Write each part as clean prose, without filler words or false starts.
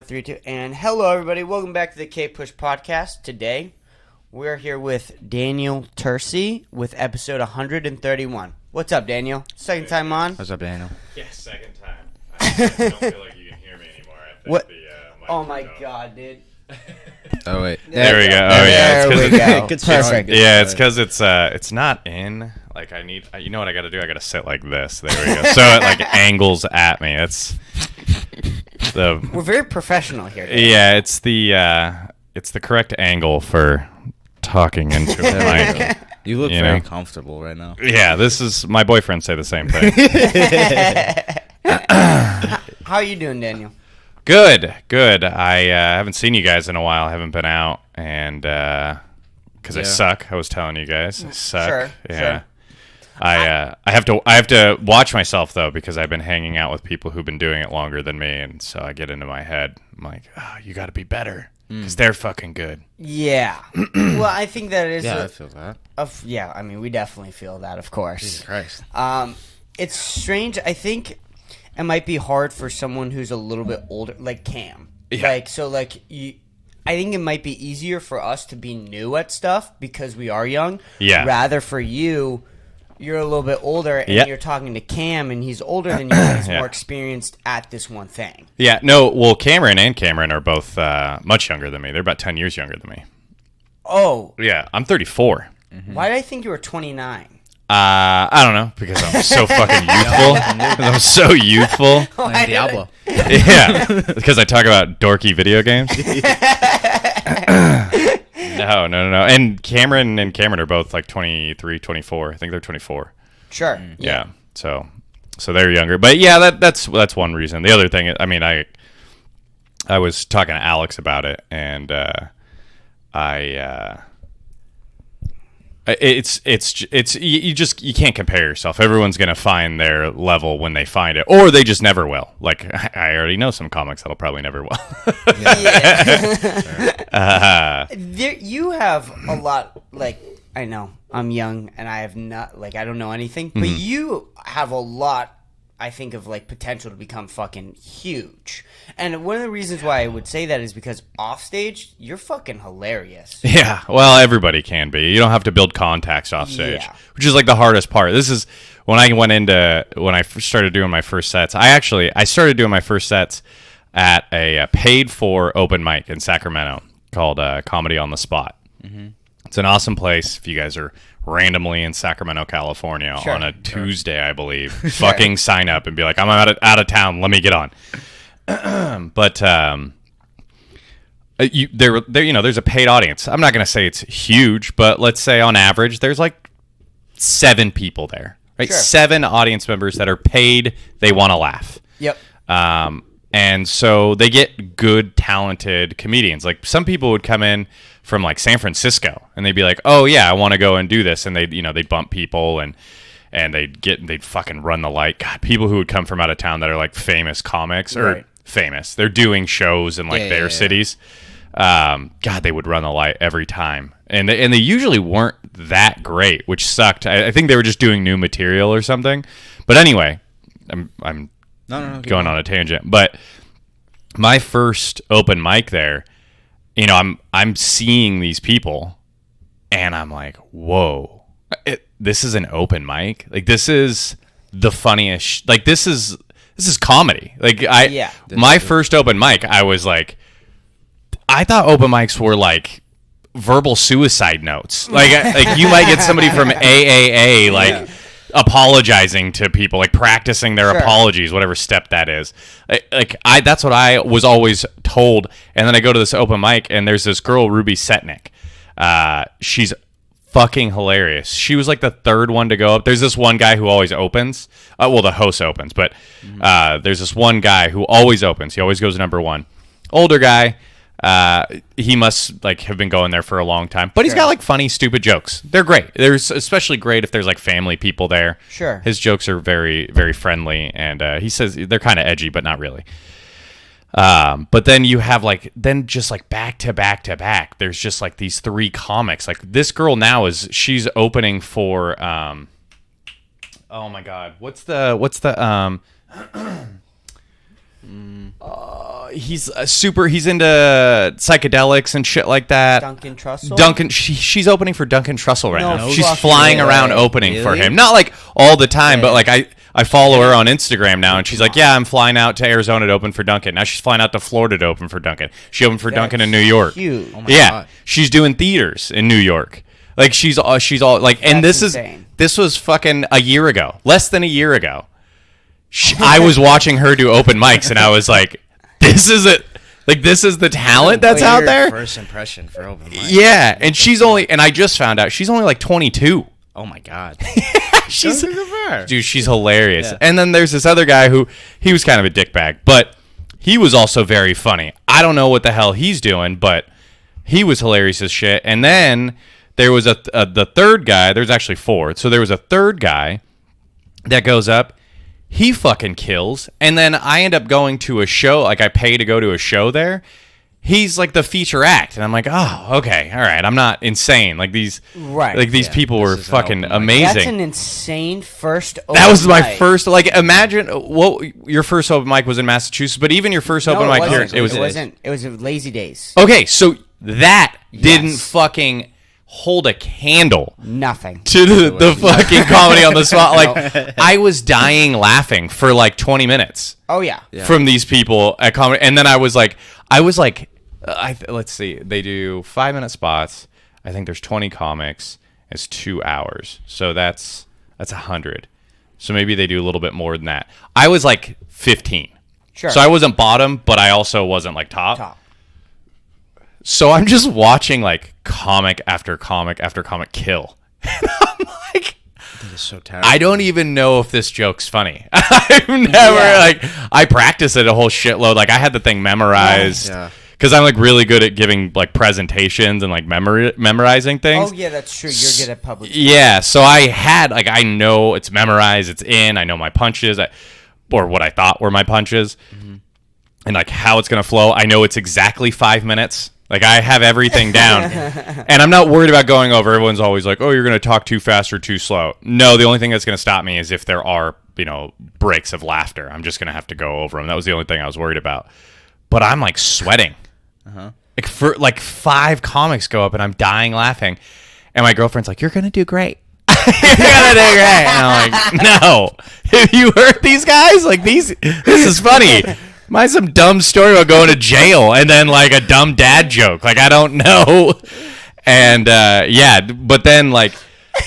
3, 2, and hello everybody. Welcome back to the Kpush podcast. Today, we're here with Daniel Tercey with episode 131. What's up, Daniel? Second time on? What's up, Daniel? Yes, second time. I don't feel like you can hear me anymore. I think What? Oh my god, dude. Oh wait, There we go. Oh yeah, There we go. Good start. Perfect. Yeah, it's because it's not in. Like I need. You know what I got to do? I got to sit like this. There we go. So it like angles at me. It's the. We're very professional here. Daniel. Yeah, it's the correct angle for talking into a mic. You look You very know? comfortable right now. Yeah, this is my boyfriend say the same thing. How are you doing, Daniel? Good. I haven't seen you guys in a while. I haven't been out, and because I suck. I was telling you guys, I suck. Sure, Yeah. sure. I have to watch myself though, because I've been hanging out with people who've been doing it longer than me, and so I get into my head. I'm like, oh, you got to be better because they're fucking good. Yeah. Well, I think that is. Yeah, I feel that. Yeah, I mean, we definitely feel that, of course. Jesus Christ. It's strange. I think it might be hard for someone who's a little bit older, like Cam. Yeah. I think it might be easier for us to be new at stuff because we are young. Yeah. Rather for you, you're a little bit older and Yep. you're talking to Cam and he's older than you and he's Yeah. more experienced at this one thing. Yeah. No. Well, Cameron and Cameron are both much younger than me. They're about 10 years younger than me. Oh, Yeah. I'm 34. why did I think you were 29? I don't know, because I'm so fucking youthful. 'Cause I'm so youthful. Playing Diablo. Yeah, because I talk about dorky video games. No. And Cameron are both like 23, 24. I think they're 24. Sure. Yeah. So they're younger. But yeah, that's one reason. The other thing, I mean, I was talking to Alex about it, and it's you can't compare yourself. Everyone's gonna find their level when they find it, or they just never will. Like I already know some comics that'll probably never will. You have a lot, like, I know I'm young and I have not, like, I don't know anything, but you have a lot, I think, of like potential to become fucking huge. And one of the reasons why I would say that is because off stage, you're fucking hilarious. Yeah, well, everybody can be. You don't have to build contacts off stage, Yeah. which is like the hardest part. This is when I started doing my first sets. I started doing my first sets at a paid for open mic in Sacramento called Comedy on the Spot. Mm-hmm. It's an awesome place. If you guys are randomly in Sacramento, California on a Tuesday, I believe, fucking sign up and be like, I'm out of town. Let me get on. But there's a paid audience. I'm not going to say it's huge, but let's say on average, there's like 7 people there, right? Sure. 7 audience members that are paid. They want to laugh. Yep. And so they get good, talented comedians. Like some people would come in from like San Francisco and they'd be like, oh yeah, I want to go and do this. And they'd bump people and they'd fucking run the light. God, people who would come from out of town that are like famous comics or Right. famous. They're doing shows in like their cities. God, they would run the light every time. And they usually weren't that great, which sucked. I think they were just doing new material or something. But anyway, I'm No. going on a tangent. But my first open mic there, I'm seeing these people, and I'm like, whoa, this is an open mic. Like this is the funniest. Like this is comedy. Like my first open mic, I was like, I thought open mics were like verbal suicide notes. Like you might get somebody from AAA like apologizing to people, like practicing their apologies, whatever step that is. That's what I was always told. And then I go to this open mic and there's this girl, Ruby Setnick. She's fucking hilarious. She was like the third one to go up. There's this one guy who always opens. The host opens, but there's this one guy who always opens. He always goes number 1. Older guy. He must like have been going there for a long time, but he's got like funny, stupid jokes. They're great. They're especially great if there's like family people there. Sure. His jokes are very, very friendly, and he says they're kind of edgy, but not really. But then you have just back to back to back. There's just like these 3 comics. Like this girl now she's opening for oh my god, what's the He's he's into psychedelics and shit like that. Duncan Trussell. She's opening for Duncan Trussell right No now. She's fucking flying way. around opening for Really? him. Not like all the time, but like I follow her on Instagram now, and she's like, yeah, I'm flying out to Arizona to open for Duncan. Now she's flying out to Florida to open for Duncan. She opened for Duncan in New York. Huge. Oh my Yeah, God. she's doing theaters in New York. Like she's all like, and That's this insane. this was fucking a year ago, less than a year ago. I was watching her do open mics, and I was like, this is it. Like, this is the talent that's out there. First impression for open mic. Yeah, and and I just found out she's only like 22. Oh my God. She's Go to her. dude, she's hilarious. Yeah. And then there's this other guy who he was kind of a dickbag, but he was also very funny. I don't know what the hell he's doing, but he was hilarious as shit. And then there was the third guy. There's actually four. So there was a third guy that goes up. He fucking kills. And then I end up going to a show. Like, I pay to go to a show there. He's like the feature act, and I'm like, oh, okay, all right. I'm not insane. Like these people were This is an fucking open mic. amazing. That's an insane first. Open That was my mic. first. Like, imagine what your first open mic was in Massachusetts, but even your first open No, mic here, wasn't. it was. It wasn't. It was Lazy Days. Okay, so that didn't Yes. fucking hold a candle Nothing. to the fucking comedy on the spot. Like, I was dying laughing for like 20 minutes Oh yeah. from these people at comedy, and then I was like, let's see, they do 5-minute spots. I think there's 20 comics. It's 2 hours, so that's 100. So maybe they do a little bit more than that. I was like 15, Sure. so I wasn't bottom, but I also wasn't like top. So I'm just watching like comic after comic after comic kill. And I'm like, That is so terrible. I don't even know if this joke's funny. I've never I practiced it a whole shitload. Like, I had the thing memorized Yeah. because I'm like really good at giving like presentations and like memorizing things. Oh yeah, that's true. You're good at public. Yeah, so I know it's memorized, it's in. I know my punches, or what I thought were my punches, and like how it's gonna flow. I know it's exactly 5 minutes. Like, I have everything down, and I'm not worried about going over. Everyone's always like, "Oh, you're gonna talk too fast or too slow." No, the only thing that's gonna stop me is if there are breaks of laughter. I'm just gonna have to go over them. That was the only thing I was worried about. But I'm like sweating. Like, for like 5 comics go up, and I'm dying laughing, and my girlfriend's like, "You're gonna do great." You're gonna do great. And I'm like, no. Have you heard these guys? Like, this is funny. Mine's some dumb story about going to jail and then like a dumb dad joke. Like, I don't know. And yeah, but then like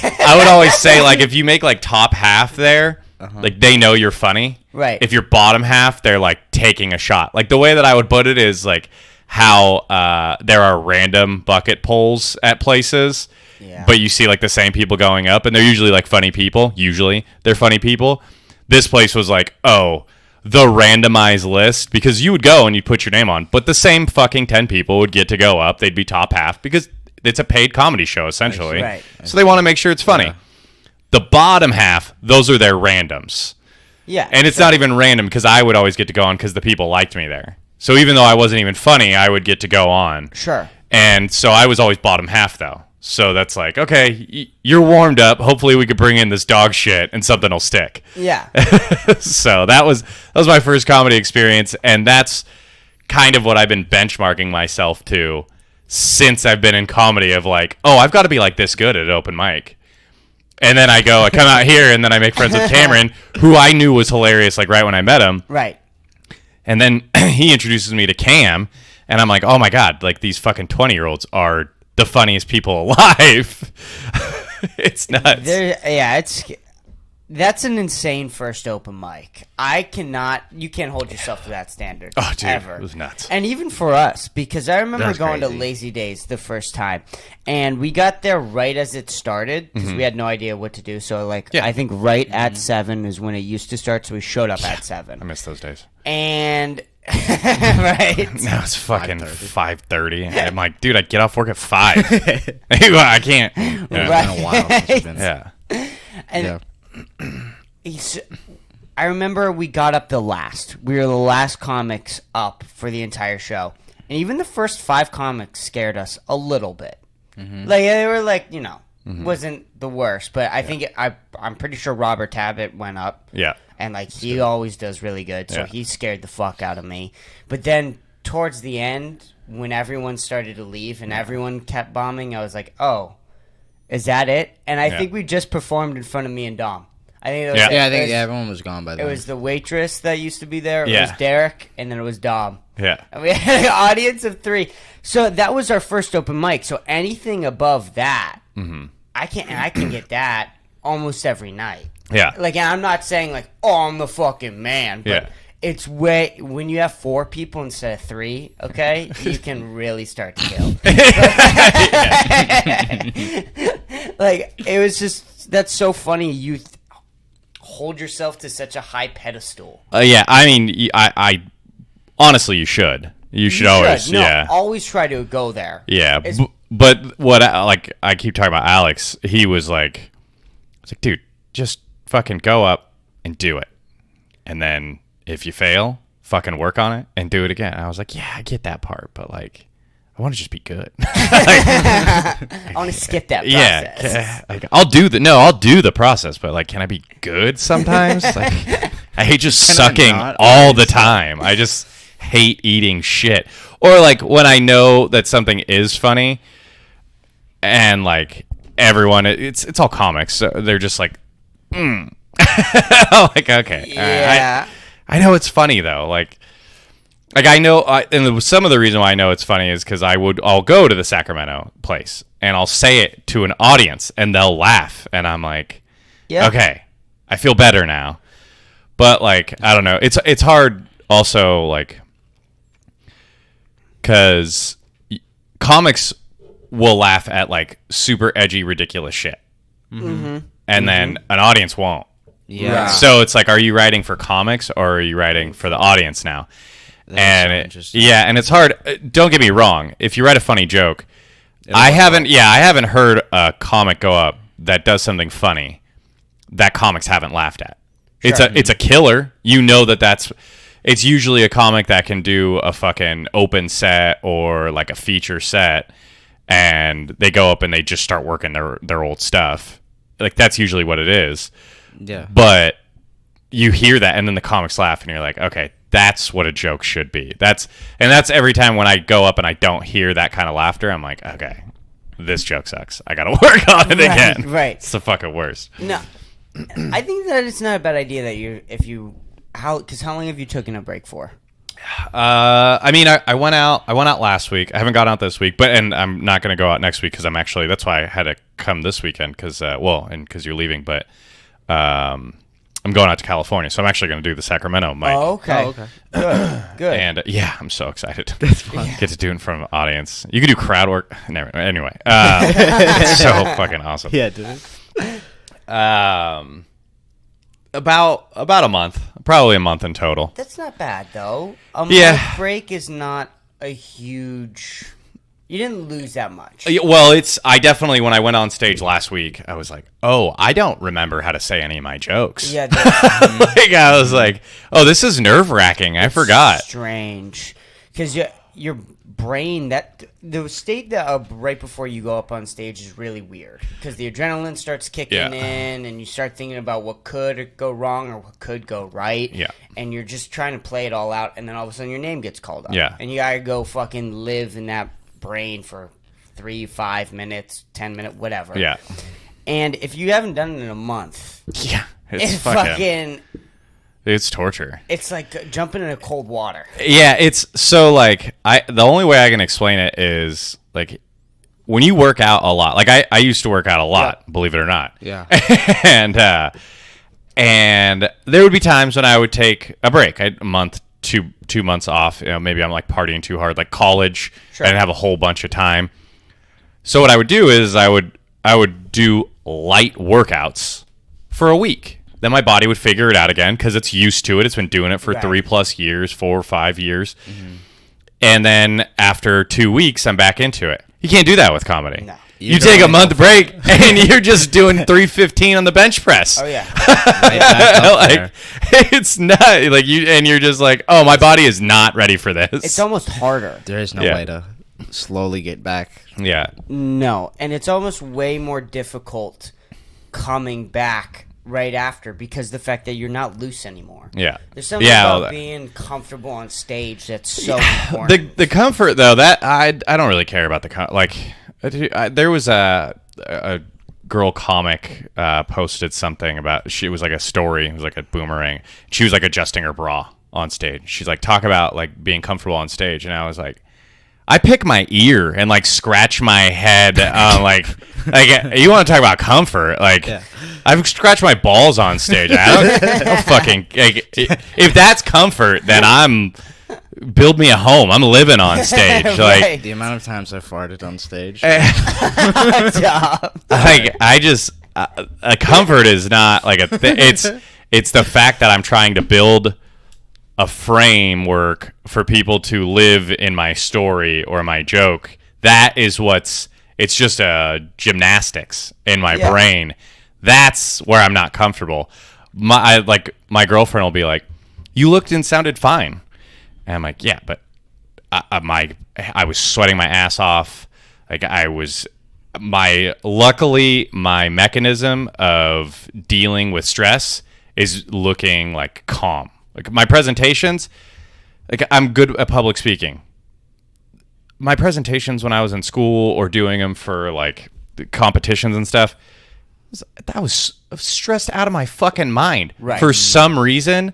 I would always say, like, if you make like top half there, like, they know you're funny. Right. If you're bottom half, they're like taking a shot. Like, the way that I would put it is like how there are random bucket polls at places. Yeah. But you see like the same people going up, and they're usually like funny people. Usually they're funny people. This place was like, oh, the randomized list, because you would go and you'd put your name on, but the same fucking 10 people would get to go up. They'd be top half because it's a paid comedy show, essentially. Right. So they want to make sure it's funny. Yeah. The bottom half, those are their randoms. Yeah. And it's not even random because I would always get to go on because the people liked me there. So even though I wasn't even funny, I would get to go on. Sure. And so I was always bottom half, though. So that's like, okay, you're warmed up. Hopefully we could bring in this dog shit and something will stick. Yeah. So that was my first comedy experience, and that's kind of what I've been benchmarking myself to since I've been in comedy, of like, oh, I've got to be like this good at open mic. And then I come out here, and then I make friends with Cameron, who I knew was hilarious, like, right when I met him. Right. And then he introduces me to Cam, and I'm like, oh my God, like, these fucking 20-year-olds are the funniest people alive. It's nuts. That's an insane first open mic. You can't hold yourself to that standard. Oh, dude, ever. it was nuts. And even for us, because I remember That's going crazy. to Lazy Days the first time, and we got there right as it started because we had no idea what to do. So, like, Yeah. I think right at 7 is when it used to start. So we showed up at 7, I miss those days. and right. Now it's fucking 5:30. I'm like, dude, I get off work at 5. I can't. Yeah. Right. It's been a while since you've been. Yeah. And I remember we got up the last. We were the last comics up for the entire show. And even the first 5 comics scared us a little bit. Like, they were like, wasn't the worst. But I think I'm pretty sure Robert Tabbitt went up. Yeah. and like he always does really good. So he scared the fuck out of me. But then towards the end, when everyone started to leave and everyone kept bombing, I was like, oh, is that it? And I think we just performed in front of me and Dom. I think it was I think everyone was gone by then. It was the waitress that used to be there. It Yeah. was Derek, and then it was Dom. Yeah. And we had an audience of 3. So that was our first open mic. So anything above that, I can get that almost every night. Yeah. Like, and I'm not saying like, oh, I'm the fucking man, but it's way when you have 4 people instead of 3. Okay, you can really start to kill. Like it was just that's so funny. You hold yourself to such a high pedestal. Yeah, I mean, I honestly, you should. You should always, always try to go there. Yeah, but what I keep talking about Alex. He was like, it's like, dude, just fucking go up and do it, and then if you fail, fucking work on it and do it again. And I was like, yeah, I get that part, but like, I want to just be good. I want to skip that process. Yeah, like, I'll do the process, but like, can I be good sometimes? Like, I hate just sucking all the time. I just hate eating shit. Or like when I know that something is funny, and like everyone, it's all comics, so they're just like, I'm like, okay, yeah. I know it's funny though, like I know, and some of the reason why I know it's funny is because I'll go to the Sacramento place and I'll say it to an audience and they'll laugh and I'm like, okay, I feel better now. But like, I don't know, it's hard also, like, because comics will laugh at like super edgy, ridiculous shit, and then an audience won't. Yeah. So it's like, are you writing for comics or are you writing for the audience now? And it's hard. Don't get me wrong. If you write a funny joke, I haven't heard a comic go up that does something funny that comics haven't laughed at. Sure. It's a killer. You know it's usually a comic that can do a fucking open set or like a feature set, and they go up and they just start working their old stuff. Like that's usually what it is. Yeah. But you hear that and then the comics laugh and you're like, okay, that's what a joke should be. That's every time when I go up and I don't hear that kind of laughter, I'm like, okay, this joke sucks. I got to work on it again. Right. It's the fucking worst. No. I think that it's not a bad idea that because how long have you taken a break for? I mean, I went out last week. I haven't gone out this week, and I'm not going to go out next week because that's why I had to come this weekend because you're leaving, but I'm going out to California, so I'm actually going to do the Sacramento mic. Oh, okay. Good. And I'm so excited. That's fun. Get to do it in front of an audience. You can do crowd work. Anyway, it's so fucking awesome. Yeah, dude. About a month, probably a month in total. That's not bad though. A month break is not a huge. You didn't lose that much. Well, I definitely, when I went on stage last week, I was like, oh, I don't remember how to say any of my jokes. Yeah. Like, I was like, oh, this is nerve-wracking. I forgot. Strange. Because your brain, the state that right before you go up on stage is really weird. Because the adrenaline starts kicking in, and you start thinking about what could go wrong or what could go right. Yeah. And you're just trying to play it all out, and then all of a sudden your name gets called up. Yeah. And you gotta go fucking live in that brain for 3, 5 minutes, 10 minutes, whatever. Yeah. And if you haven't done it in a month, it's fucking it's torture. It's like jumping in a cold water. Yeah, it's so like the only way I can explain it is like when you work out a lot. Like I used to work out a lot, believe it or not. Yeah. and there would be times when I would take a break, a month, 2 months off. You know, maybe I'm like partying too hard, like college. Sure. I didn't have a whole bunch of time. So what I would do is I would do light workouts for a week. Then my body would figure it out again because it's used to it. It's been doing it for 3+ years, 4 or 5 years. Mm-hmm. And then after 2 weeks, I'm back into it. You can't do that with comedy. No. You take a month break and you're just doing 315 on the bench press. Oh yeah. Like it's not like you're just like, oh, my body is not ready for this. It's almost harder. There is no way to slowly get back. Yeah. No, and it's almost way more difficult coming back right after because the fact that you're not loose anymore. Yeah. There's something about being comfortable on stage that's so important. The comfort though, that I don't really care about there was a girl comic posted something about, she was like a story, it was like a boomerang. She was like adjusting her bra on stage. She's like, talk about like being comfortable on stage, and I was like, I pick my ear and like scratch my head. Like you want to talk about comfort? Like, I've scratched my balls on stage. I don't fucking like, if that's comfort, then build me a home. I'm living on stage. Like the amount of times I farted on stage. Like I just a comfort is not like it's the fact that I'm trying to build a framework for people to live in my story or my joke. That is it's just a gymnastics in my brain. That's where I'm not comfortable. My girlfriend will be like, you looked and sounded fine. And I'm like, yeah, but I was sweating my ass off. Like luckily my mechanism of dealing with stress is looking like calm. Like my presentations, like I'm good at public speaking. My presentations when I was in school or doing them for like competitions and stuff, I was stressed out of my fucking mind. Right. For some reason,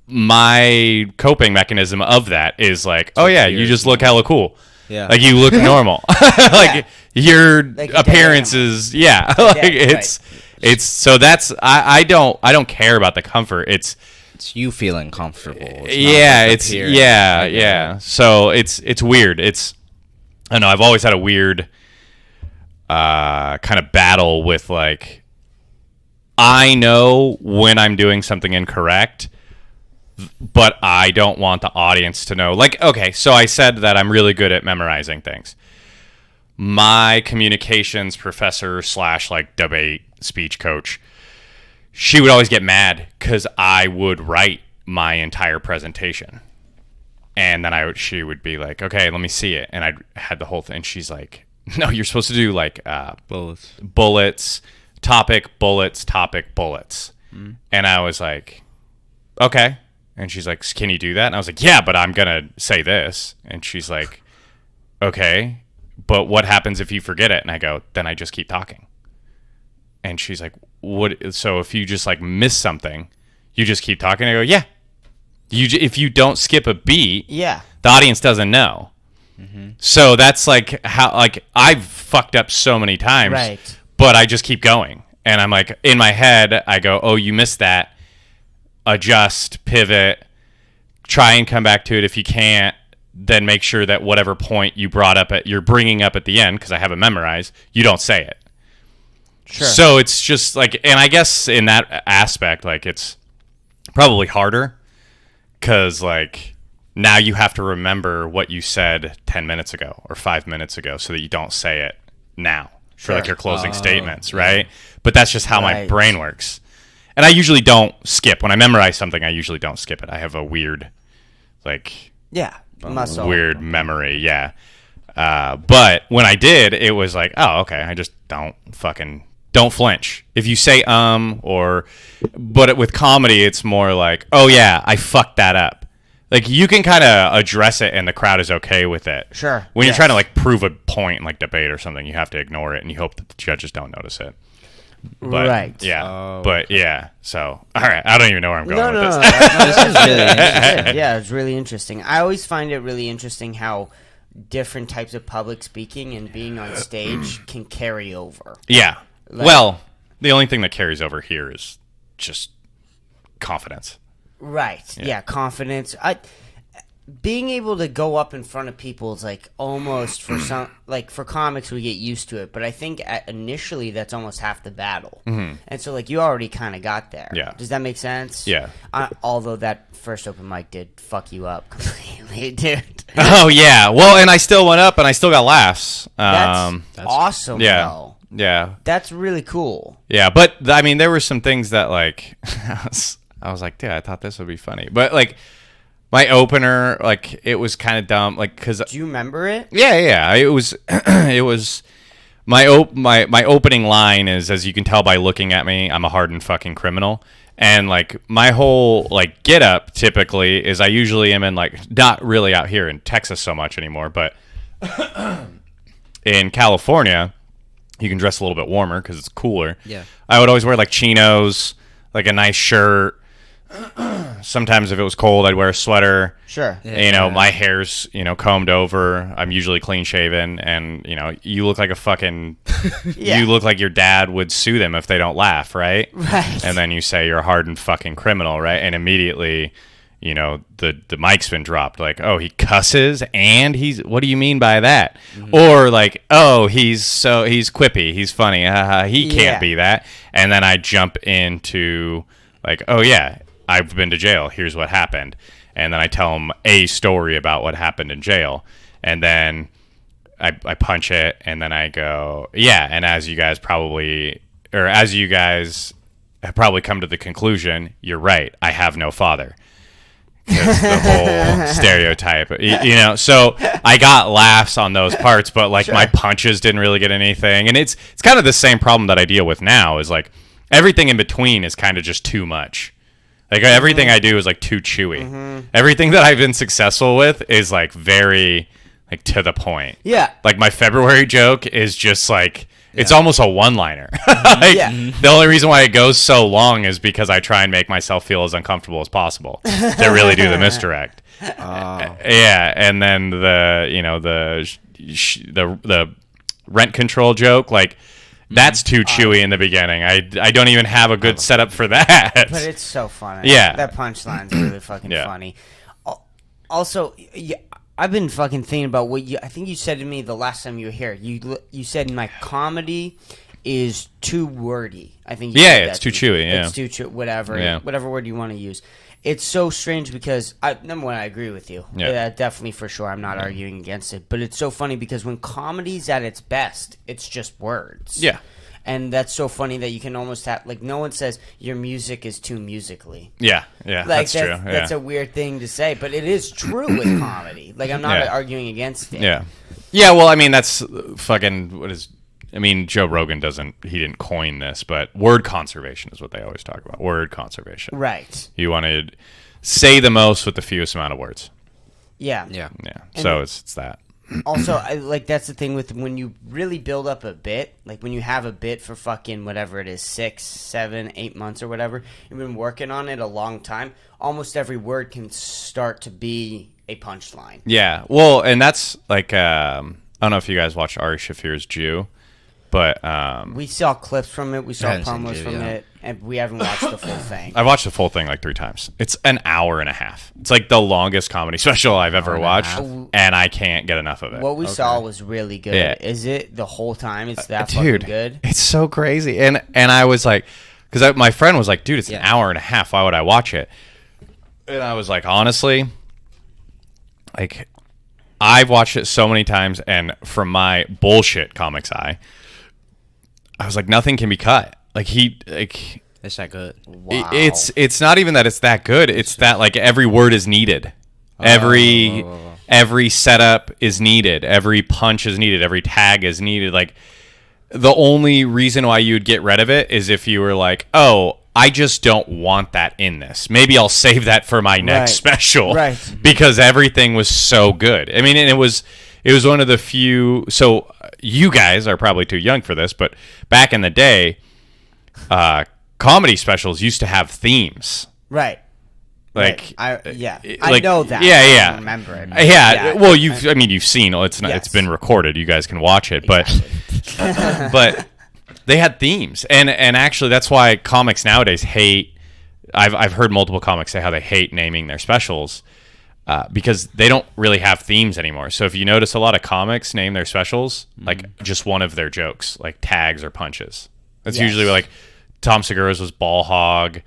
my coping mechanism of that is like, oh yeah, you just look hella cool. Yeah. Like you look normal. Like your appearance is, like it's so that's, I don't care about the comfort. It's you feeling comfortable. It's So it's weird. I don't know, I've always had a weird kind of battle with like, I know when I'm doing something incorrect, but I don't want the audience to know. Like, okay, so I said that I'm really good at memorizing things. My communications professor / like debate speech coach, she would always get mad because I would write my entire presentation. And then she would be like, okay, let me see it. And I had the whole thing. She's like, no, you're supposed to do like bullets, topic, bullets, topic, bullets. Mm. And I was like, okay. And she's like, can you do that? And I was like, yeah, but I'm going to say this. And she's like, okay, but what happens if you forget it? And I go, then I just keep talking. And she's like, what? So if you just like miss something, you just keep talking? I go, yeah. If you don't skip a beat, the audience doesn't know. Mm-hmm. So that's like how, like, I've fucked up so many times, right? But I just keep going. And I'm like, in my head, I go, oh, you missed that. Adjust, pivot, try and come back to it. If you can't, then make sure that whatever point you you're bringing up at the end, because I have it memorized, you don't say it. Sure. So it's just like, and I guess in that aspect, like, it's probably harder because like now you have to remember what you said 10 minutes ago or 5 minutes ago so that you don't say it now for like your closing statements, right? But that's just how my brain works. And I usually don't skip. When I memorize something, I usually don't skip it. I have a weird, like, muscle. Weird memory, but when I did, it was like, oh, okay, I just don't flinch. If you say but with comedy, it's more like, oh yeah, I fucked that up. Like you can kind of address it and the crowd is okay with it. Sure. When you're trying to like prove a point in like debate or something, you have to ignore it and you hope that the judges don't notice it. But, right. Yeah. But yeah. So, all right. I don't even know where I'm going with this. This is really interesting. Yeah, it's really interesting. I always find it really interesting how different types of public speaking and being on stage can carry over. Yeah. Like, well, the only thing that carries over here is just confidence. Right. Yeah, confidence. Being able to go up in front of people is like almost for some, like for comics we get used to it, but I think initially that's almost half the battle. Mm-hmm. And so like you already kind of got there. Yeah. Does that make sense? Yeah. Although that first open mic did fuck you up completely, dude. Oh yeah. Well, and I still went up and I still got laughs. That's awesome. Yeah. Though. Yeah. That's really cool. Yeah, but I mean, there were some things that like I was like, dude, I thought this would be funny, but like. My opener, like, it was kind of dumb, like, because... Do you remember it? Yeah. It was my opening line is, as you can tell by looking at me, I'm a hardened fucking criminal. And like my whole like get up typically is I usually am in like not really out here in Texas so much anymore, but in California you can dress a little bit warmer because it's cooler. Yeah. I would always wear like chinos, like a nice shirt. Sometimes if it was cold, I'd wear a sweater. Sure. Yeah. My hair's, combed over. I'm usually clean shaven, and, you look like a fucking, you look like your dad would sue them if they don't laugh, right? Right. And then you say you're a hardened fucking criminal, right? And immediately, the mic's been dropped. Like, oh, he cusses, and what do you mean by that? Mm-hmm. Or like, oh, he's quippy, he's funny, he can't be that. And then I jump into like, oh yeah, I've been to jail. Here's what happened. And then I tell them a story about what happened in jail. And then I punch it. And then I go, yeah. And as you guys have probably come to the conclusion, you're right. I have no father. Because the whole stereotype, So I got laughs on those parts, but like my punches didn't really get anything. And it's kind of the same problem that I deal with now is like everything in between is kind of just too much. Like everything I do is like too chewy. Mm-hmm. Everything that I've been successful with is like very like to the point. Yeah. Like my February joke is just like it's almost a one-liner. The only reason why it goes so long is because I try and make myself feel as uncomfortable as possible to really do the misdirect. Yeah, and then the rent control joke like. That's too chewy in the beginning. I don't even have a good setup for that. But it's so funny. Yeah. That punchline's really fucking funny. Also, I've been fucking thinking about what I think you said to me the last time you were here. You said my comedy is too wordy. I think you said it's too chewy. Yeah. It's too chewy. Whatever. Yeah. Whatever word you want to use. It's so strange because, number one, I agree with you. Yeah. Definitely, for sure. I'm not arguing against it. But it's so funny because when comedy's at its best, it's just words. Yeah. And that's so funny that you can almost have, like, no one says your music is too musically. Yeah, like, that's true. Yeah. That's a weird thing to say, but it is true with comedy. Like, I'm not arguing against it. Yeah. Yeah, well, I mean, that's fucking, Joe Rogan he didn't coin this, but word conservation is what they always talk about. Word conservation. Right. You want to say the most with the fewest amount of words. Yeah. Yeah. So it's that. Also, that's the thing with when you really build up a bit, like when you have a bit for fucking whatever it is, 6, 7, 8 months or whatever, you've been working on it a long time, almost every word can start to be a punchline. Yeah. Well, and that's like, I don't know if you guys watched Ari Shaffir's Jew. But we saw clips from it. We saw promos from it, and we haven't watched the full thing. I watched the full thing like 3 times. It's an hour and a half. It's like the longest comedy special I've ever watched, and I can't get enough of it. What we saw was really good. Yeah. Is it the whole time? It's that fucking good. It's so crazy. And I was like, because my friend was like, dude, it's an hour and a half. Why would I watch it? And I was like, honestly, like I've watched it so many times, and from my bullshit comics eye. I was like, nothing can be cut. It's that good. Wow. It's not even that it's that good. It's that like every word is needed. Every setup is needed. Every punch is needed. Every tag is needed. Like the only reason why you'd get rid of it is if you were like, oh, I just don't want that in this. Maybe I'll save that for my next special. Right. Because everything was so good. I mean, and it was one of the few. So you guys are probably too young for this, but back in the day, comedy specials used to have themes. Right. Like, I know that. Yeah. I remember it. Yeah. Well, you've seen. It's been recorded. You guys can watch it, exactly. but they had themes, and actually that's why comics nowadays hate. I've heard multiple comics say how they hate naming their specials. Because they don't really have themes anymore. So if you notice, a lot of comics name their specials like just one of their jokes, like tags or punches. That's usually like Tom Segura's was Ball Hog.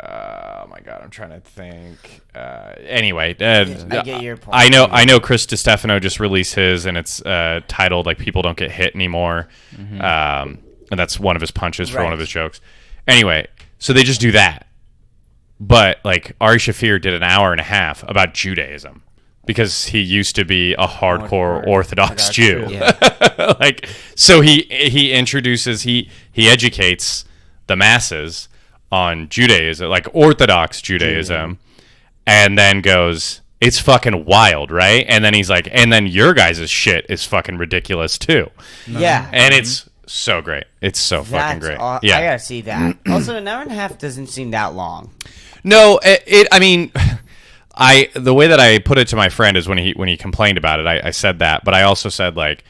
Oh my God, I'm trying to think. Anyway, I get your point. I know Chris DiStefano just released his, and it's titled like "People Don't Get Hit Anymore," and that's one of his punches for one of his jokes. Anyway, so they just do that. But like Ari Shaffir did an hour and a half about Judaism. because he used to be a hardcore Orthodox Jew. Yeah. Like, so he educates the masses on Judaism, like Orthodox Judaism, and then goes, it's fucking wild, right? And then he's like, and then your guys' shit is fucking ridiculous too. Yeah. And it's so great. It's so fucking great. Yeah. I gotta see that. Also, an hour and a half doesn't seem that long. No, I mean, the way that I put it to my friend is when he complained about it, I said that, but I also said, like,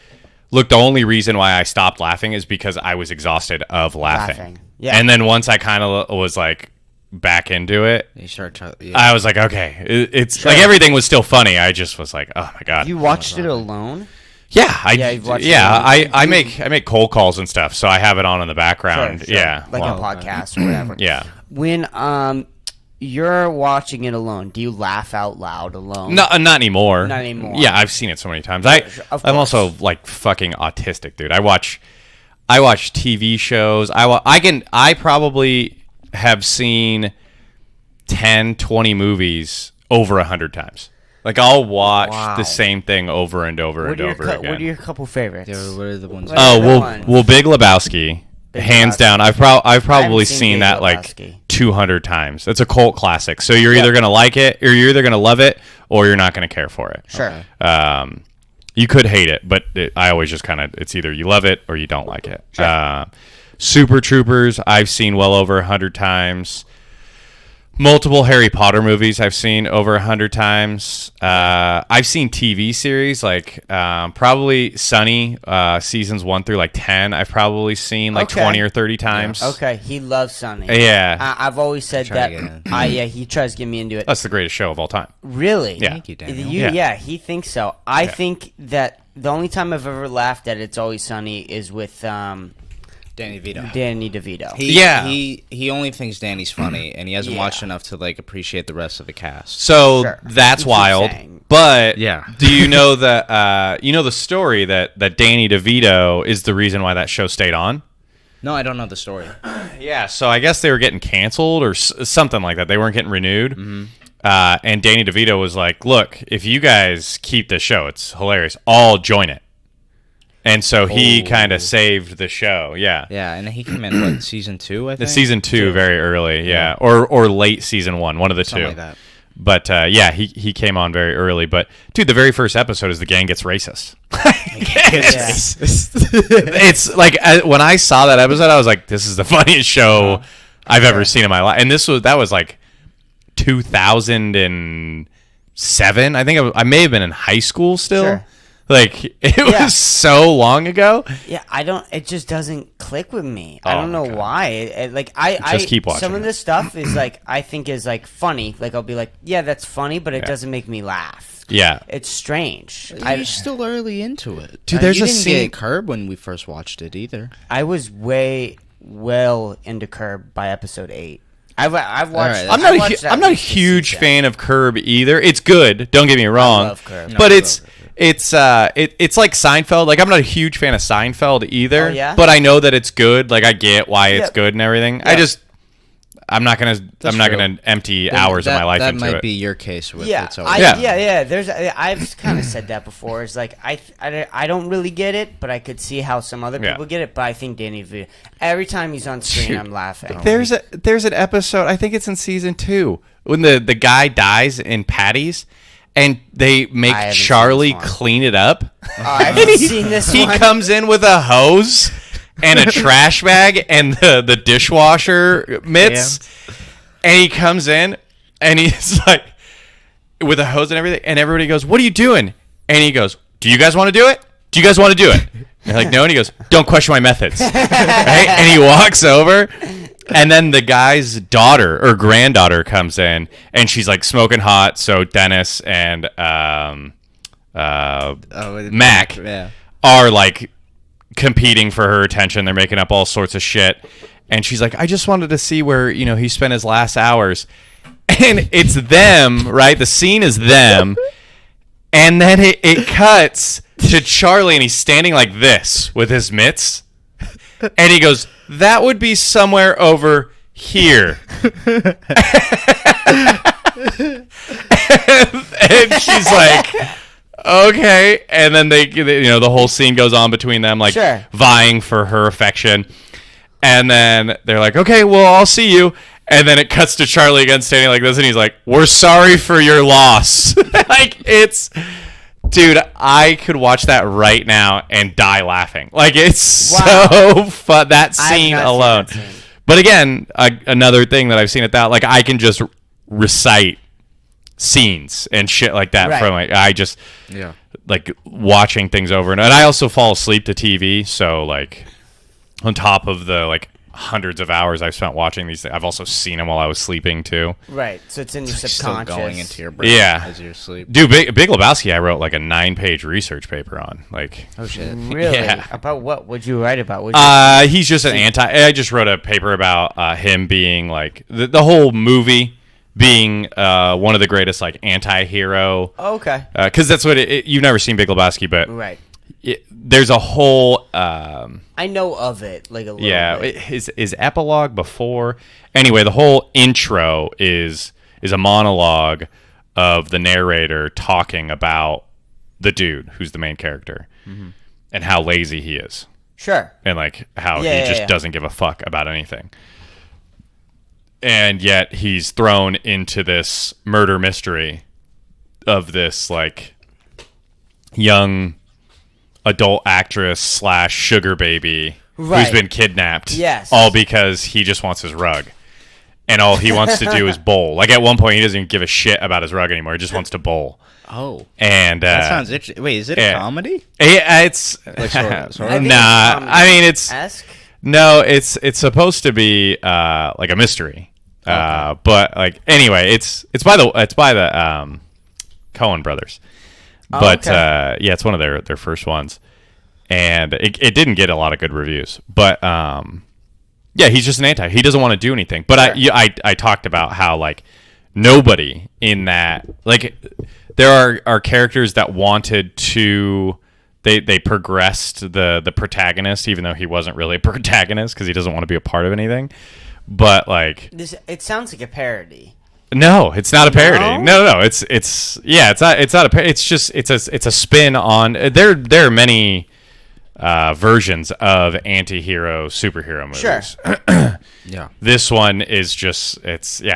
look, the only reason why I stopped laughing is because I was exhausted of laughing. Yeah. And then once I kind of was like back into it, You start I was like, okay, it's like everything was still funny. I just was like, oh my god. You watched it alone? Yeah, you've watched it alone. I make cold calls and stuff, so I have it on in the background. Sure. Yeah, Like a podcast or whatever. Yeah. When you're watching it alone, do you laugh out loud alone? No, not anymore. Not anymore. Yeah, I've seen it so many times. Of I'm course. also like fucking autistic, dude. I watch TV shows. I probably have seen 10, 20 movies over 100 times. Like, I'll watch the same thing over and over and over again. What are your couple favorites? What are the ones? Well, Big Lebowski, hands Lebowski. down. I've probably seen seen Big that Lebowski. like 200 times. It's a cult classic. So you're either gonna like it, or you're either gonna love it, or you're not gonna care for it. Sure. You could hate it, but I always just kind of, it's either you love it or you don't like it. Sure. Super Troopers, I've seen well over 100 times. Multiple Harry Potter movies I've seen over 100 times. I've seen TV series like probably Sunny seasons 1 through like 10. I've probably seen like 20 or 30 times. Okay, he loves Sunny. Yeah. I've always said Try to that. get in. He tries to get me into it. That's the greatest show of all time. Really? Yeah. Thank you, Daniel. Yeah. He thinks so. I think that the only time I've ever laughed at It's Always Sunny is with Danny DeVito. Danny DeVito. He only thinks Danny's funny, and he hasn't watched enough to like appreciate the rest of the cast. So Sure. that's You keep wild. saying. But Yeah. do you know that the story that Danny DeVito is the reason why that show stayed on? No, I don't know the story. Yeah, so I guess they were getting canceled or something like that. They weren't getting renewed. Mm-hmm. And Danny DeVito was like, look, if you guys keep this show, it's hilarious. I'll join it. And so he kind of saved the show. Yeah. Yeah, and he came in season 2, I think. The season 2 very early, yeah. Or late season 1, one of the Something two. like that. But he came on very early. But dude, the very first episode is the gang gets racist. It's like when I saw that episode, I was like, "This is the funniest show I've ever seen in my life." And that was like 2007. I think I may have been in high school still. Sure. Like it was so long ago. Yeah, it just doesn't click with me. Oh I don't know my God. why. Just keep watching Some of it. this stuff is like, I think is like funny. Like I'll be like, yeah, that's funny, but it doesn't make me laugh. Yeah. It's strange. You're still early into it. Dude, there's you a didn't scene- get Curb when we first watched it either. I was well into Curb by episode 8. I've watched. right, I'm not a huge fan of Curb either. It's good. Don't get me wrong. love Curb. But it's like Seinfeld. Like I'm not a huge fan of Seinfeld either. Oh, yeah? But I know that it's good. Like I get why it's Yeah. good and everything. Yeah. I'm not gonna true. empty hours of my life that into might it. be your case with Yeah, It's Always I've kind of said that before. It's like I don't really get it, but I could see how some other people get it. But I think Danny DeVito, every time he's on screen, Dude, I'm laughing. There's an episode. I think it's in season 2 when the guy dies in Patty's. And they make haven't seen Charlie this one. clean it up. I haven't seen this He one. comes in with a hose and a trash bag and the dishwasher mitts. And he comes in and he's like with a hose and everything. And everybody goes, "What are you doing?" And he goes, "Do you guys want to do it? Do you guys want to do it?" And they're like, "No." And he goes, "Don't question my methods." Right? And he walks over. And then the guy's daughter or granddaughter comes in, and she's like smoking hot. So Dennis and Mac are like competing for her attention. They're making up all sorts of shit, and she's like, "I just wanted to see where he spent his last hours." And it's them, right? The scene is them, and then it cuts to Charlie, and he's standing like this with his mitts. And he goes, "That would be somewhere over here." and she's like, okay. And then they, the whole scene goes on between them, like vying for her affection. And then they're like, okay, well, I'll see you. And then it cuts to Charlie again standing like this, and he's like, we're sorry for your loss. Like, dude, I could watch that right now and die laughing. Like, it's so fun, that scene alone. But again, another thing that I've seen at that, like, I can just recite scenes and shit like that from, like, like, watching things over. And I also fall asleep to TV, so, like, on top of the, like, hundreds of hours I've spent watching these things, I've also seen them while I was sleeping too. Right, so it's in your subconscious. Still going into your brain as you're asleep. Dude, Big Lebowski, I wrote like a 9-page research paper on. Like, oh shit, really? Yeah. About what? What'd you write about? He's just an I just wrote a paper about him being like the whole movie being one of the greatest like anti-hero. Oh, okay. Because that's what you've never seen Big Lebowski, but right. There's a whole I know of it like a little bit. His epilogue before anyway, the whole intro is a monologue of the narrator talking about the dude who's the main character and how lazy he is. Sure. And like how he just doesn't give a fuck about anything. And yet he's thrown into this murder mystery of this like young adult actress / sugar baby who's been kidnapped. Yes. All because he just wants his rug. And all he wants to do is bowl. Like at one point he doesn't even give a shit about his rug anymore. He just wants to bowl. Oh. And that sounds interesting. Wait, is it a comedy? It's like sort of. Nah. I mean it's supposed to be like a mystery. Okay. But like anyway, it's by the Coen brothers. But it's one of their first ones, and it didn't get a lot of good reviews. But he's just an anti. He doesn't want to do anything. But I talked about how like nobody in that, like, there are characters that wanted to. They progressed the protagonist, even though he wasn't really a protagonist because he doesn't want to be a part of anything. But like it sounds like a parody. No, it's not a parody. No. It's not a parody. It's just it's a spin on there are many versions of anti-hero superhero movies. Sure. Yeah. This one is just it's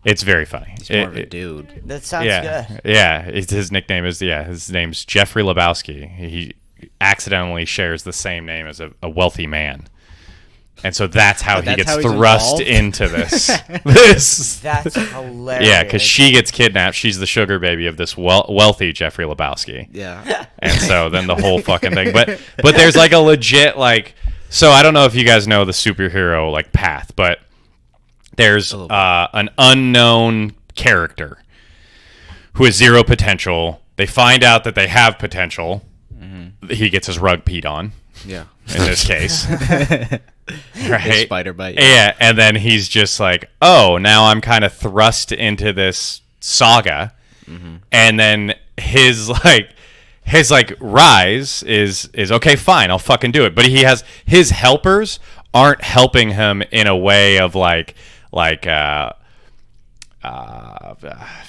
very funny. He's more of a dude. That sounds good. Yeah, his nickname is his name's Jeffrey Lebowski. He accidentally shares the same name as a wealthy man. And so that's how he gets thrust into this. That's hilarious. Yeah, because she gets kidnapped. She's the sugar baby of this wealthy Jeffrey Lebowski. Yeah. And so then the whole fucking thing. But there's like a legit like. So I don't know if you guys know the superhero like path, but there's an unknown character who has zero potential. They find out that they have potential. Mm-hmm. He gets his rug peed on. Yeah. In this case. Right. Spider bite. Yeah, and then he's just like, oh, now I'm kind of thrust into this saga, and then his rise is okay, fine, I'll fucking do it. But he has his helpers aren't helping him in a way of like I'm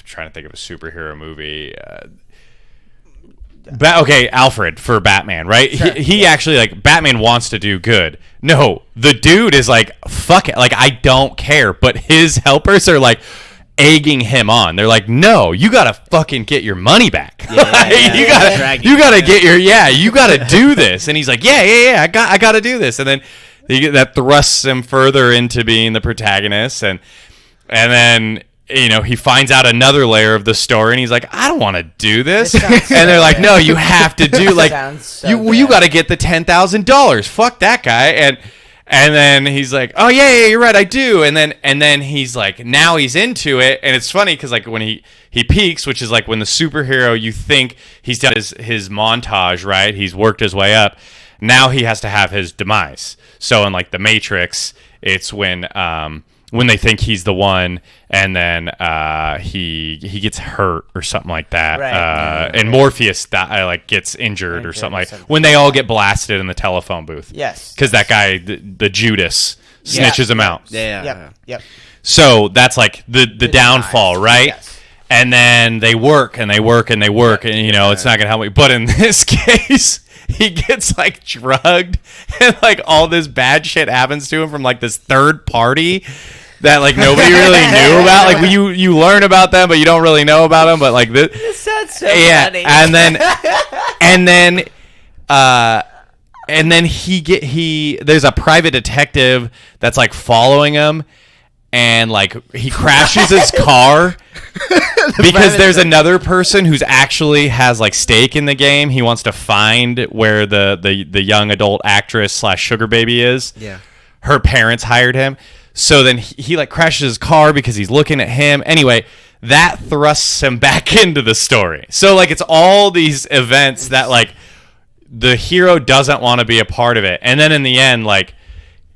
trying to think of a superhero movie. Alfred for Batman, right? Sure. He actually, like, Batman wants to do good. No, the dude is like, fuck it. Like, I don't care. But his helpers are like egging him on. They're like, no, you gotta fucking get your money back. You gotta do this. And he's like, I gotta do this. And then that thrusts him further into being the protagonist. And then, he finds out another layer of the story, and he's like, I don't want to do this. And they're like, no, you have to do, like, you got to get the $10,000. Fuck that guy. And then he's like, oh, yeah, you're right, I do. And then he's like, now he's into it. And it's funny because, like, when he peaks, which is like when the superhero, you think he's done his montage, right? He's worked his way up. Now he has to have his demise. So in, like, The Matrix, it's when they think he's the one, and then he gets hurt or something like that, right. And Morpheus gets injured or something like when they all get blasted in the telephone booth. Yes, because that guy, the Judas, snitches him out. Yeah. Yep. So that's like the downfall, right? Yes. And then they work and they work and they work, and you know it's not gonna help me. But in this case, he gets like drugged, and like all this bad shit happens to him from like this third party that like nobody really knew about. Like you learn about them, but you don't really know about them. But like this sounds so funny. and then he there's a private detective that's like following him, and like he crashes his car because there's another person who's actually has like stake in the game. He wants to find where the young adult actress / sugar baby is. Yeah. Her parents hired him. So then he like crashes his car because he's looking at him. Anyway, that thrusts him back into the story. So like it's all these events that like the hero doesn't want to be a part of it. And then in the end, like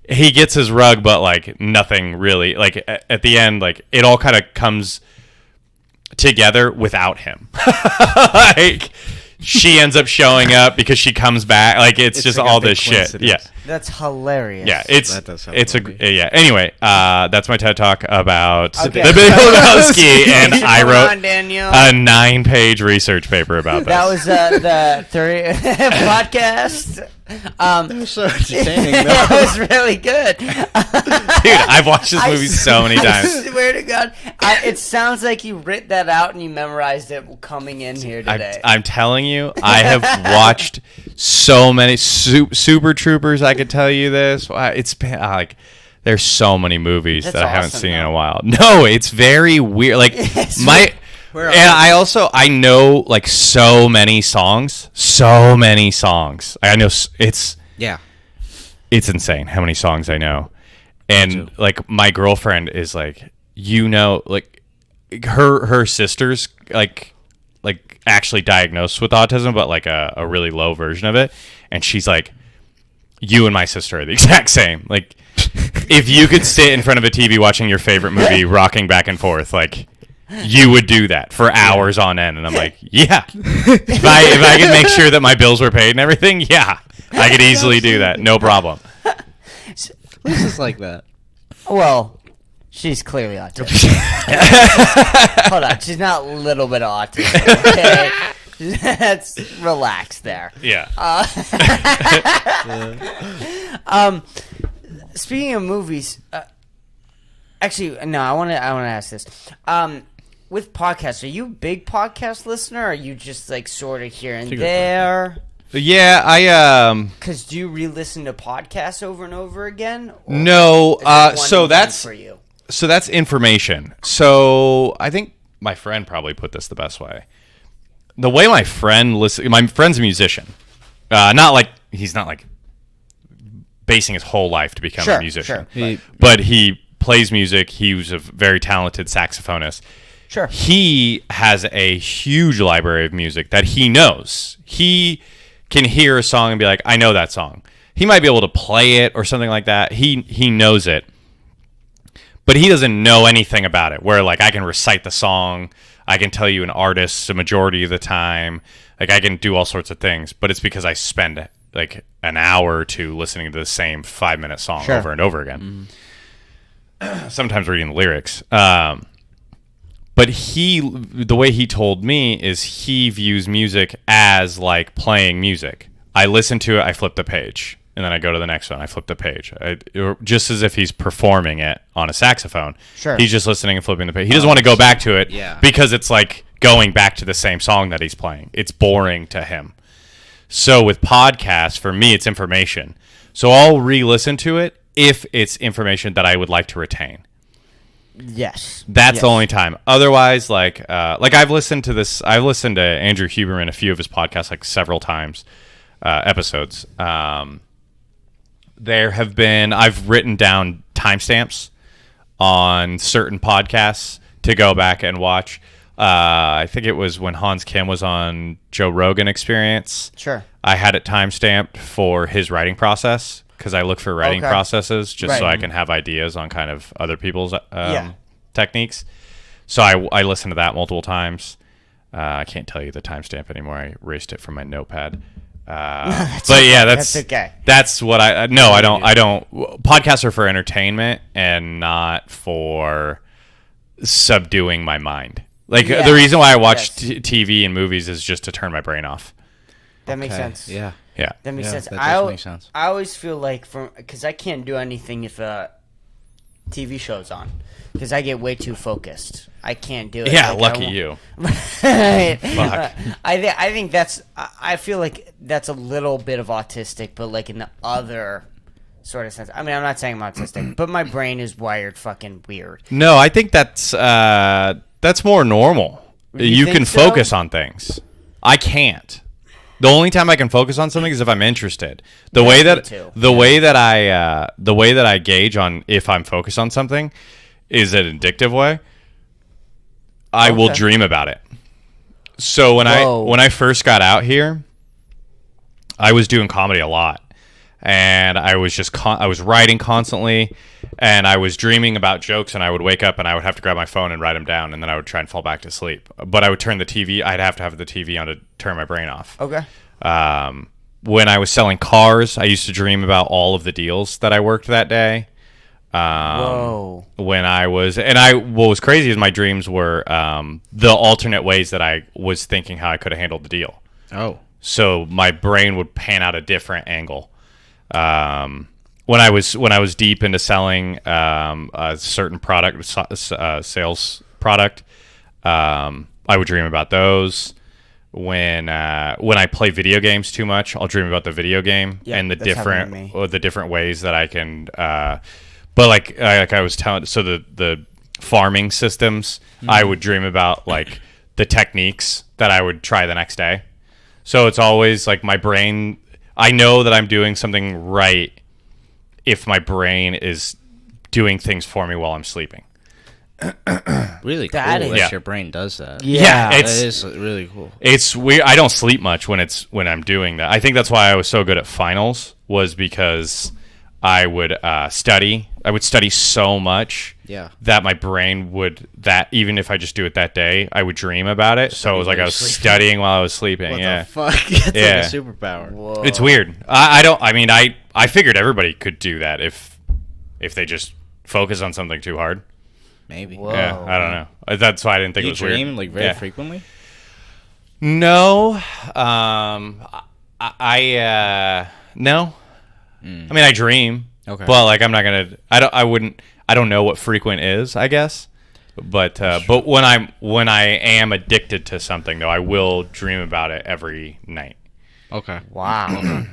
he gets his rug, but like nothing really, like at the end, like it all kind of comes together without him. Like she ends up showing up because she comes back. Like it's just like all a big this shit. coincidence. Yeah. That's hilarious. Yeah, That does sound funny. yeah. Anyway, that's my TED Talk about Okay. the Big Lebowski, and Keep I going wrote on, Daniel. a 9-page research paper about That this. was the third podcast. So entertaining. That was really good. Dude, I've watched this movie so many I times. swear to God, it sounds like you writ that out and you memorized it coming in here today. I'm telling you, I have watched so many Super Troopers. I could tell you this. It's been like there's so many movies That's that I haven't awesome, seen in though. a while. No, it's very weird. Like my. Where And I know like so many songs. I know it's Yeah. insane how many songs I know. And like my girlfriend is like, you know, like her sister's like actually diagnosed with autism, but like a really low version of it. And she's like, you and my sister are the exact same. Like if you could sit in front of a TV watching your favorite movie rocking back and forth, like you would do that for hours on end. And I'm like, yeah. If I could make sure that my bills were paid and everything, yeah, I could easily do that. No problem. Lisa's like that. Well, she's clearly autistic. Hold on, she's not a little bit autistic. Okay? Let's relax there. Yeah. Speaking of movies, actually, no, I want to ask this. With podcasts, are you a big podcast listener, or are you just like sort of here and there? Yeah, I Because do you re-listen to podcasts over and over again? Or no. is it one So and that's done for you. so that's information. So I think my friend probably put this the best way. The way my friend's a musician. Not like he's not like basing his whole life to become a musician. Sure. But he plays music. He was a very talented saxophonist. Sure. He has a huge library of music that he knows. He can hear a song and be like, I know that song. He might be able to play it or something like that. He knows it. But he doesn't know anything about it. Where like I can recite the song, I can tell you an artist the majority of the time. Like I can do all sorts of things, but it's because I spend like an hour or two listening to the same 5-minute song over and over again. Sometimes reading the lyrics. But the way he told me is he views music as like playing music. I listen to it, I flip the page, and then I go to the next one, I flip the page. Just as if he's performing it on a saxophone. Sure. He's just listening and flipping the page. He doesn't want to go back to it because it's like going back to the same song that he's playing. It's boring to him. So with podcasts, for me, it's information. So I'll re-listen to it if it's information that I would like to retain. Yes. That's the only time. Otherwise, like I've listened to Andrew Huberman, a few of his podcasts, like several times, episodes. I've written down timestamps on certain podcasts to go back and watch. I think it was when Hans Kim was on Joe Rogan Experience. Sure. I had it timestamped for his writing process because I look for writing processes just so I can have ideas on kind of other people's techniques. So I listened to that multiple times. I can't tell you the timestamp anymore. I erased it from my notepad. But yeah, that's okay. That's what I no, I don't. Podcasts are for entertainment and not for subduing my mind. Like Yeah. the reason why I watch Yes. TV and movies is just to turn my brain off. That makes sense. Yeah. Yeah. That makes Yeah, sense. that does make sense. I always feel like because I can't do anything if a TV show's on because I get way too focused. I can't do it. Yeah, Like, lucky I won't- you. Fuck. I think that's. I feel like that's a little bit of autistic, but like in the other sort of sense. I mean, I'm not saying I'm autistic, but my brain is wired fucking weird. No, I think that's more normal. You think can so? focus on things. I can't. The only time I can focus on something is if I'm interested. The way that I gauge on if I'm focused on something is an addictive way. I will dream about it. So when I first got out here, I was doing comedy a lot, and I was just I was writing constantly, and I was dreaming about jokes, and I would wake up and I would have to grab my phone and write them down, and then I would try and fall back to sleep. But I would turn the TV. I'd have to have the TV on to turn my brain off. Okay. When I was selling cars, I used to dream about all of the deals that I worked that day. Whoa. When I was, what was crazy is my dreams were the alternate ways that I was thinking how I could have handled the deal. Oh. So my brain would pan out a different angle. When I was deep into selling a certain product, sales product, I would dream about those. When I play video games too much, I'll dream about the video game and the different ways that I can. But like I was telling, so the farming systems, I would dream about like the techniques that I would try the next day. So it's always like my brain. I know that I'm doing something right if my brain is doing things for me while I'm sleeping. Really cool That that is- your brain does that. Yeah, That it's is really cool. it's weird. I don't sleep much when I'm doing that. I think that's why I was so good at finals, was because I would study. I would study so much Yeah. that my brain would, that even if I just do it that day, I would dream about it. So it was like I was studying while I was sleeping. What Yeah. the fuck? It's Yeah. like a superpower. Whoa. It's weird. I figured everybody could do that if they just focus on something too hard. Maybe. Whoa. Yeah, I don't know. That's why I didn't think Do it you was dream weird. like very Yeah. frequently? No. No. I mean, I dream. Okay. But like, I'm not gonna. I don't know what frequent is, I guess. But when I am addicted to something, though, I will dream about it every night. Okay. Wow.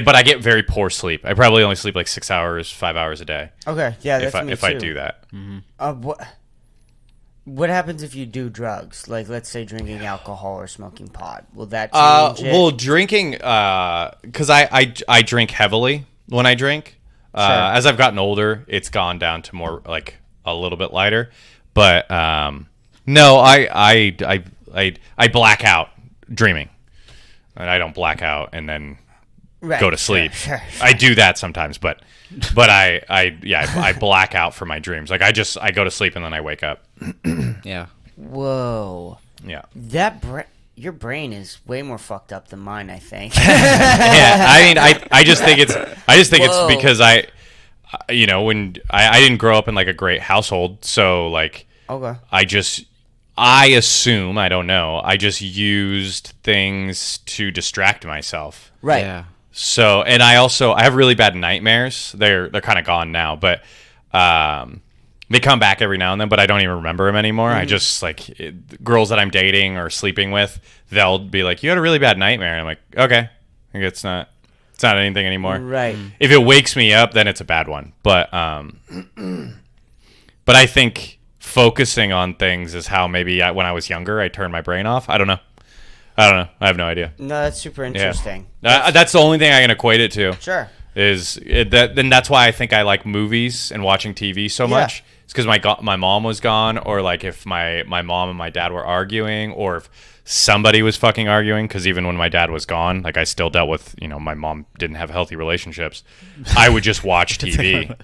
But I get very poor sleep. I probably only sleep like 6 hours, 5 hours a day. Okay. Yeah, that's me if too. I do that. What happens if you do drugs? Like, let's say drinking alcohol or smoking pot. Will that change it? Well, drinking, because I drink heavily when I drink. Sure. As I've gotten older, it's gone down to more like a little bit lighter. But no, I black out dreaming, and I don't black out and then Right, go to sleep. Sure. I do that sometimes, but I black out for my dreams. Like I go to sleep and then I wake up. Yeah. Whoa. Yeah. Your brain is way more fucked up than mine, I think. Yeah, I mean, I just think it's Whoa. because when I didn't grow up in like a great household, so like Okay. I assume, I don't know, I just used things to distract myself. Right. Yeah. So, and I have really bad nightmares. They're kind of gone now, but they come back every now and then, but I don't even remember them anymore. I just girls that I'm dating or sleeping with, they'll be like, "You had a really bad nightmare." And I'm like, "Okay, it's not anything anymore." Right. If it wakes me up, then it's a bad one. But I think focusing on things is how maybe when I was younger, I turned my brain off. I don't know. I have no idea. No, that's super interesting. That's the only thing I can equate it to. Sure. Then that's why I think I like movies and watching TV so much. Yeah. It's because my mom was gone, or like if my mom and my dad were arguing, or if somebody was fucking arguing. Because even when my dad was gone, like I still dealt with, my mom didn't have healthy relationships. I would just watch TV.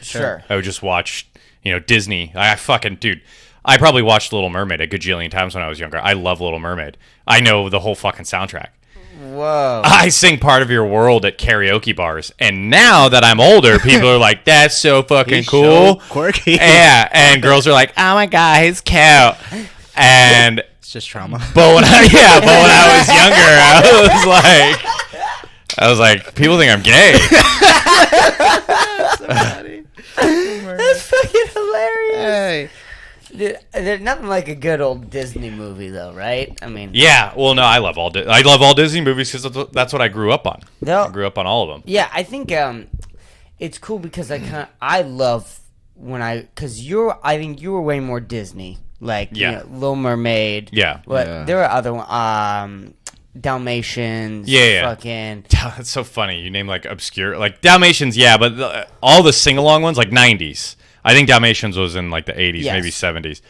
Sure. I would just watch, Disney. I probably watched Little Mermaid a gajillion times when I was younger. I love Little Mermaid. I know the whole fucking soundtrack. Whoa. I sing Part of Your World at karaoke bars. And now that I'm older, people are like, that's so fucking He's cool. so quirky. Yeah, and girls are like, oh my God, he's cute. And It's just trauma. but when I was younger, I was like, people think I'm gay. That's fucking hilarious. Hey. There's nothing like a good old Disney movie, though, right? I mean, Yeah, well, no, I love all Disney movies because that's what I grew up on. No. I grew up on all of them. yeah, I think it's cool because I love because I think you were way more Disney, like Yeah. Little Mermaid. Yeah. But Yeah. there are other ones, Dalmatians. Yeah. Fucking. That's so funny. You name like obscure, like Dalmatians, yeah, but all the sing along ones, like 90s. I think Dalmatians was in like the 80s, Yes. maybe 70s.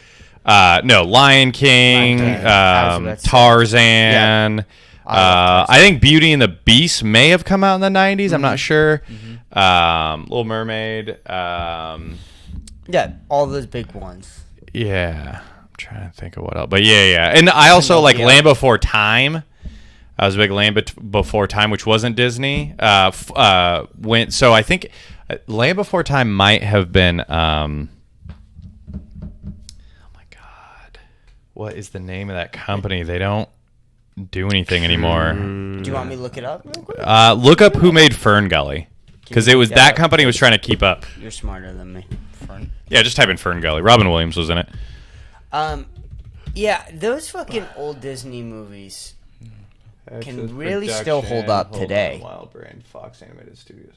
No, Lion King, Lion King. I was about to say. Tarzan. Yeah. I love I think Beauty and the Beast may have come out in the 90s. I'm not sure. Little Mermaid. Yeah, all those big ones. Yeah, I'm trying to think of what else. But yeah. And I also like Pinocchio. Land Before Time. I was a big Land Before Time, which wasn't Disney. So I think Land Before Time might have been. Oh my God, what is the name of that company? They don't do anything anymore. Do you want me to look it up real quick? Look up who made Fern Gully, because it was look that up? company was trying to keep up. You're smarter than me. Yeah, just type in Fern Gully. Robin Williams was in it. Yeah, those fucking old Disney movies can really still hold up today. Wild Brand, Fox Animated Studios.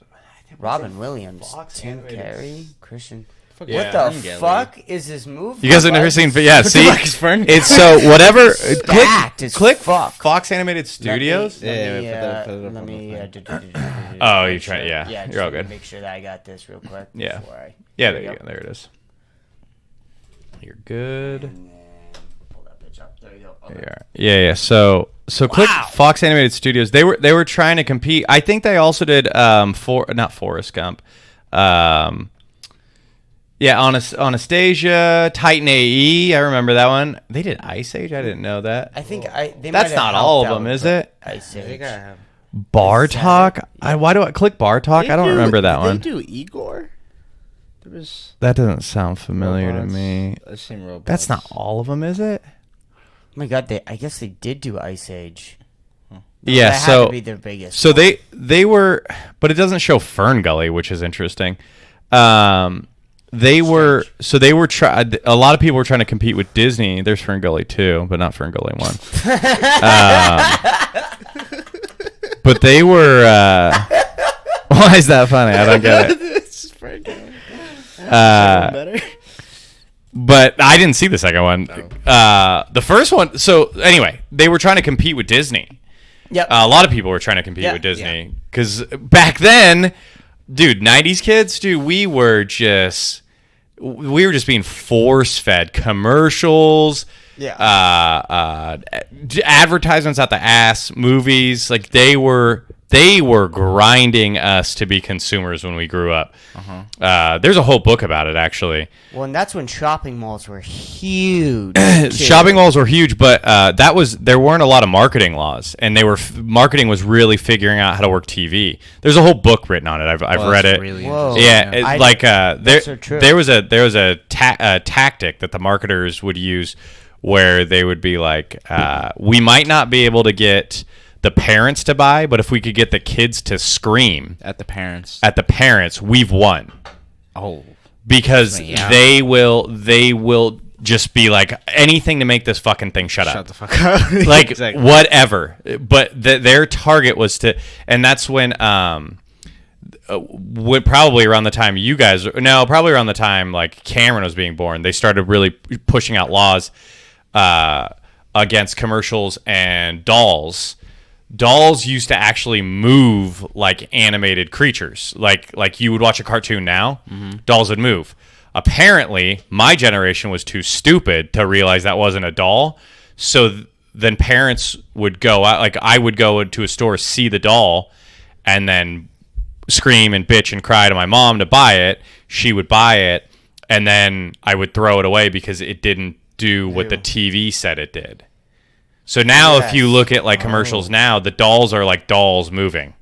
Robin Williams, Fox Tim Animated Carey, Christian. Yeah. What the Fern fuck is this movie? You guys have never seen? Yeah, see, fuck is Fern it's so whatever. Stacked as Click fuck. Fox Animated Studios. Yeah, Let me, put it up let on me, the Oh, you make try- yeah, yeah, you're all just good. Make sure that I got this real quick. Yeah. Before I, Yeah, there you go. There it is. You're good. And then pull that bitch up. There you go. Okay. Yeah. So click Wow. Fox Animated Studios. They were trying to compete. I think they also did not Forrest Gump. Anastasia, Titan AE. I remember that one. They did Ice Age. I didn't know that. I think they That's might have not all of helped them, out is with it? Ice I Age. think I have. Bar Is that Talk. it? Why do I click Bar Talk? I don't remember that one. Did they do Igor? There was That doesn't sound familiar robots. to me. I've seen robots. That's not all of them, is it? Oh my god, I guess they did do Ice Age. Yeah. That had So to be their biggest. So they were, but it doesn't show Fern Gully, which is interesting. They were a lot of people were trying to compete with Disney. There's Fern Gully 2, but not Fern Gully 1. But they were. Why is that funny? I don't get it. It's Fern Gully. Better. But I didn't see the second one. The first one. So anyway, they were trying to compete with Disney. Yep. A lot of people were trying to compete Yeah. with Disney because back then, dude, 90s kids, dude, we were just being force fed commercials, advertisements out the ass, movies. Like they were grinding us to be consumers when we grew up. There's a whole book about it, actually. Well, and that's when shopping malls were huge. Shopping malls were huge, but there weren't a lot of marketing laws, and marketing was really figuring out how to work TV. There's a whole book written on it. I've read it. Really Whoa. interesting. Yeah, that's so true. there was a tactic that the marketers would use where they would be like, we might not be able to get the parents to buy, but if we could get the kids to scream At the parents. at the parents, we've won. Oh. Because Yeah. they will just be like anything to make this fucking thing shut Shut up. the fuck up. Like Exactly. whatever. But their target was to, and that's when probably around the time probably around the time like Cameron was being born, they started really pushing out laws against commercials and dolls. Dolls used to actually move like animated creatures. Like you would watch a cartoon now, dolls would move. Apparently, my generation was too stupid to realize that wasn't a doll. So then parents would go out, like I would go into a store, see the doll, and then scream and bitch and cry to my mom to buy it. She would buy it, and then I would throw it away because it didn't do what the TV said it did. So now Yes. if you look at like commercials now, the dolls are like dolls moving.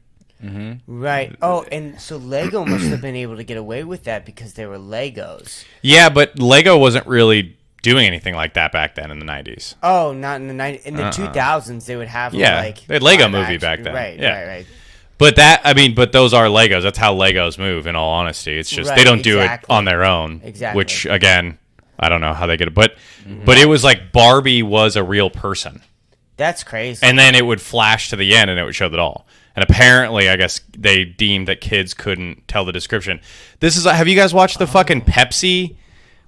Right. Oh, and so Lego must have been able to get away with that because they were Legos. Yeah, but Lego wasn't really doing anything like that back then in the 90s. Oh, not in the 90s. In the 2000s, they would have Yeah, like they had Lego live movie action- back then. Right, Yeah. right. But but those are Legos. That's how Legos move, in all honesty. It's just, they Right, don't do it exactly. on their own. Exactly. Which, again, I don't know how they get it. But it was like Barbie was a real person. That's crazy. And then it would flash to the end and it would show the doll. And apparently, I guess they deemed that kids couldn't tell the description. Have you guys watched the fucking Pepsi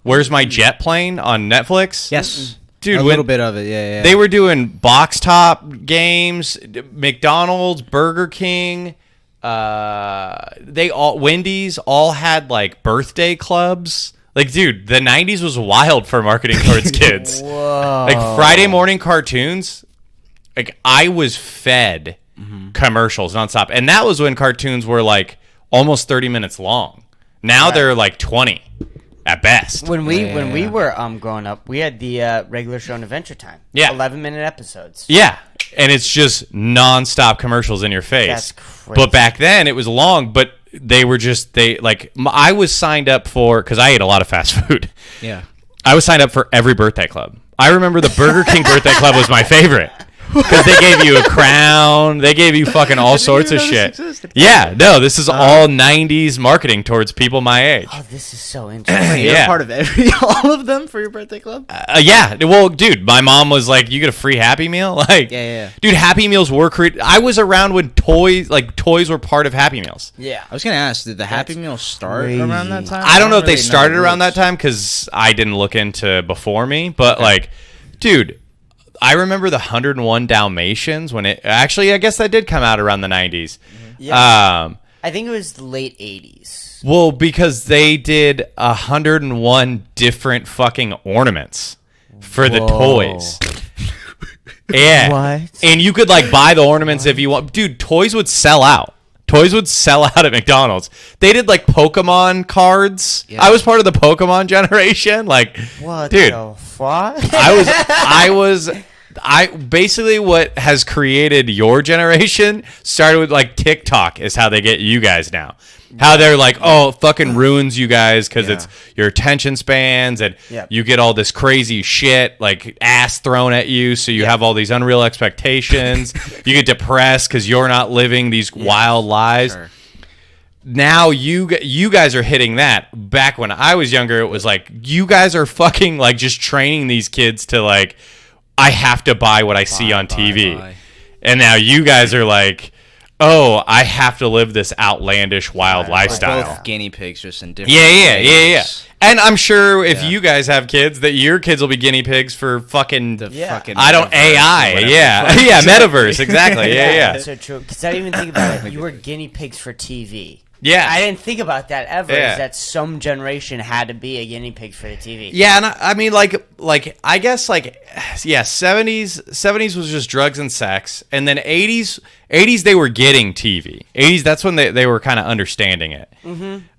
Where's My Jet Plane on Netflix? Yes. Dude, a little bit of it, yeah. They were doing box top games, McDonald's, Burger King, Wendy's all had like birthday clubs. Like, dude, the 90s was wild for marketing towards kids. Whoa. Like Friday morning cartoons, like I was fed commercials nonstop. And that was when cartoons were like almost 30 minutes long. Now they're like 20 at best. When we were growing up, we had the regular show on Adventure Time. Yeah. 11-minute episodes. Yeah. And it's just nonstop commercials in your face. That's crazy. But back then it was long, but I was signed up for, because I ate a lot of fast food. Yeah. I was signed up for every birthday club. I remember the Burger King birthday club was my favorite. Because they gave you a crown. They gave you fucking all sorts of shit. Yeah, no, this is all 90s marketing towards people my age. Oh, this is so interesting. You're Yeah. part of all of them for your birthday club? Yeah, well, dude, my mom was like, "You get a free Happy Meal." Like, Yeah. dude, Happy Meals were created. I was around when toys were part of Happy Meals. Yeah. I was going to ask, did the Happy Meal start around that time? I don't know if they really started the around that roots. time because I didn't look into before me. But like, dude, I remember the 101 Dalmatians when it actually, I guess that did come out around the 90s. Yeah. I think it was the late 80s. Well, because they did 101 different fucking ornaments for the toys. Yeah. What? And you could like buy the ornaments if you want. Dude, toys would sell out. Toys would sell out at McDonald's. They did like Pokemon cards. Yeah. I was part of the Pokemon generation. Like, What dude, the fuck? I basically what has created your generation started with like TikTok is how they get you guys now. How they're like, oh, it fucking ruins you guys because it's your attention spans and Yep. you get all this crazy shit like ass thrown at you. So you have all these unreal expectations. You get depressed because you're not living these wild lives. Sure. Now you guys are hitting that. Back when I was younger, it was like you guys are fucking like just training these kids to like, I have to buy what I see on TV. buy. And now you guys are like, oh, I have to live this outlandish wild lifestyle. Both guinea pigs, just in different Yeah. ways. And I'm sure if you guys have kids, that your kids will be guinea pigs for fucking, Fucking I don't, metaverse or AI. whatever. Yeah, metaverse, exactly. Yeah. That's so true. Because I didn't even think about it. You were guinea pigs for TV. Yeah. I didn't think about that ever. Yeah. Is that some generation had to be a guinea pig for the TV? Yeah, and I mean, like I guess, like, yeah, 70s was just drugs and sex, and then 80s they were getting TV. 80s, that's when they were kind of understanding it.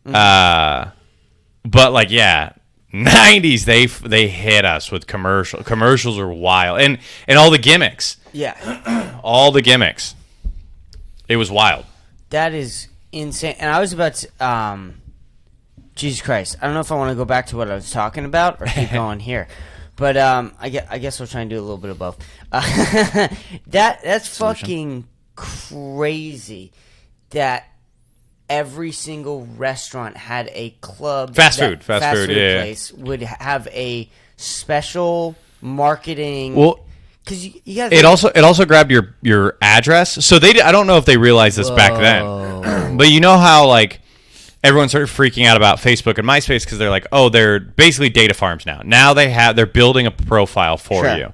But like, yeah, 90s they hit us with commercials are wild, and all the gimmicks, all the gimmicks. It was wild. That is insane. And I was about to, Jesus Christ, I don't know if I want to go back to what I was talking about or keep going here, but I guess we'll try and do a little bit of both. That's fucking crazy that every single restaurant had a club. Fast food, yeah. place would have a special marketing. Well, because you guys. it also grabbed your address. So I don't know if they realized this back then, but you know how like everyone started freaking out about Facebook and MySpace because they're like, oh, they're basically data farms now. Now they're building a profile for you.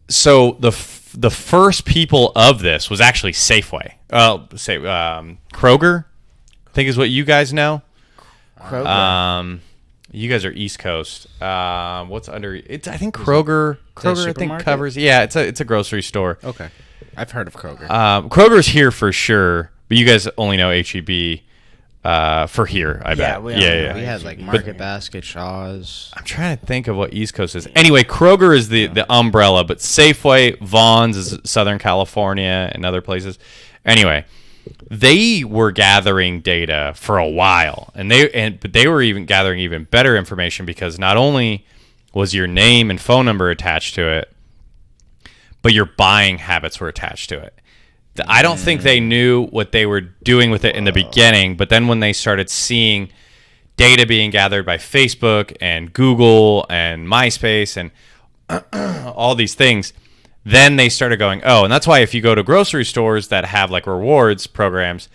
So the first people of this was actually Safeway. Kroger, I think is what you guys know. Kroger. You guys are East Coast. What's under it? I think Kroger. Kroger, I think supermarket? covers. Yeah, it's a grocery store. Okay. I've heard of Kroger. Kroger's here for sure, but you guys only know HEB. for here. I bet. we Yeah. We had like Market Basket, Shaw's. I'm trying to think of what East Coast is. Anyway, Kroger is the umbrella, but Safeway, Vaughn's is Southern California and other places. Anyway, they were gathering data for a while, but they were even gathering even better information because not only was your name and phone number attached to it, but your buying habits were attached to it. I don't think they knew what they were doing with it in the beginning, but then when they started seeing data being gathered by Facebook and Google and MySpace and all these things, then they started going, oh, and that's why if you go to grocery stores that have like rewards programs,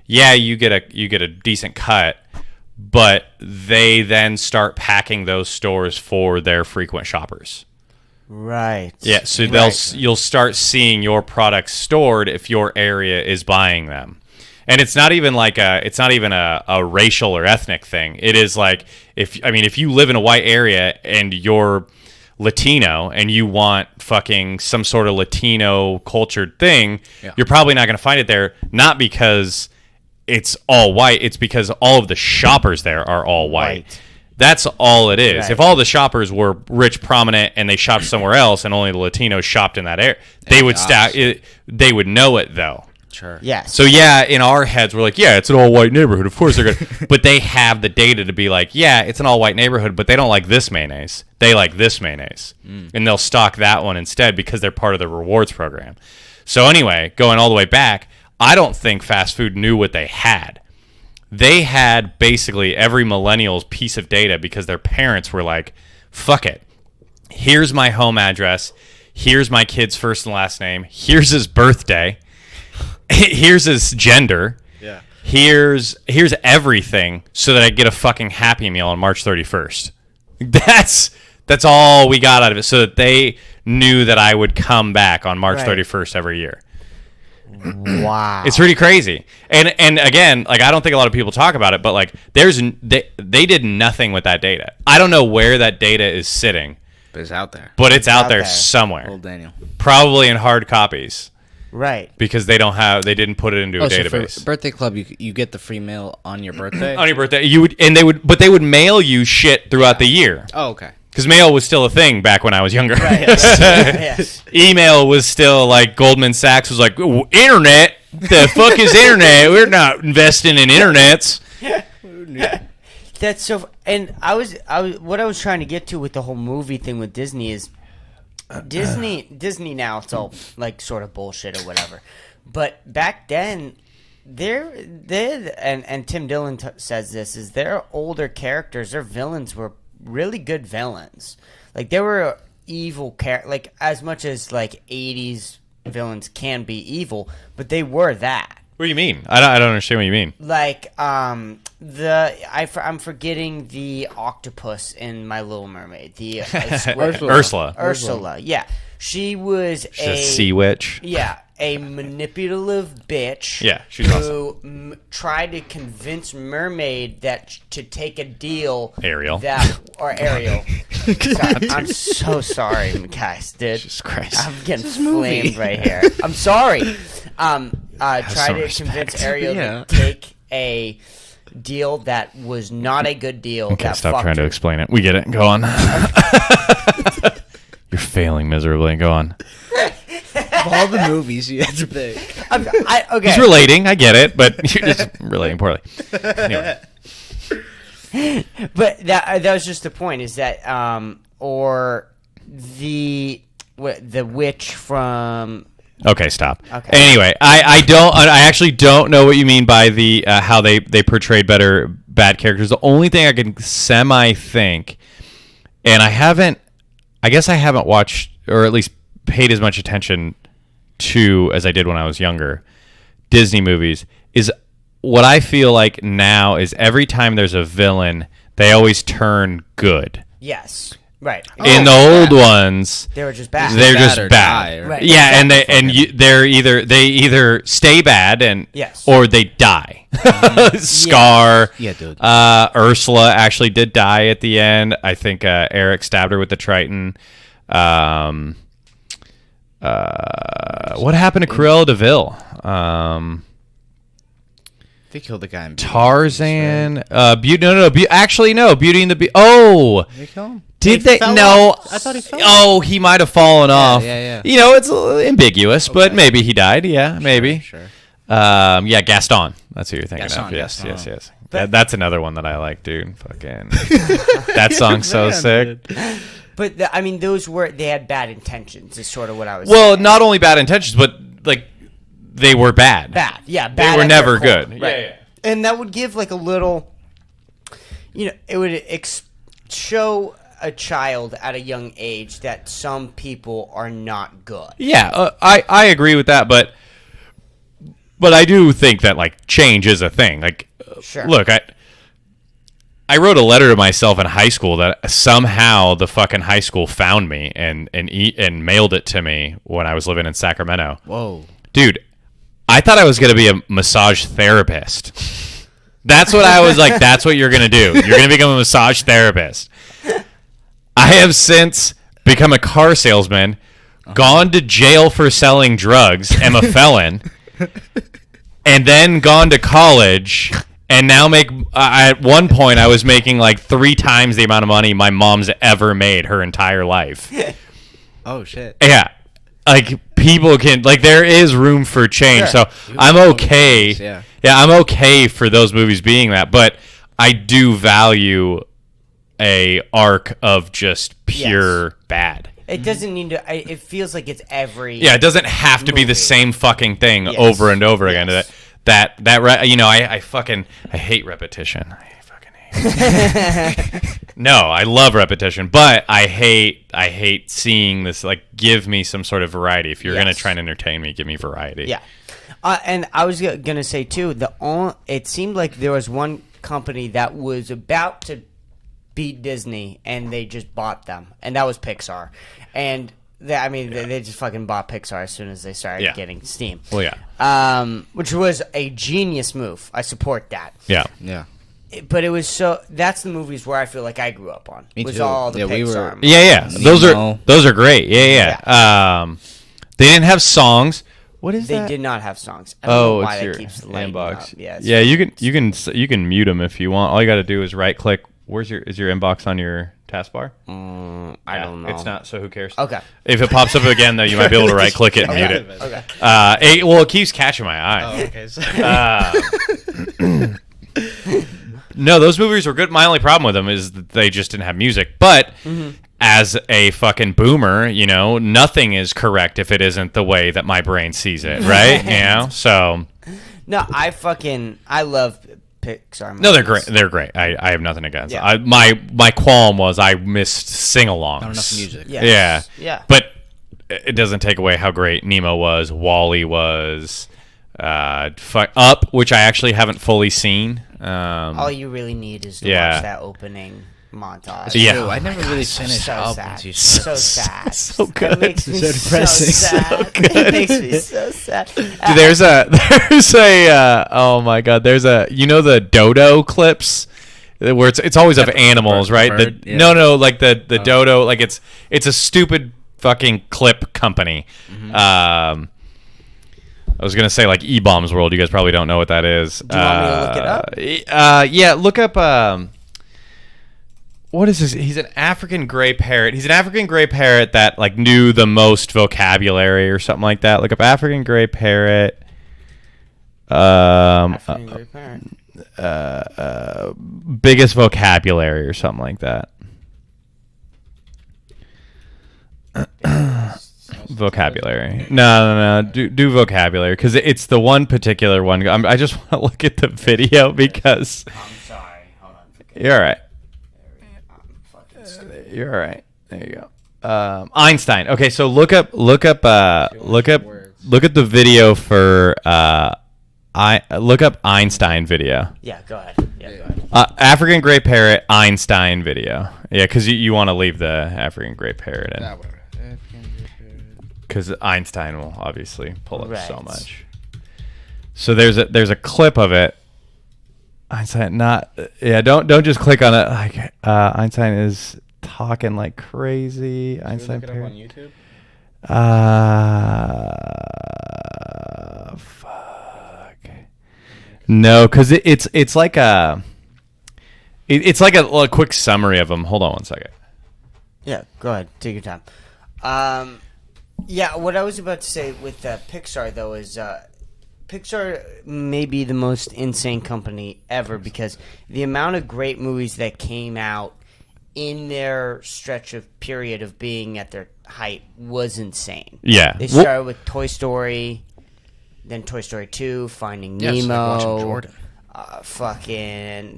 yeah, you get a decent cut, but they then start packing those stores for their frequent shoppers. Right. Yeah, so Right. you'll start seeing your products stored if your area is buying them. And it's not even like a racial or ethnic thing. It is like if you live in a white area and you're Latino and you want fucking some sort of Latino cultured thing, you're probably not going to find it there, not because it's all white, it's because all of the shoppers there are all white. That's all it is. Right. If all the shoppers were rich, prominent, and they shopped somewhere else, and only the Latinos shopped in that area, they would they would know it though. Sure. Yes. So yeah, in our heads, we're like, yeah, it's an all-white neighborhood. Of course they're good. But they have the data to be like, yeah, it's an all-white neighborhood, but they don't like this mayonnaise. They like this mayonnaise, and they'll stock that one instead because they're part of the rewards program. So anyway, going all the way back, I don't think fast food knew what they had. They had basically every millennial's piece of data because their parents were like, fuck it. Here's my home address. Here's my kid's first and last name. Here's his birthday. Here's his gender. Yeah. Here's everything so that I get a fucking Happy Meal on March 31st. That's all we got out of it, so that they knew that I would come back on March 31st every year. Wow. It's pretty crazy. And again, like I don't think a lot of people talk about it, but like they did nothing with that data. I don't know where that data is sitting, But it's out there. but it's out there there. somewhere. Old Daniel. Probably in hard copies Right. because they didn't put it into a So database. for birthday club, you get the free mail on your birthday. On your birthday, they would mail you shit throughout the year. Oh, okay. Because mail was still a thing back when I was younger. Yes. Email was still like Goldman Sachs was like, internet? The fuck is internet? We're not investing in internets. That's so. And I was what I was trying to get to with the whole movie thing with Disney is Disney now it's all like sort of bullshit or whatever, but back then and Tim Dillon says this is their older characters, their villains were really good villains. Like they were evil like as much as like 80s villains can be evil, but they were that. What do you mean? I don't understand what you mean. Like I'm forgetting the octopus in My Little Mermaid. The Ursula. Yeah, she was She's a sea witch. Yeah, a manipulative bitch. Yeah, she's who tried to convince Mermaid to take a deal. Ariel. Ariel. Sorry, I'm so sorry, guys, dude. Jesus Christ. I'm getting flamed right here. I'm sorry. Tried some to respect. convince Ariel Yeah. to take a deal that was not a good deal. Okay, that stop fucked trying to her. explain it. We get it. Go on. You're failing miserably. Go on. Of all the movies you had to pick. Okay. He's relating. I get it, but you're just relating poorly. Anyway. But that was just the point. Is that or the witch from. Okay, stop. Okay. Anyway, I actually don't know what you mean by the how they portrayed bad characters. The only thing I can semi think, and I guess I haven't watched or at least paid as much attention to as I did when I was younger, Disney movies, is what I feel like now is every time there's a villain, they always turn good. Yes. Right. In the old ones, They were just bad. they're Bad just or bad. die, right? Right. Yeah, and Exactly. they either stay bad and Yes. or they die. Scar. Yeah, dude. Ursula actually did die at the end. I think Eric stabbed her with the Triton. What happened to Cruella de Vil? They killed the guy in Tarzan. Actually, no. Beauty and the Beast. Oh, Did they kill him? did He they? fell No. off. I thought he fell Oh, he might have fallen off. yeah. You know, it's a little ambiguous, but maybe he died. Yeah, maybe. Sure. Yeah, Gaston. That's who you're thinking Gaston, of. Yes, Gaston. yes. That's another one that I like, dude. Fucking that song's so sick. But I mean, they had bad intentions. Is sort of what I was. Well, saying. not only bad intentions, but like they were bad. Bad. Yeah, They bad. were at never their core. good. Right. Yeah. And that would give like a little, it would show a child at a young age that some people are not good. Yeah, I agree with that, but I do think that like change is a thing. Like, Sure. Look, I wrote a letter to myself in high school that somehow the fucking high school found me and mailed it to me when I was living in Sacramento. Whoa. Dude, I thought I was going to be a massage therapist. That's what I was like, that's what you're going to do. You're going to become a massage therapist. I have since become a car salesman, gone to jail for selling drugs, am a felon, and then gone to college, and now at one point I was making like 3 times the amount of money my mom's ever made her entire life. Oh shit. Yeah. Like people can there is room for change. Sure. So I'm okay. Yeah. Yeah, I'm okay for those movies being that, but I do value a arc of just pure bad. It doesn't need to. It feels like it's every. Yeah, it doesn't have to be the movie. same fucking thing Yes. over and over again. Yes. I hate repetition. I fucking hate it. No, I love repetition, but I hate seeing this. Like, give me some sort of variety. If you're Yes. gonna try and entertain me, give me variety. Yeah, and I was gonna say too. It seemed like there was one company that was about to beat Disney, and they just bought them, and that was Pixar. And they just fucking bought Pixar as soon as they started getting steam. Well, yeah. Which was a genius move. I support that. Yeah. Yeah. But it was that's the movies where I feel like I grew up on. Me was too. all the Yeah, we Pixar were- movies. Yeah. Nemo. Those are great. Yeah. They didn't have songs. What is They that? did not have songs. I don't know why it's that your keeps lighting inbox. up. Yeah, it's Yeah, you can mute them if you want. All you got to do is right click. Is your inbox on your taskbar? I don't know. It's not, so who cares? Okay. If it pops up again, though, you might be able to right click it and mute it. Okay. It keeps catching my eye. Okay. No, those movies were good. My only problem with them is that they just didn't have music. But as a fucking boomer, nothing is correct if it isn't the way that my brain sees it, right? So No, I love Pixar movies. no, they're great. They're great. I have nothing against. Yeah. My qualm was I missed sing-alongs. Not enough music. Yes. Yeah. Yeah. But it doesn't take away how great Nemo was, Wall-E was, Up, which I actually haven't fully seen. All you really need is to Yeah. watch that opening montage. Yeah. True. I Oh never my really God, finished So up sad. once you So sad. so That good. makes me So so depressing. sad. It makes me so sad. Dude, there's a oh my God, there's the dodo clips where it's always of animals, bird- right? bird? Yeah. No, like the dodo, like it's a stupid fucking clip company. I was gonna say like E-Bombs World. You guys probably don't know what that is. Do you want me to look it up? Yeah, look up. What is this? He's an African gray parrot. He's an African gray parrot that like knew the most vocabulary or something like that. Look up African gray parrot. African Great Parent. Biggest vocabulary or something like that. Vocabulary. No. Do vocabulary because it's the one particular one. I just want to look at the video because I'm sorry. Hold on. you're all right. I'm fucking stupid. You're all right. There you go. Einstein. Okay, so look at the video for look up Einstein video. Yeah, go ahead. Yeah, go ahead. African gray parrot Einstein video. Yeah, because you want to leave the African gray parrot in. Because Einstein will obviously pull up so Right. much. So there's a clip of it. Einstein don't just click on it. Like Einstein is talking like crazy. Einstein parrot. YouTube? Fuck. No, because it's like it's like a quick summary of them. Hold on one second. Yeah, go ahead. Take your time. Yeah, what I was about to say with Pixar, though, is Pixar may be the most insane company ever because the amount of great movies that came out in their stretch of period of being at their height was insane. Yeah. They started with Toy Story, then Toy Story 2, Finding Nemo. It's like watching Jordan.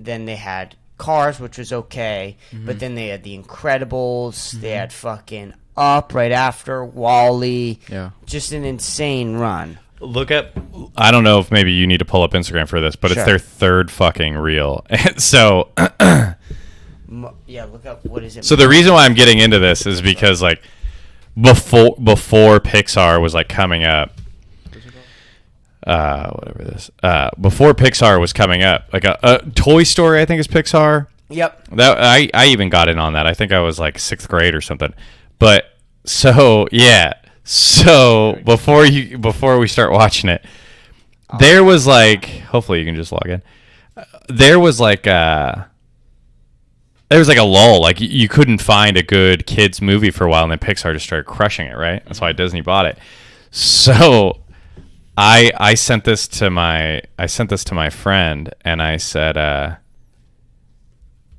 Then they had Cars, which was okay, but then they had The Incredibles, they had fucking Up right after, Wall-E. Yeah. Just an insane run. Look up. I don't know if maybe you need to pull up Instagram for this, but Sure. it's their third fucking reel. So, Yeah, look up, what is it? so the reason why I'm getting into this is because like before Pixar was like coming up, whatever this, before Pixar was coming up, like a Toy Story, I think is Pixar. Yep. That I even got in on that. I think I was like 6th grade or something. But so yeah. So before we start watching it, there was like, hopefully you can just log in. There was like a lull. Like you couldn't find a good kids movie for a while, and then Pixar just started crushing it. Right. That's why Disney bought it. So I sent this to my friend, and I said,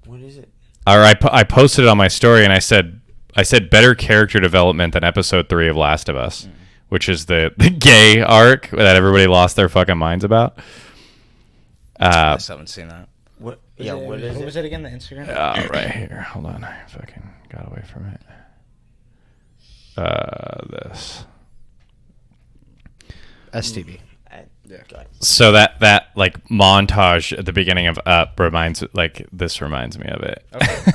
What is it? or I posted it on my story, and I said better character development than episode 3 of Last of Us, which is the gay arc that everybody lost their fucking minds about. I just haven't seen that. What? Yeah, what is What it? was it again? The Instagram? Right here. Hold on. I fucking got away from it. This. STV. So that like montage at the beginning of Up reminds me of it. Okay.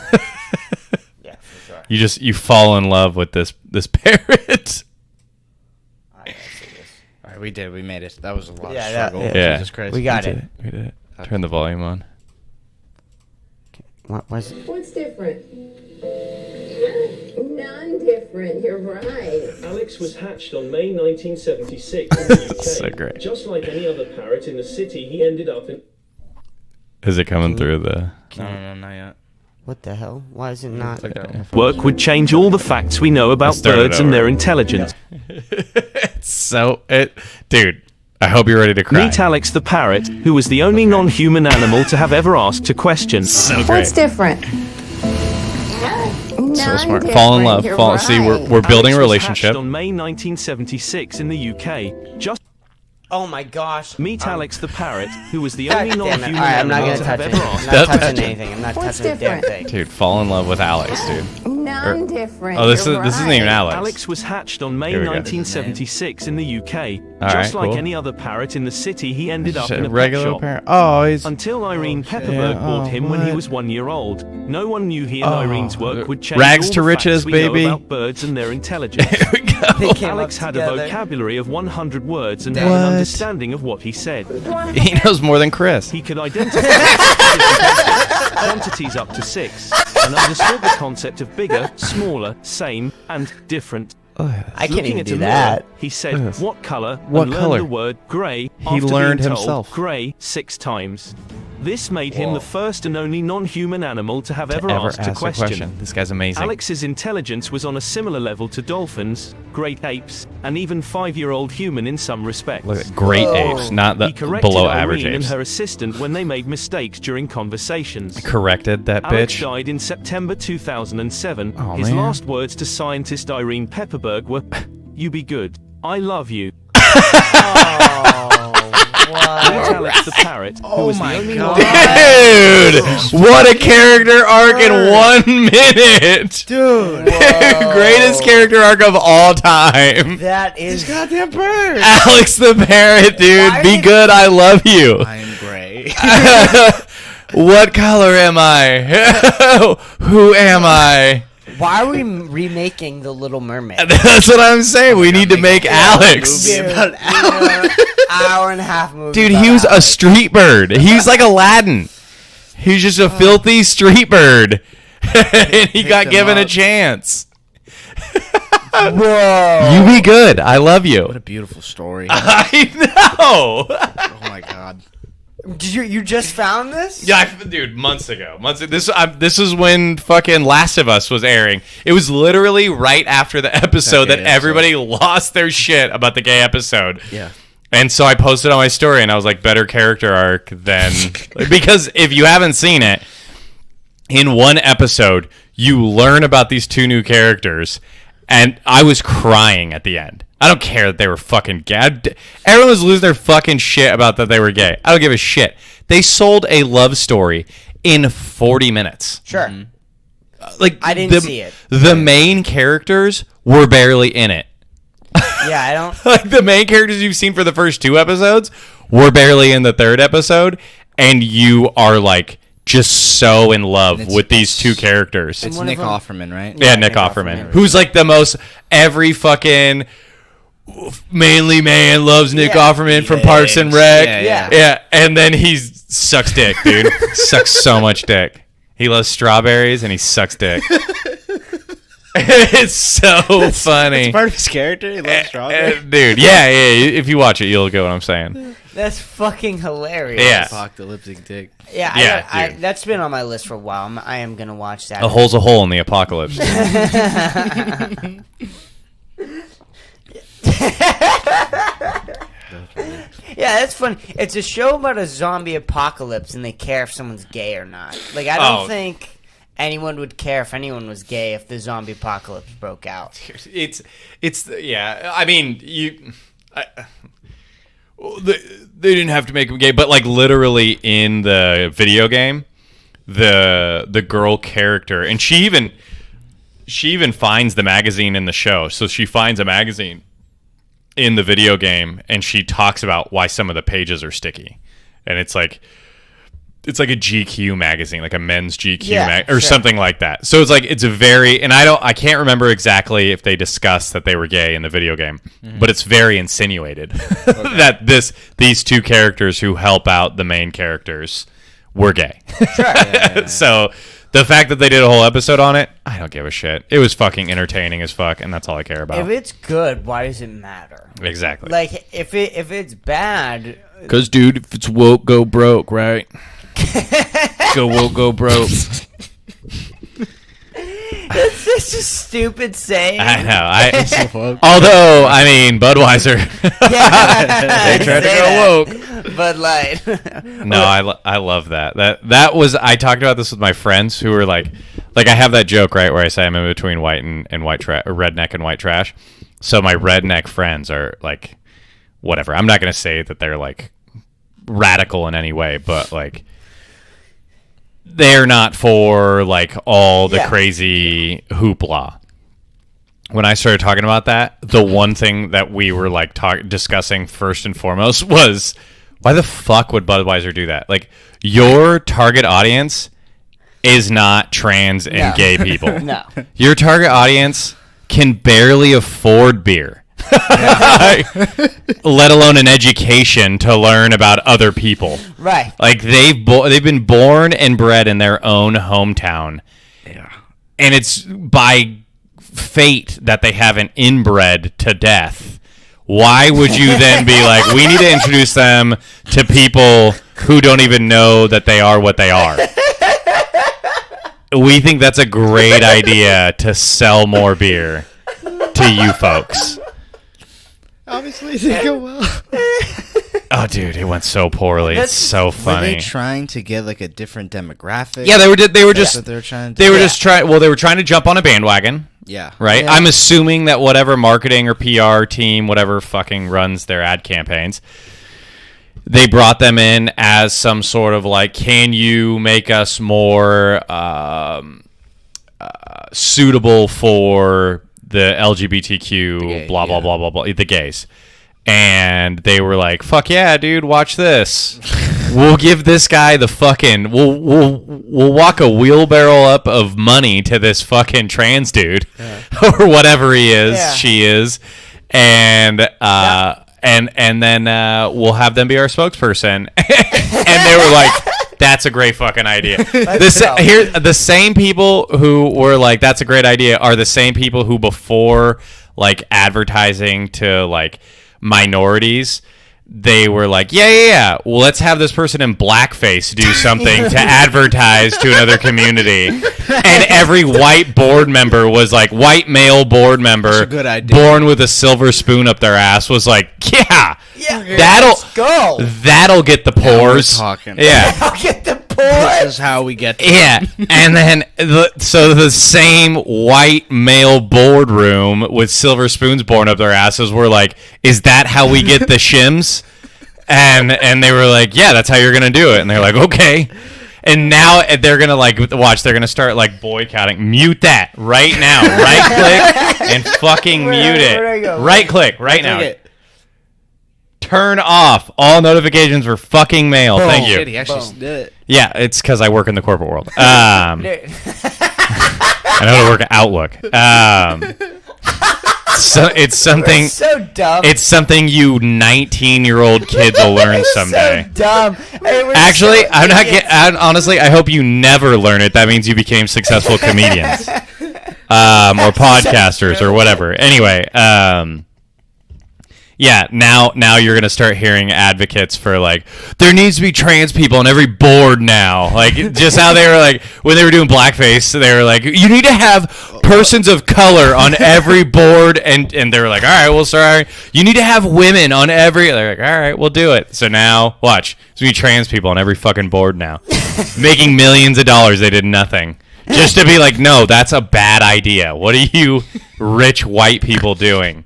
Yeah, for sure. You fall in love with this parrot. I gotta see this. All right, we did. We made it. That was a lot Yeah, of that- struggle. yeah. Jesus Christ. We got We it. did it. We did it. Turn the volume on. What was it? What's different? None different, you're right. Alex was hatched on May 1976 in the UK. So great. Just like any other parrot in the city, he ended up in... Is it coming through the? No, not yet. What the hell? Why is it not? Work would change all the facts we know about Start it birds and over. their intelligence. Dude. I hope you're ready to cry. Meet Alex the parrot, who was the only non-human animal to have ever asked a question. So great. What's different? So smart. Fall in love. See, we're building a Alex was relationship. hatched on May 1976 in the UK. Just Oh my gosh. meet Alex the parrot, who was the God only damn it. non-human Alright, I'm not animal gonna to have touch it. ever I'm asked not a touching question. anything. I'm not What's touching a damn different? thing. Dude, fall in love with Alex, dude. None different. Oh, this you're isn't even right. Alex. Alex was hatched on May Here we go. 1976 in the UK. All Just right, like cool. any other parrot in the city, he ended up Just in a a regular pet shop. parent. Oh, he's Until Irene Pepperberg Yeah, bought him when he what? was 1 year old. No one knew he and Oh, Irene's work would change rags all to the riches, facts we know baby. about birds and their intelligence. Here we go. They came Alex up had a together. vocabulary of 100 words and What? had an understanding of what he said. He knows more than Chris. He could identify quantities up to 6 and understood the concept of bigger, smaller, same, and different. I can't Looking even at do a that. mirror, he said, Yes. "What color?" What and color? learned the word grey. He learned himself. Grey 6 times. This made him Whoa. the first and only non-human animal to have ever asked a question. This guy's amazing. Alex's intelligence was on a similar level to dolphins, great apes, and even 5-year-old human in some respects. Look at great Whoa. apes, not the He corrected below average Irene and apes. her assistant when they made mistakes during conversations. Corrected that Alex bitch. died in September 2007. Oh, His man. last words to scientist Irene Pepperberg were, "You be good. I love you." Meet Alex the parrot, who was the only Dude, what a character arc in 1 minute. Dude. Greatest character arc of all time. That is. Goddamn bird. Alex the parrot, dude. Why Be did- good. I love you. I am gray. What color am I? Who am I? Why are we remaking The Little Mermaid? That's what I'm saying. We need to make Alex. Dude, about hour and a half movie. Dude, about he was a Alex. street bird. He was like Aladdin. He was just a filthy street bird. And he got him given a up. chance. Whoa. You be good. I love What you. a beautiful story. I know. Oh my god. You just found this? Yeah, dude, months ago. This is when fucking Last of Us was airing. It was literally right after the episode that everybody lost their shit about the gay episode. Yeah. And so I posted on my story, and I was like, better character arc than... because if you haven't seen it, in one episode, you learn about these two new characters, and I was crying at the end. I don't care that they were fucking gay. Everyone was losing their fucking shit about that they were gay. I don't give a shit. They sold a love story in 40 minutes. Sure. Like I didn't see it. The main characters were barely in it. Yeah, I don't... Like the main characters you've seen for the first 2 episodes were barely in the 3rd episode, and you are like just so in love with these 2 characters. It's Nick Offerman, right? Yeah, Nick Offerman, who's like the most every fucking manly man loves Nick Offerman from Parks and Rec. Yeah, and then he sucks dick, dude. Sucks so much dick. He loves strawberries and he sucks dick. It's so funny. It's part of his character. He loves strawberries. Dude, yeah. If you watch it, you'll get what I'm saying. That's fucking hilarious. Yeah. Apocalyptic dick. Yeah, dude. that's been on my list for a while. I am going to watch that. A hole's a hole in the apocalypse. Yeah, that's funny. It's a show about a zombie apocalypse, and they care if someone's gay or not. Like, I don't think anyone would care if anyone was gay if the zombie apocalypse broke out. It's yeah. I mean, they didn't have to make him gay, but like literally in the video game, the girl character, and she even finds the magazine in the show. So she finds a magazine in the video game, and she talks about why some of the pages are sticky, and it's like a GQ magazine, like a men's GQ or something like that. So it's like it's a very, and I can't remember exactly if they discussed that they were gay in the video game, but it's very insinuated that these 2 characters who help out the main characters were gay. Sure. So the fact that they did a whole episode on it, I don't give a shit. It was fucking entertaining as fuck, and that's all I care about. If it's good, why does it matter? Exactly. Like, if it's bad... Because, dude, if it's woke, go broke, right? Go woke, go broke. That's such a stupid saying. I know. Although, I mean, Budweiser. Yeah, they tried to go woke. Bud Light. No, I love that. That was, I talked about this with my friends who were like I have that joke, right, where I say I'm in between white and white redneck and white trash. So my redneck friends are like, whatever. I'm not going to say that they're like radical in any way, but like they're not for like all the crazy hoopla. When I started talking about that, the one thing that we were like discussing first and foremost was, why the fuck would Budweiser do that? Like, your target audience is not trans and gay people. No. Your target audience can barely afford beer. Let alone an education to learn about other people. Right. Like they've been born and bred in their own hometown. Yeah. And it's by fate that they haven't inbred to death. Why would you then be like, we need to introduce them to people who don't even know that they are what they are? We think that's a great idea to sell more beer to you folks. Obviously, it didn't go well. Oh, dude, it went so poorly. It's so Were funny. they trying to get like a different demographic? Yeah, they were just That's what they were trying to they do? were just trying. Well, they were trying to jump on a bandwagon. Yeah. Right? Yeah. I'm assuming that whatever marketing or PR team, whatever fucking runs their ad campaigns, they brought them in as some sort of like, can you make us more suitable for the LGBTQ, blah, blah, blah, blah, blah, the gays. And they were like, fuck yeah, dude, watch this. We'll give this guy the fucking, we'll walk a wheelbarrow up of money to this fucking trans dude or whatever he is, she is. And then we'll have them be our spokesperson. And they were like, that's a great fucking idea. The same people who were like, that's a great idea, are the same people who before like advertising to like minorities, they were like, yeah. Well, let's have this person in blackface do something to advertise to another community. And every white board member was like, white male board member, That's a good idea. born with a silver spoon up their ass, was like, yeah, let's go. that'll get the pores. talking. Yeah. I'll get the This board. is how we get. Yeah, and then so the same white male boardroom with silver spoons born up their asses were like, "Is that how we get the shims?" And they were like, "Yeah, that's how you're gonna do it." And they're like, "Okay." And now they're gonna watch. They're gonna start like boycotting. Mute that right now. Right click and fucking mute where'd I it. go? Right click right now. Okay. Turn off all notifications for fucking mail. Thank you. Shit, he actually Boom. did it. Yeah, it's because I work in the corporate world. I know how to work at Outlook. So it's something. So dumb. It's something you 19-year-old kids will learn someday. So dumb. Hey, we're Actually, so I'm not. idiots. Honestly, I hope you never learn it. That means you became successful comedians, or podcasters, or whatever. Anyway, yeah. Now you're gonna start hearing advocates for like there needs to be trans people on every board now. Like just how they were like when they were doing blackface, they were like you need to have persons of color on every board, and they were like, all right, well, sorry, you need to have women on every. They're like, all right, we'll do it. So now watch, there's gonna be trans people on every fucking board now, making millions of dollars. They did nothing. Just to be like, no, that's a bad idea. What are you rich white people doing?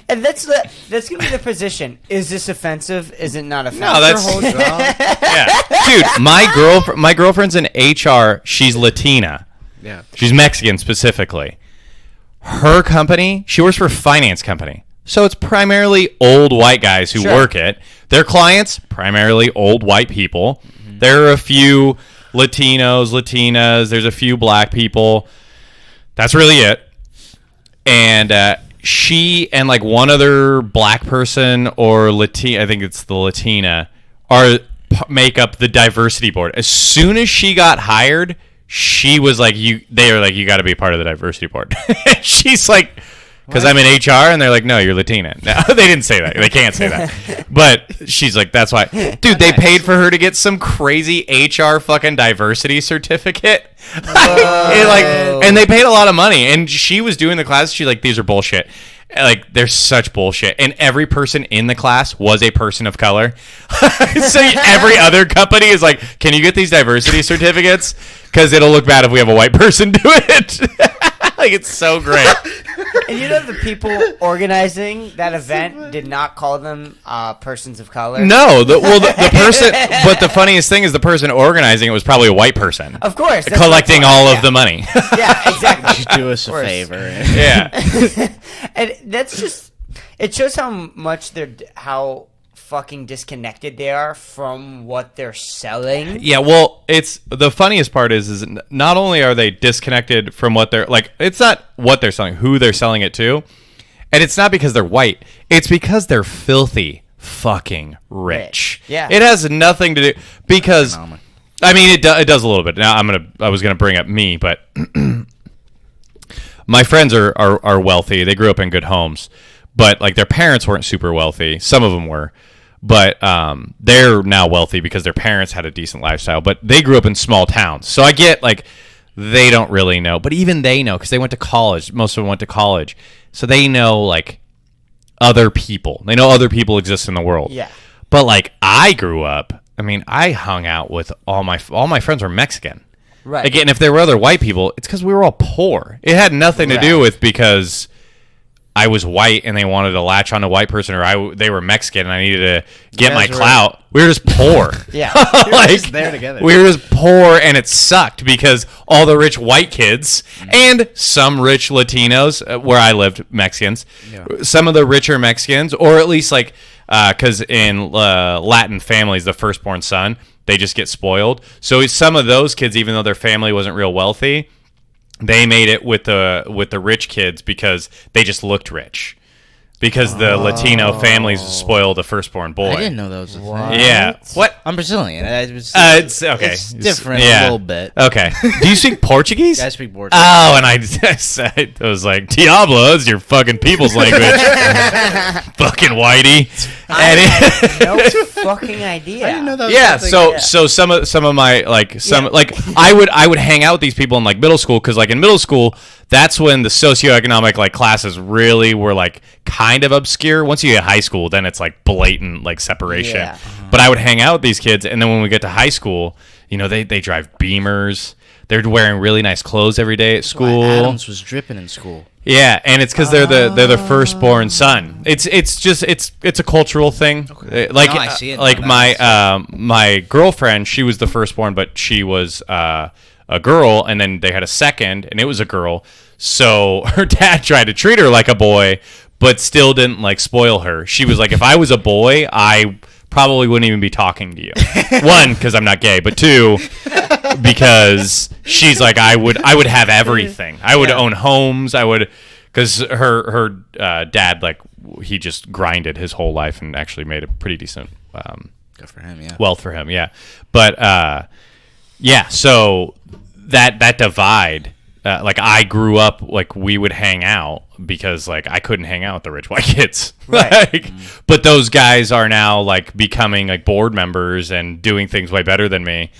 And that's gonna be the position. Is this offensive? Is it not offensive? No, that's yeah, dude. My girlfriend's in HR. She's Latina. Yeah. She's Mexican specifically. Her company, she works for a finance company, so it's primarily old white guys who work it. Their clients, primarily old white people. Mm-hmm. There are a few Latinos, Latinas. There's a few black people. That's really it. And she and like one other black person or Latina, I think it's the Latina, make up the diversity board. As soon as she got hired, she was like, they were like, you got to be a part of the diversity board. She's like, because I'm in HR, and they're like, no, you're Latina. No, they didn't say that. They can't say that. But she's like, that's why. Dude, they paid for her to get some crazy HR fucking diversity certificate. And they paid a lot of money. And she was doing the class. She's like, these are bullshit. Like, they're such bullshit. And every person in the class was a person of color. So every other company is like, can you get these diversity certificates? Because it'll look bad if we have a white person do it. Like, it's so great. And you know the people organizing that event did not call them persons of color? No, the person, but the funniest thing is the person organizing it was probably a white person. Of course. that's Collecting my point, all yeah. of the money. Yeah, exactly. Just do us a course. favor. Yeah. And that's just, it shows how much how fucking disconnected they are from what they're selling. Yeah, well, it's the funniest part is not only are they disconnected from what they're like, it's not what they're selling, who they're selling it to, and it's not because they're white. It's because they're filthy fucking rich. Yeah. It has nothing to do because I mean it does a little bit. Now I was gonna bring up me, but my friends are wealthy. They grew up in good homes, but like their parents weren't super wealthy. Some of them were. But they're now wealthy because their parents had a decent lifestyle. But they grew up in small towns. So I get, like, they don't really know. But even they know because they went to college. Most of them went to college. So they know, like, other people. They know other people exist in the world. Yeah. But, like, I grew up. I mean, I hung out with all my friends were Mexican. Right. Again, if there were other white people, it's because we were all poor. It had nothing to do with because I was white and they wanted to latch on to a white person, or they were Mexican and I needed to get my clout. We were just poor. Yeah. Like, just there together. We were just poor, and it sucked because all the rich white kids and some rich Latinos, where I lived, Mexicans, some of the richer Mexicans, or at least like, because in Latin families, the firstborn son, they just get spoiled. So some of those kids, even though their family wasn't real wealthy, they made it with the rich kids because they just looked rich. because the Latino families spoil the firstborn boy. I didn't know that was a thing. Yeah. What? I'm Brazilian. It's okay. It's different Yeah. a little bit. Okay. Do you speak Portuguese? I speak Portuguese. Oh, and I was like, Diablo, that's your fucking people's language. Fucking whitey. I had no fucking idea. I didn't know that was Yeah, something. so some of my I would hang out with these people in like middle school, because like in middle school that's when the socioeconomic like classes really were like kind of obscure. Once you get high school, then it's like blatant like separation. Yeah. But I would hang out with these kids, and then when we get to high school, you know, they drive Beamers. They're wearing really nice clothes every day at school. Adams was dripping in school. Yeah, and it's because they're the firstborn son. It's a cultural thing. Like No, I see it like now. my girlfriend, she was the firstborn, but she was a girl, and then they had a second, and it was a girl. So her dad tried to treat her like a boy, but still didn't like spoil her. She was like, if I was a boy, I probably wouldn't even be talking to you. One, because I'm not gay, but two, because she's like, I would have everything. I would own homes. I would, because her dad, like, he just grinded his whole life and actually made a pretty decent Good for him, yeah. wealth for him. Yeah, but yeah. So that divide. Like I grew up, like we would hang out because like I couldn't hang out with the rich white kids. Right. Like, but those guys are now like becoming like board members and doing things way better than me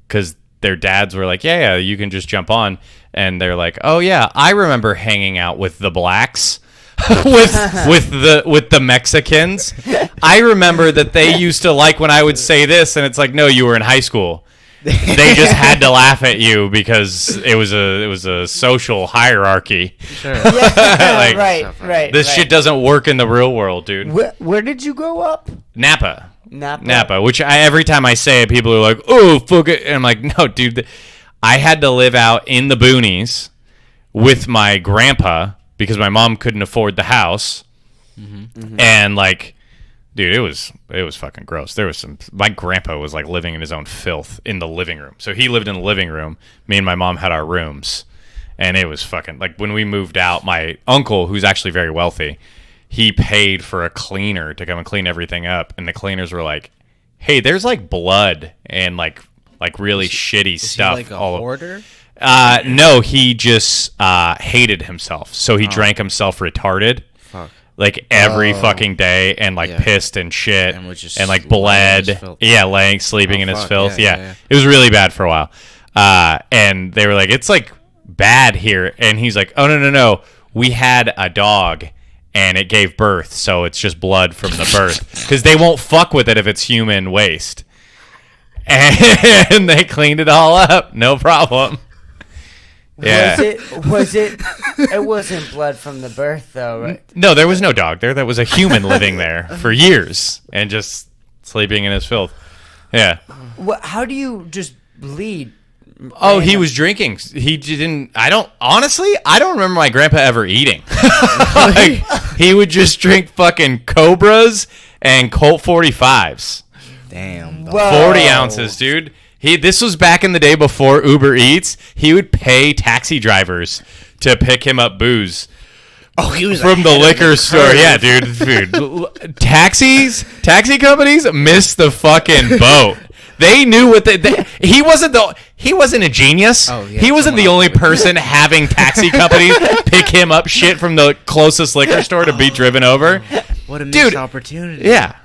because their dads were like, yeah, you can just jump on. And they're like, oh yeah, I remember hanging out with the blacks. with the Mexicans. I remember that they used to like when I would say this, and it's like, no, you were in high school. They just had to laugh at you because it was a social hierarchy. Sure. Like, right. This shit doesn't work in the real world, dude. Where did you grow up? Napa, Napa. which every time I say it, people are like, oh, fuck it. And I'm like, no, dude. I had to live out in the boonies with my grandpa because my mom couldn't afford the house. Mm-hmm. And like, dude, it was fucking gross. There was my grandpa was like living in his own filth in the living room. So he lived in the living room. Me and my mom had our rooms. And it was fucking like when we moved out, my uncle, who's actually very wealthy, he paid for a cleaner to come and clean everything up. And the cleaners were like, hey, there's like blood and like really shitty stuff. Is he like a hoarder? No, he just hated himself. So he drank himself retarded. Fuck. Like every fucking day, and like pissed and shit, And would just and like lay in his bled. filth. Yeah, sleeping in his fuck, filth. yeah, Yeah, yeah. It was really bad for a while. And they were like, it's like bad here. And he's like, oh, no. We had a dog and it gave birth. So it's just blood from the birth because they won't fuck with it if it's human waste. And they cleaned it all up. No problem. Yeah. Was it? It wasn't blood from the birth, though, right? No, there was no dog there. There was a human living there for years and just sleeping in his filth. Yeah. How do you just bleed? Oh, he was drinking. He didn't. I don't remember my grandpa ever eating. Like, he would just drink fucking Cobras and Colt 45s. Damn. Whoa. 40 ounces, dude. This was back in the day before Uber Eats. He would pay taxi drivers to pick him up booze. Oh, he was From the liquor store. Yeah, dude. Taxi companies missed the fucking boat. They knew what he wasn't a genius. Oh, yeah, he wasn't the only person having taxi companies pick him up shit from the closest liquor store to be driven over. What a missed Dude, opportunity. Yeah.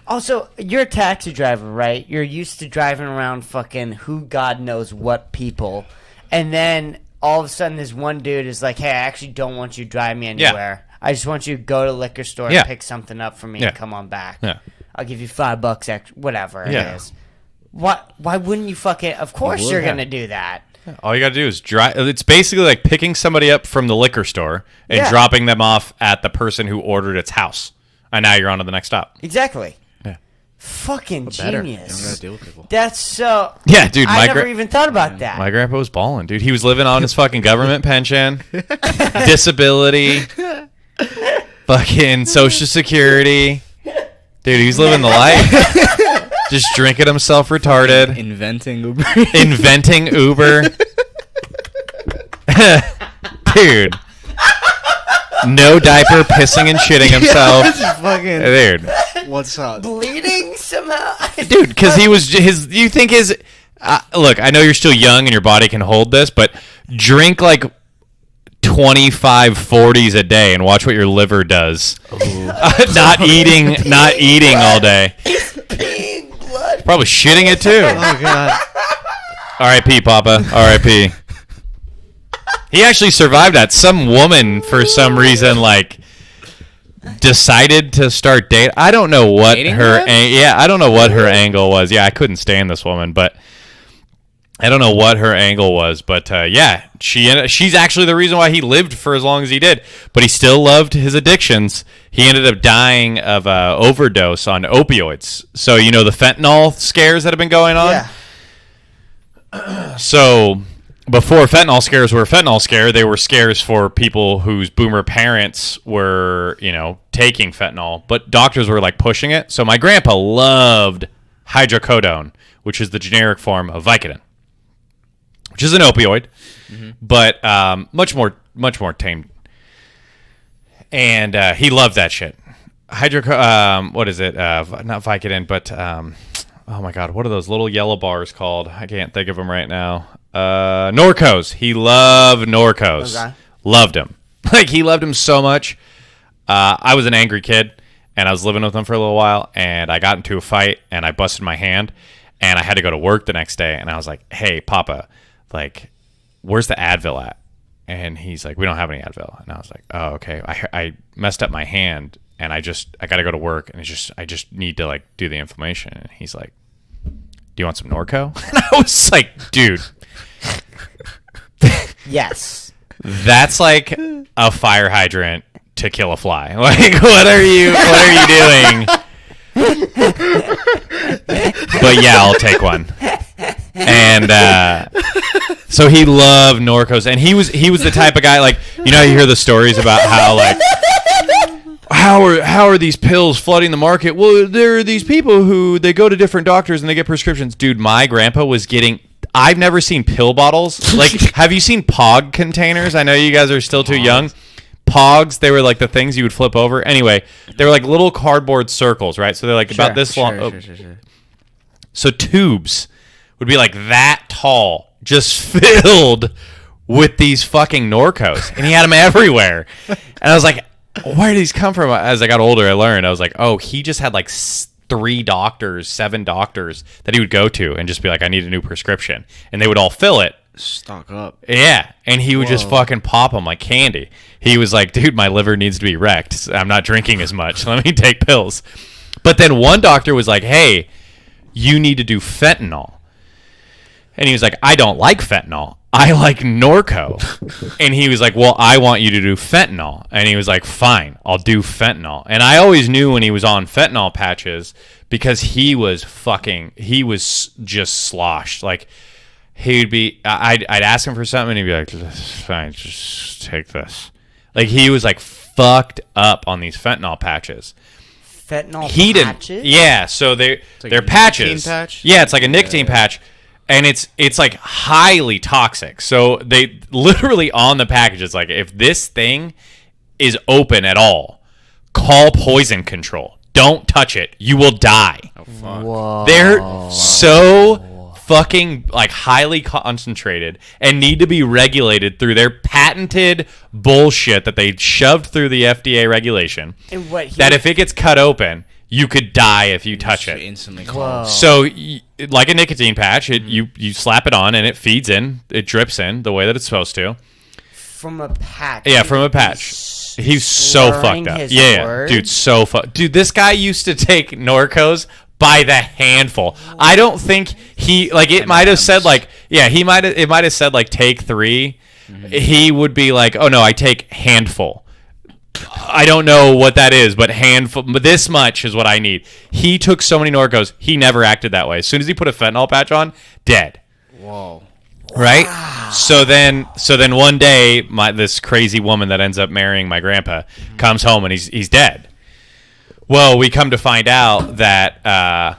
Also, you're a taxi driver, right? You're used to driving around fucking who God knows what people. And then all of a sudden this one dude is like, hey, I actually don't want you to drive me anywhere. I just want you to go to the liquor store and pick something up for me and come on back. Yeah. I'll give you $5 extra, whatever it Yeah. is. Why wouldn't you fucking... Of course you're going to do that. All you got to do is drive. It's basically like picking somebody up from the liquor store and Yeah. dropping them off at the person who ordered its house. And now you're on to the next stop. Exactly. Yeah. Fucking Better. You don't genius. gotta deal with people. That's so... Yeah, dude. I never even thought about that. My grandpa was balling, dude. He was living on his fucking government pension, disability, fucking Social Security. Dude, he was living the life. Just drinking himself retarded. Inventing Uber. Inventing Uber. Dude. no diaper, pissing and shitting himself. Fucking. Dude, What's up? Bleeding somehow. dude, because he was you think his look, I know you're still young and your body can hold this, but drink like 25 40s a day and watch what your liver does. Not eating all day. Peeing blood. Probably shitting it too. Oh god. R.I.P. Papa. R.I.P. He actually survived that. Some woman, for some reason, like, decided to start dating. I don't know what Dating her. him? I don't know what her angle was. Yeah, I couldn't stand this woman, but I don't know what her angle was. But yeah, she's actually the reason why he lived for as long as he did. But he still loved his addictions. He ended up dying of overdose on opioids. So you know the fentanyl scares that have been going on. Yeah. So before fentanyl scares were fentanyl scare, they were scares for people whose boomer parents were, you know, taking fentanyl, but doctors were like pushing it. So my grandpa loved hydrocodone, which is the generic form of Vicodin, which is an opioid, but much more tame. And he loved that shit. What is it? Not Vicodin, but oh my god, what are those little yellow bars called? I can't think of them right now. Norcos. He loved Norcos. Okay. Loved him. Like, he loved him so much. I was an angry kid, and I was living with him for a little while, and I got into a fight, and I busted my hand, and I had to go to work the next day, and I was like, hey, Papa, like, where's the Advil at? And he's like, we don't have any Advil. And I was like, oh, okay. I messed up my hand, and I got to go to work, and I just need to, like, do the inflammation. And he's like, do you want some Norco? And I was like, dude, Yes. that's like a fire hydrant to kill a fly. Like, what are you doing? But yeah, I'll take one. And so he loved Norcos, and he was the type of guy, like, you know, you hear the stories about how, like, how are these pills flooding the market? Well, there are these people who they go to different doctors and they get prescriptions. Dude, my grandpa was getting. I've never seen pill bottles. Like, have you seen Pog containers? I know you guys are still too young. Pogs, they were like the things you would flip over. Anyway, they were like little cardboard circles, right? So they're like about this long. Sure. So tubes would be like that tall, just filled with these fucking Norcos, and he had them everywhere. And I was like, where did these come from? As I got older, I learned. I was like, oh, he just had like 7 doctors that he would go to and just be like, I need a new prescription, and they would all fill it. Stock up. Yeah, and he would just fucking pop them like candy. He was like, dude, my liver needs to be wrecked. I'm not drinking as much. Let me take pills. But then one doctor was like, hey, you need to do fentanyl. And he was like, I don't like fentanyl. I like Norco. And he was like, well, I want you to do fentanyl. And he was like, fine, I'll do fentanyl. And I always knew when he was on fentanyl patches because he was just sloshed. Like, he'd be, I'd ask him for something and he'd be like, fine, just take this. Like, he was like fucked up on these fentanyl patches. Fentanyl Didn't. patches? Yeah, so they're a patches. nicotine patch? Yeah, it's like a nicotine patch. And it's like highly toxic. So they literally on the package, it's like, if this thing is open at all, call poison control. Don't touch it. You will die. Oh fuck. Whoa. They're so fucking like highly concentrated and need to be regulated through their patented bullshit that they shoved through the FDA regulation. And what That if it gets cut open, you could die if you touch it. Instantly Whoa. called. So, like a nicotine patch, you slap it on and it feeds in, it drips in the way that it's supposed to. From a patch. Yeah, from a patch. He's so slurring fucked up. his Yeah, words? dude, so fucked. Dude, this guy used to take Norcos by the handful. I don't think he like it might have said like it might have said like take 3. He would be like, oh no, I take handful. I don't know what that is, but handful. But this much is what I need. He took so many Norcos. He never acted that way. As soon as he put a fentanyl patch on, dead. Whoa. Right? So then one day, this crazy woman that ends up marrying my grandpa comes home and he's dead. Well, we come to find out that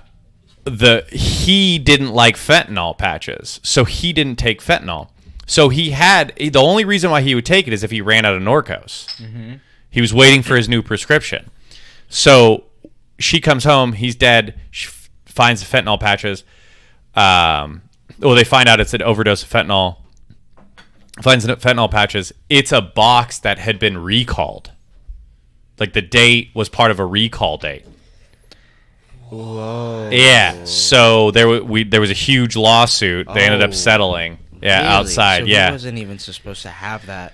he didn't like fentanyl patches, so he didn't take fentanyl. So the only reason why he would take it is if he ran out of Norcos. He was waiting for his new prescription. So she comes home. He's dead. She finds the fentanyl patches. They find out it's an overdose of fentanyl. Finds the fentanyl patches. It's a box that had been recalled. Like the date was part of a recall date. Whoa. Yeah. So there was a huge lawsuit. They ended up settling. Yeah, Really? outside. So yeah. He wasn't even supposed to have that.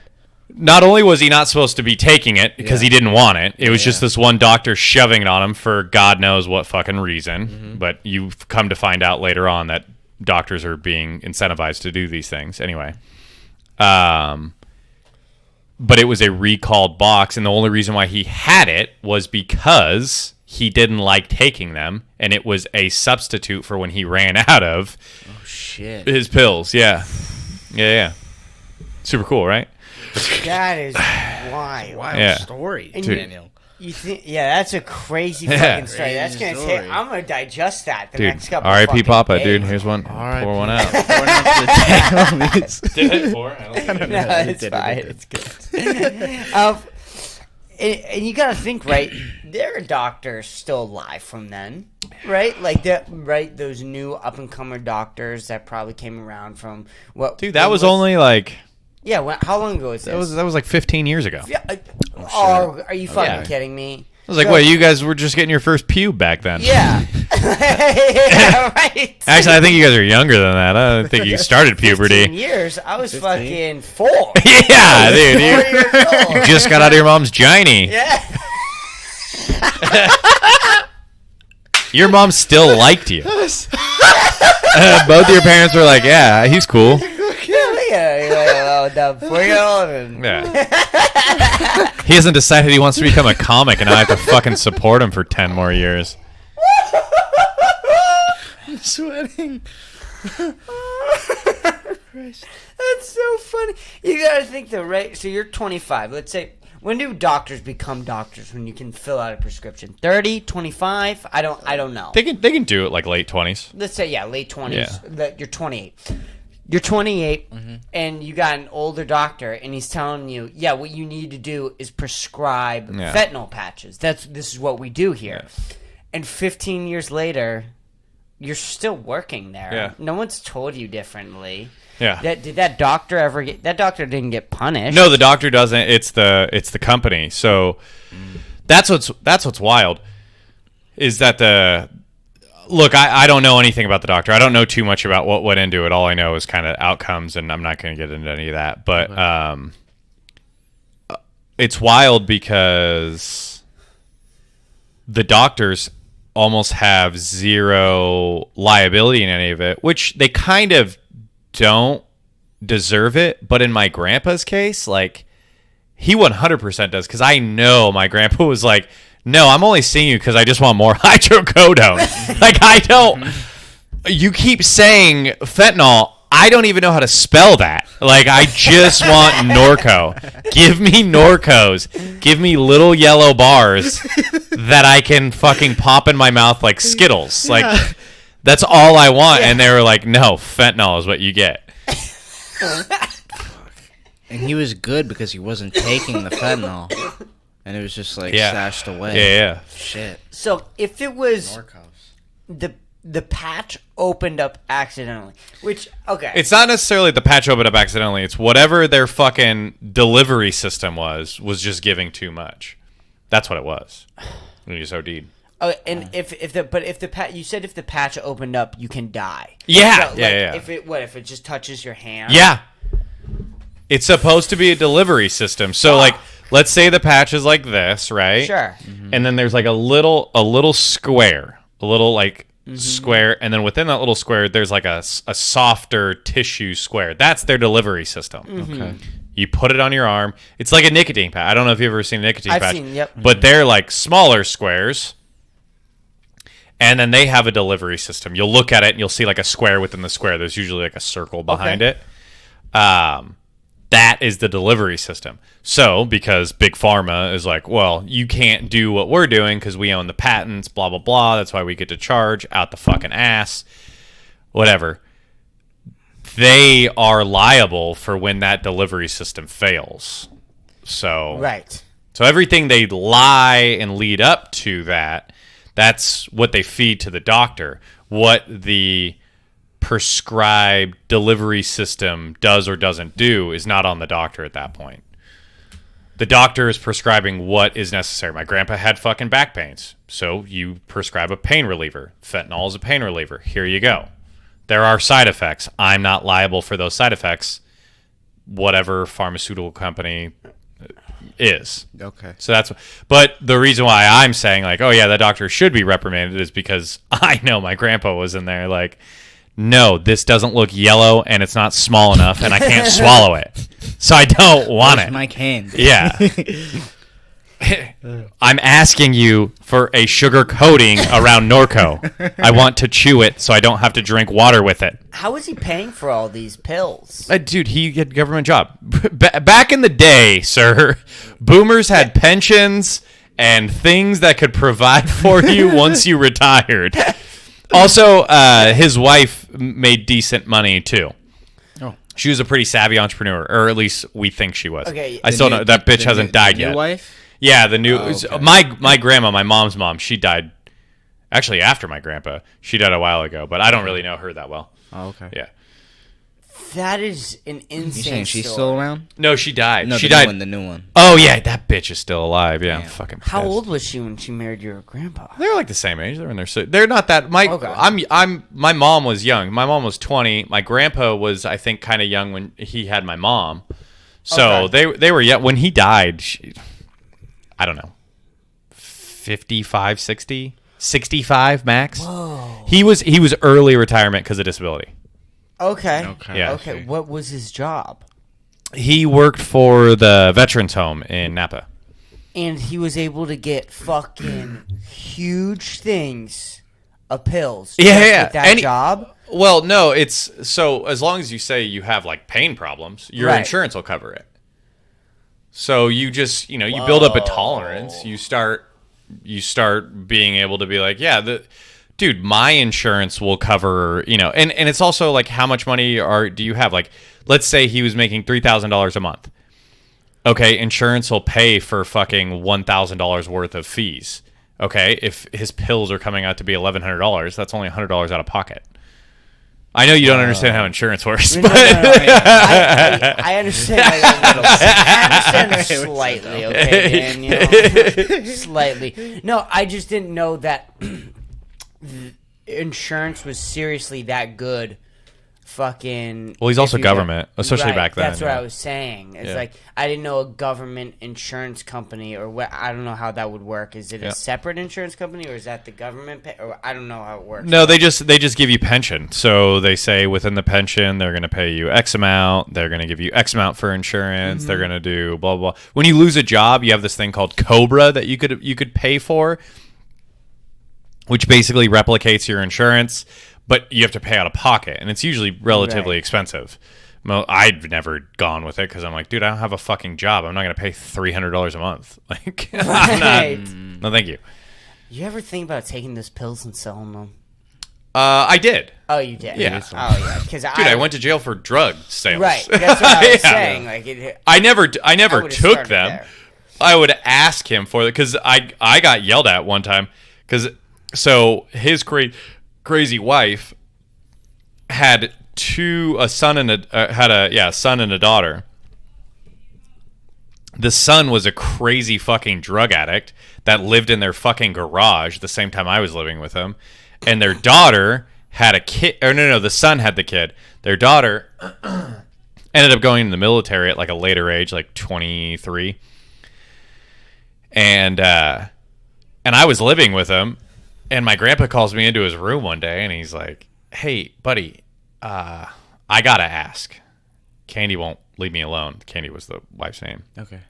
Not only was he not supposed to be taking it because he didn't want it, it was just this one doctor shoving it on him for God knows what fucking reason. Mm-hmm. But you've come to find out later on that doctors are being incentivized to do these things. Anyway. But it was a recalled box, and the only reason why he had it was because he didn't like taking them, and it was a substitute for when he ran out of Shit. his pills. Yeah. Super cool, right? That is wild. Wild Yeah. story, And Daniel. You think? Yeah, that's a crazy Yeah. fucking story. That's Crazy gonna take. story. I'm gonna digest that the Dude, next couple. R.I.P. fucking Papa, days. dude. Here's one. Pour one out. Did it pour? I don't know. No, it's fine. It's good. And you gotta think, right? There are doctors still alive from then, right? Like that, right? Those new up and comer doctors that probably came around from what? Dude, that was only like Yeah. How long ago was this? that was like 15 years ago. Yeah. Oh, are you fucking Yeah. kidding me? I was like, So- wait, you guys were just getting your first pube back then. Yeah. Yeah, right. Actually, I think you guys are younger than that. I don't think you started 15 puberty. years. I was fucking 4. Yeah, 4 dude. years old. You just got out of your mom's giny. Yeah. Your mom still liked you. Both of your parents were like, yeah, he's cool. Yeah. The 4-year-old. And Yeah. He hasn't decided he wants to become a comic, and I have to fucking support him for 10 more years. Sweating. That's so funny. You gotta think the right. So you're 25. Let's say, when do doctors become doctors? When you can fill out a prescription? 30, 25? I don't know. They can do it like late 20s. Let's say late 20s. Yeah. That you're 28. You're 28, and you got an older doctor, and he's telling you, what you need to do is prescribe fentanyl patches. This is what we do here. Yeah. And 15 years later, you're still working there. Yeah. No one's told you differently. Yeah. Did that doctor ever get? That doctor didn't get punished. No, the doctor doesn't. It's the company. So that's what's wild is that look, I don't know anything about the doctor. I don't know too much about what went into it. All I know is kind of outcomes, and I'm not going to get into any of that. But it's wild because the doctors almost have zero liability in any of it, which they kind of don't deserve it. But in my grandpa's case, like, he 100% does, because I know my grandpa was like, no, I'm only seeing you because I just want more hydrocodone. Like, I don't. You keep saying fentanyl. I don't even know how to spell that. Like, I just want Norco. Give me Norcos. Give me little yellow bars that I can fucking pop in my mouth like Skittles. Like, that's all I want. And they were like, no, fentanyl is what you get. And he was good because he wasn't taking the fentanyl. And it was just like stashed away. Yeah. Shit. So if it was Norcos. the patch opened up accidentally, which It's not necessarily the patch opened up accidentally. It's whatever their fucking delivery system was just giving too much. That's what it was. When you just OD'd. Oh, and if the patch, you said if the patch opened up, you can die. Yeah. So, Yeah. If it just touches your hand? Yeah. It's supposed to be a delivery system. So, like, let's say the patch is like this, right? Sure. And then there's like a little square, square, and then within that little square, there's like a softer tissue square. That's their delivery system. Okay. You put it on your arm. It's like a nicotine patch. I don't know if you've ever seen a nicotine I've patch. seen, yep. But they're like smaller squares. And then they have a delivery system. You'll look at it and you'll see like a square within the square. There's usually like a circle behind it. That is the delivery system. So, because Big Pharma is like, well, you can't do what we're doing because we own the patents, blah, blah, blah. That's why we get to charge out the fucking ass. Whatever. They are liable for when that delivery system fails. So, Right. So everything they lie and lead up to that, that's what they feed to the doctor. What the prescribed delivery system does or doesn't do is not on the doctor at that point. The doctor is prescribing what is necessary. My grandpa had fucking back pains, so you prescribe a pain reliever. Fentanyl is a pain reliever. Here you go. There are side effects. I'm not liable for those side effects, whatever pharmaceutical company is. Okay. So but the reason why I'm saying like, oh yeah, that doctor should be reprimanded is because I know my grandpa was in there like, no, this doesn't look yellow and it's not small enough and I can't swallow it. So I don't want Where's it. my candy? Yeah. I'm asking you for a sugar coating around Norco. I want to chew it so I don't have to drink water with it. How is he paying for all these pills? Dude, he had a government job. Back in the day, sir, boomers had pensions and things that could provide for you once you retired. Also, his wife made decent money, too. Oh. She was a pretty savvy entrepreneur, or at least we think she was. Okay, I still know that bitch hasn't died Your yet. wife? Yeah, the new okay. my grandma, my mom's mom, she died actually after my grandpa. She died a while ago, but I don't really know her that well. Oh, okay. Yeah. That is an insane You saying she's story. still around? No, she died. No, she the died. new one, the new one. Oh yeah, that bitch is still alive. Yeah, I'm Damn. fucking How pissed. old was she when she married your grandpa? They're like the same age. They're in their they're not that Okay. my mom was young. My mom was 20. My grandpa was I think kind of young when he had my mom. So Okay. they were young when he died. I don't know. 55, 60, 65 max. Whoa. He was early retirement because of disability. Okay. Okay. Yeah. Okay. What was his job? He worked for the veterans home in Napa. And he was able to get fucking huge things of pills. Yeah, just yeah. with that And he- job. Well, no, it's so as long as you say you have like pain problems, your Right. insurance will cover it. So you just, you build up a tolerance. You start being able to be like, yeah, dude, my insurance will cover, and it's also like how much money do you have? Like, let's say he was making $3,000 a month. Okay, insurance will pay for fucking $1,000 worth of fees. Okay, if his pills are coming out to be $1,100, that's only $100 out of pocket. I know you don't understand how insurance works, No, but I understand. I understand slightly. Okay, Dan, slightly. No, I just didn't know that insurance was seriously that good. Fucking. Well, he's also government, especially back then. That's what yeah. I was saying. It's Yeah. like I didn't know a government insurance company, or what. I don't know how that would work. Is it Yeah. a separate insurance company, or is that the government? Or I don't know how it works. No, they just give you pension. So they say within the pension they're going to pay you X amount. They're going to give you X amount for insurance. They're going to do blah blah blah. When you lose a job, you have this thing called Cobra that you could pay for, which basically replicates your insurance, but you have to pay out of pocket, and it's usually relatively Right. expensive. I've never gone with it because I'm like, dude, I don't have a fucking job. I'm not going to pay $300 a month. Like, I'm Right. not. No, thank you. You ever think about taking those pills and selling them? I did. Oh, you did. Yeah. Oh, yeah. Because Dude, I went to jail for drug sales. Right. That's what I was Yeah. saying. Like, I never would've took started them. there. I would ask him for it because I got yelled at one time because his crazy wife had a son and a daughter. The son was a crazy fucking drug addict that lived in their fucking garage the same time I was living with them, and their daughter had a kid. Or no, the son had the kid. Their daughter ended up going in the military at like a later age, like 23, and I was living with him, and my grandpa calls me into his room one day, and he's like, "Hey, buddy, I gotta ask. Candy won't leave me alone." Candy was the wife's name. Okay.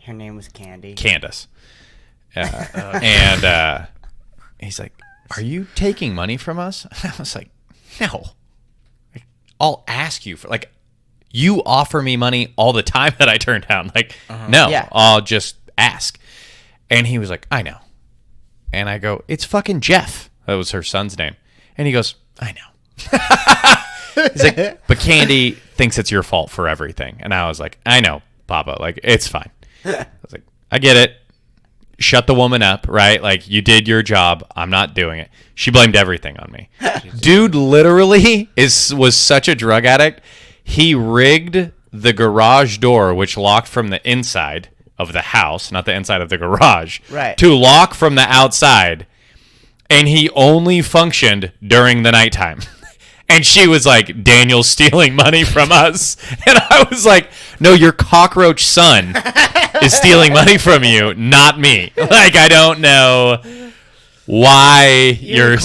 Her name was Candy. Candace. And he's like, "Are you taking money from us?" I was like, "No. Like, I'll ask you for like, you offer me money all the time that I turn down. Like, no, Yeah. I'll just ask." And he was like, "I know." And I go, "It's fucking Jeff." That was her son's name. And he goes, "I know." He's like, "But Candy thinks it's your fault for everything." And I was like, "I know, Papa. Like, it's fine." I was like, I get it. Shut the woman up, right? Like, you did your job. I'm not doing it. She blamed everything on me. Dude literally was such a drug addict. He rigged the garage door, which locked from the inside of the house, not the inside of the garage, right, to lock from the outside. And he only functioned during the nighttime. And she was like, Daniel's stealing money from us. And I was like, no, your cockroach son is stealing money from you, not me. Like, I don't know why you're...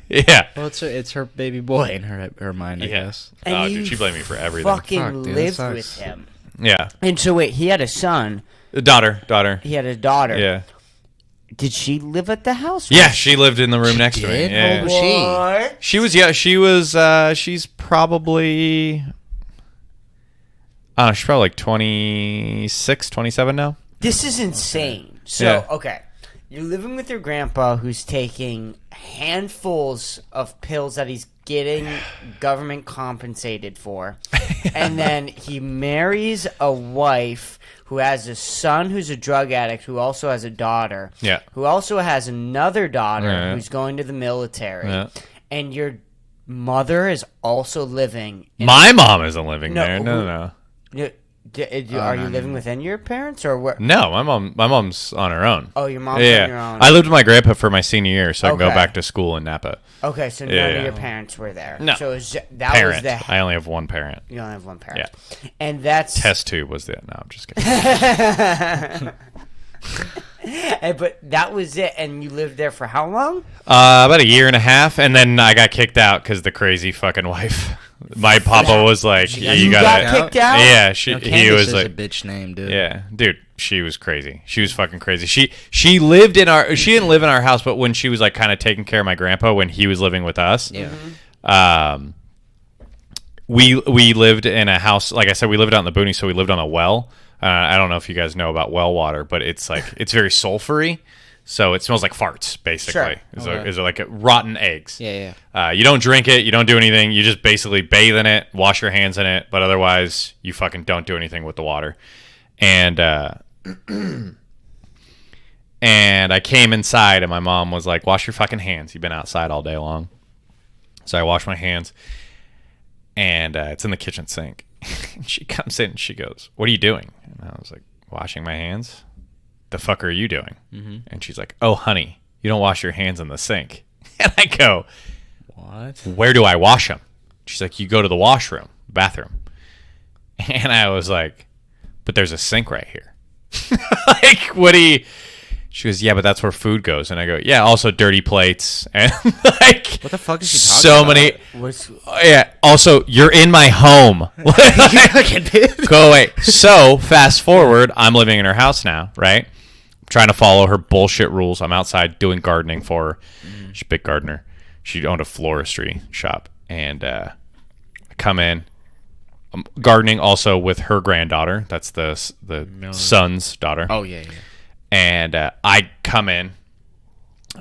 Yeah. Well, it's her baby boy in her mind, I guess. And oh, dude, she blamed me for everything. Fucking Fuck, dude, lived that with sucks. him. Yeah. And so wait, he had a son. Daughter. He had a daughter. Yeah. Did she live at the house? Yeah, she lived in the room next to me. did? Yeah. How old was she? What? She's probably... I don't know, she's probably like 26, 27 now. This is insane. So, Yeah. okay. You're living with your grandpa who's taking handfuls of pills that he's getting government compensated for. And then he marries a wife who has a son who's a drug addict who also has a daughter. Yeah. Who also has another daughter Yeah. who's going to the military. Yeah. And your mother is also living in My mom isn't living No, there. No, who- no. Are you living within your parents or where? No, my mom's on her own. Oh, your mom's Yeah. on your own. I lived with my grandpa for my senior year, so I could go Okay. back to school in Napa. Okay, so none Yeah. of your parents were there. No. So it was that Parent. was the. I only have one parent. You only have one parent. And that's. Test tube was the... No, I'm just kidding. But that was it, and you lived there for how long? About a year and a half, and then I got kicked out because the crazy fucking wife. My papa was like, You got got kicked out? Yeah, You know, he Candace was is like, a bitch name, dude. yeah, dude, she was crazy. She was fucking crazy. She lived in our... She didn't live in our house, but when she was like kind of taking care of my grandpa when he was living with us. Yeah. We lived in a house, like I said, we lived out in the boonies, so we lived on a well. I don't know if you guys know about well water, but it's like it's very sulfury, so it smells like farts, basically. Sure. Is like rotten eggs. Yeah. You don't drink it, you don't do anything, you just basically bathe in it, wash your hands in it, but otherwise you fucking don't do anything with the water. And and I came inside and my mom was like, wash your fucking hands. You've been outside all day long. So I washed my hands. And it's in the kitchen sink. And she comes in and she goes, what are you doing? And I was like, washing my hands. The fuck are you doing? Mm-hmm. And she's like, oh, honey, you don't wash your hands in the sink. And I go, What? where do I wash them? She's like, you go to the washroom, bathroom. And I was like, but there's a sink right here. Like, what do you... She goes, yeah, but that's where food goes. And I go, yeah, also dirty plates. And like, What the fuck is she talking so about? many... Was Yeah. Also, you're in my home. Go away. So, fast forward, I'm living in her house now, right? I'm trying to follow her bullshit rules. I'm outside doing gardening for her. She's a big gardener. She owned a floristry shop. And I come in. I'm gardening also with her granddaughter. That's the son's daughter. Oh, yeah. And I come in.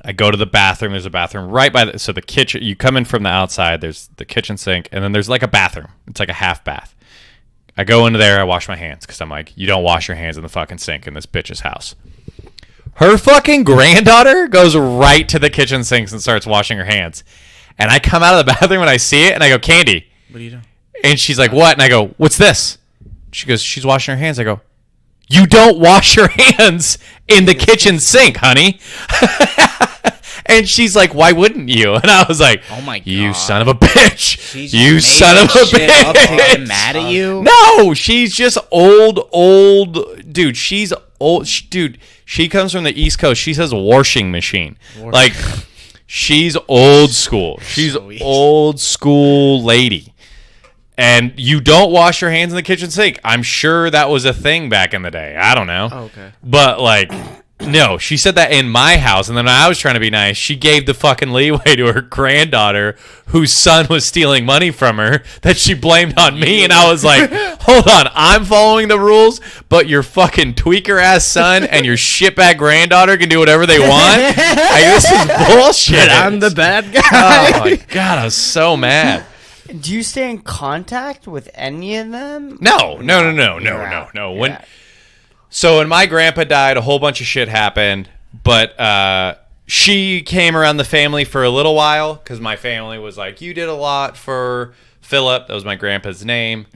I go to the bathroom. There's a bathroom right by the kitchen. You come in from the outside. There's the kitchen sink, and then there's like a bathroom. It's like a half bath. I go into there. I wash my hands because I'm like, you don't wash your hands in the fucking sink in this bitch's house. Her fucking granddaughter goes right to the kitchen sinks and starts washing her hands. And I come out of the bathroom and I see it, and I go, Candy. What are you doing? And she's like, what? And I go, what's this? She goes, she's washing her hands. I go, you don't wash your hands in the kitchen sink, honey. And she's like, why wouldn't you? And I was like, Oh my you God. son of a bitch. She just You made son of that a shit up to get bitch. mad at you? No, she's just old. Dude, she's old. Dude, she comes from the East Coast. She says washing machine. Like, she's old school. She's So easy. old school lady. And you don't wash your hands in the kitchen sink. I'm sure that was a thing back in the day. I don't know. Oh, okay. But, like, no, she said that in my house. And then when I was trying to be nice, she gave the fucking leeway to her granddaughter, whose son was stealing money from her, that she blamed on me. And I was like, hold on, I'm following the rules, but your fucking tweaker-ass son and your shitbag granddaughter can do whatever they want? Like, this is bullshit. I'm the bad guy. Oh, my God, I was so mad. do you stay in contact with any of them? No. You're out. When You're out. So when my grandpa died, a whole bunch of shit happened, but she came around the family for a little while because my family was like, you did a lot for Philip. That was my grandpa's name.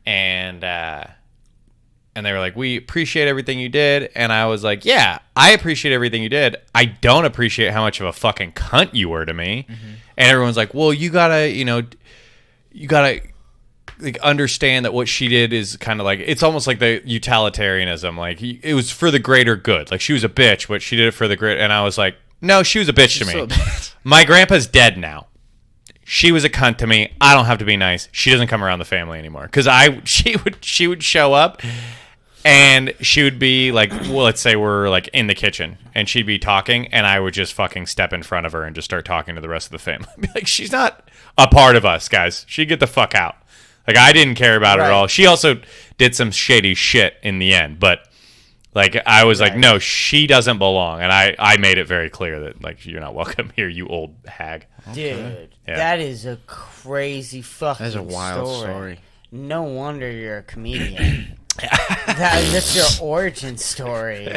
And they were like, we appreciate everything you did. And I was like, yeah, I appreciate everything you did. I don't appreciate how much of a fucking cunt you were to me. And everyone's like, well, you gotta like understand that what she did is kind of like, it's almost like the utilitarianism. Like it was for the greater good. Like she was a bitch, but she did it for the great. And I was like, no, she was a bitch to me. My grandpa's dead now. She was a cunt to me. I don't have to be nice. She doesn't come around the family anymore because she would show up and she would be like, well, let's say we're like in the kitchen and she'd be talking and I would just fucking step in front of her and just start talking to the rest of the family. I'd be like, she's not a part of us, guys. She'd get the fuck out. Like I didn't care about her at all. She also did some shady shit in the end, but like I was like, no, she doesn't belong, and I made it very clear that like you're not welcome here, you old hag. Dude, Yeah. that is a crazy fucking That's a wild story. No wonder you're a comedian. That's your origin story.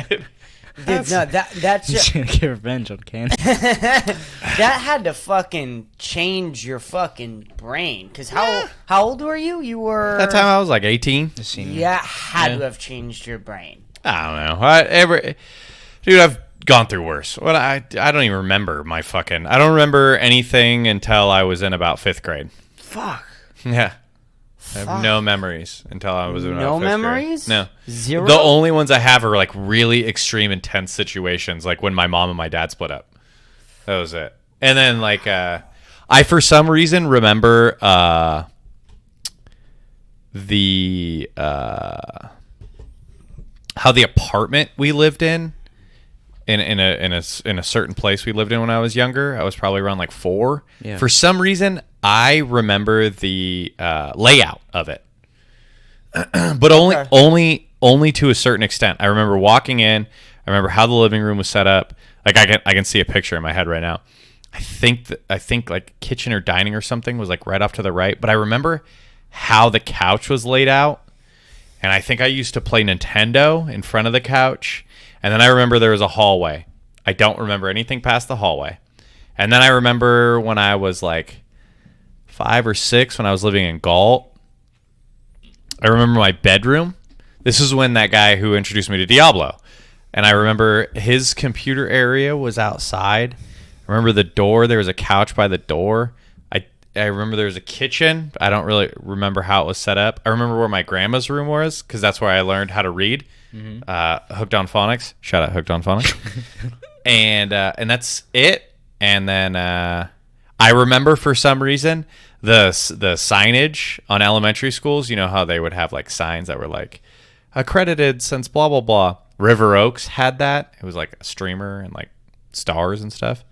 Dude, no, that's He's gonna get revenge on Candy. that had to fucking change your fucking brain. Because how old were you? You were... That time I was like 18. Yeah, had to have changed your brain. I don't know. Dude, I've gone through worse. What I don't even remember my fucking... I don't remember anything until I was in about 5th grade. Fuck. Yeah. I have no memories until I was in about 5th grade. No memories? No. Zero? The only ones I have are like really extreme, intense situations, like when my mom and my dad split up. That was it. And then like I for some reason remember the how the apartment we lived in a certain place we lived in when I was younger. I was probably around like 4. Yeah. For some reason, I remember the layout of it, but only to a certain extent. I remember walking in. I remember how the living room was set up. Like I can see a picture in my head right now. I think like kitchen or dining or something was like right off to the right. But I remember how the couch was laid out, and I think I used to play Nintendo in front of the couch. And then I remember there was a hallway. I don't remember anything past the hallway. And then I remember when I was like 5 or 6, when I was living in Galt, I remember my bedroom. This is when that guy who introduced me to Diablo. And I remember his computer area was outside. I remember the door. There was a couch by the door. I remember there was a kitchen. I don't really remember how it was set up. I remember where my grandma's room was because that's where I learned how to read. Hooked on Phonics. Shout out Hooked on Phonics. and that's it. And then I remember for some reason the signage on elementary schools. You know how they would have like signs that were like accredited since blah blah blah. River Oaks had that. It was like a streamer and like stars and stuff.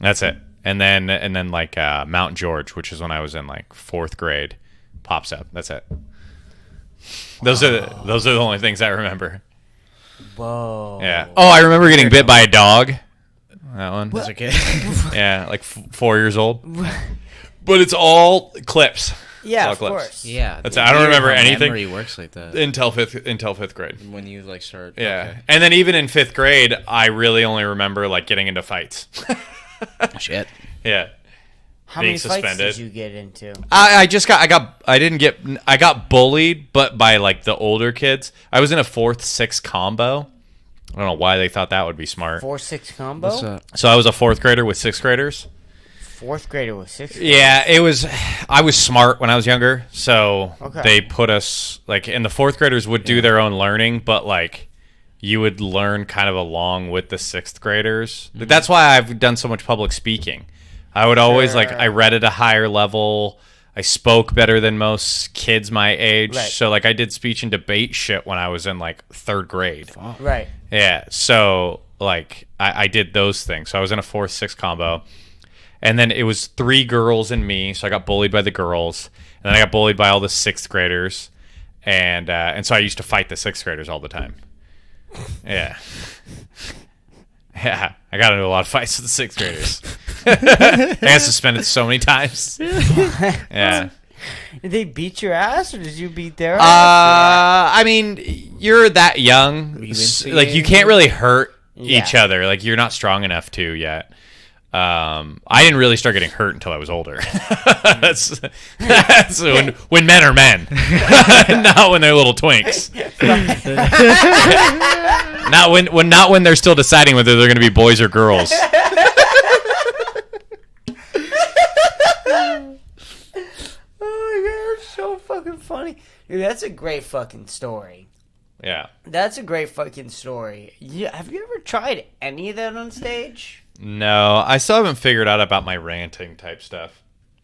That's it. And then like Mount George, which is when I was in like 4th grade, pops up. That's it. Those are the only things I remember. Whoa. Yeah. Oh, I remember getting bit by a dog. That one. That's okay. Yeah, like 4 years old. But it's all clips. Yeah, all of clips. course. Yeah. That's I don't remember how anything memory works like that. until fifth grade. When you like start. Yeah. Okay. And then even in 5th grade, I really only remember like getting into fights. Shit. Yeah. How being many fights suspended. did you get into? I got bullied, but by like the older kids. I was in a 4th, 6th combo. I don't know why they thought that would be smart. 4-6 combo? What's up? So I was a 4th grader with 6th graders. 4th grader with 6th. Yeah, I was smart when I was younger, so Okay. they put us like, and the 4th graders would do their own learning, but like you would learn kind of along with the 6th graders. Mm-hmm. That's why I've done so much public speaking. I would always like, I read at a higher level. I spoke better than most kids my age. Right. So like I did speech and debate shit when I was in like 3rd grade. Right. Yeah. So like I did those things. So I was in a 4th, 6th combo. And then it was 3 girls and me. So I got bullied by the girls. And then I got bullied by all the 6th graders. And so I used to fight the 6th graders all the time. Yeah. Yeah. I got into a lot of fights with the 6th graders. I got suspended so many times. Yeah. Did they beat your ass, or did you beat their ass? I mean, you're that young, like you can't really hurt each other. Like you're not strong enough to yet. I didn't really start getting hurt until I was older. that's when men are men, not when they're little twinks. not when they're still deciding whether they're going to be boys or girls. So fucking funny. Dude, that's a great fucking story. Yeah. That's a great fucking story. Have you ever tried any of that on stage? No, I still haven't figured out about my ranting type stuff.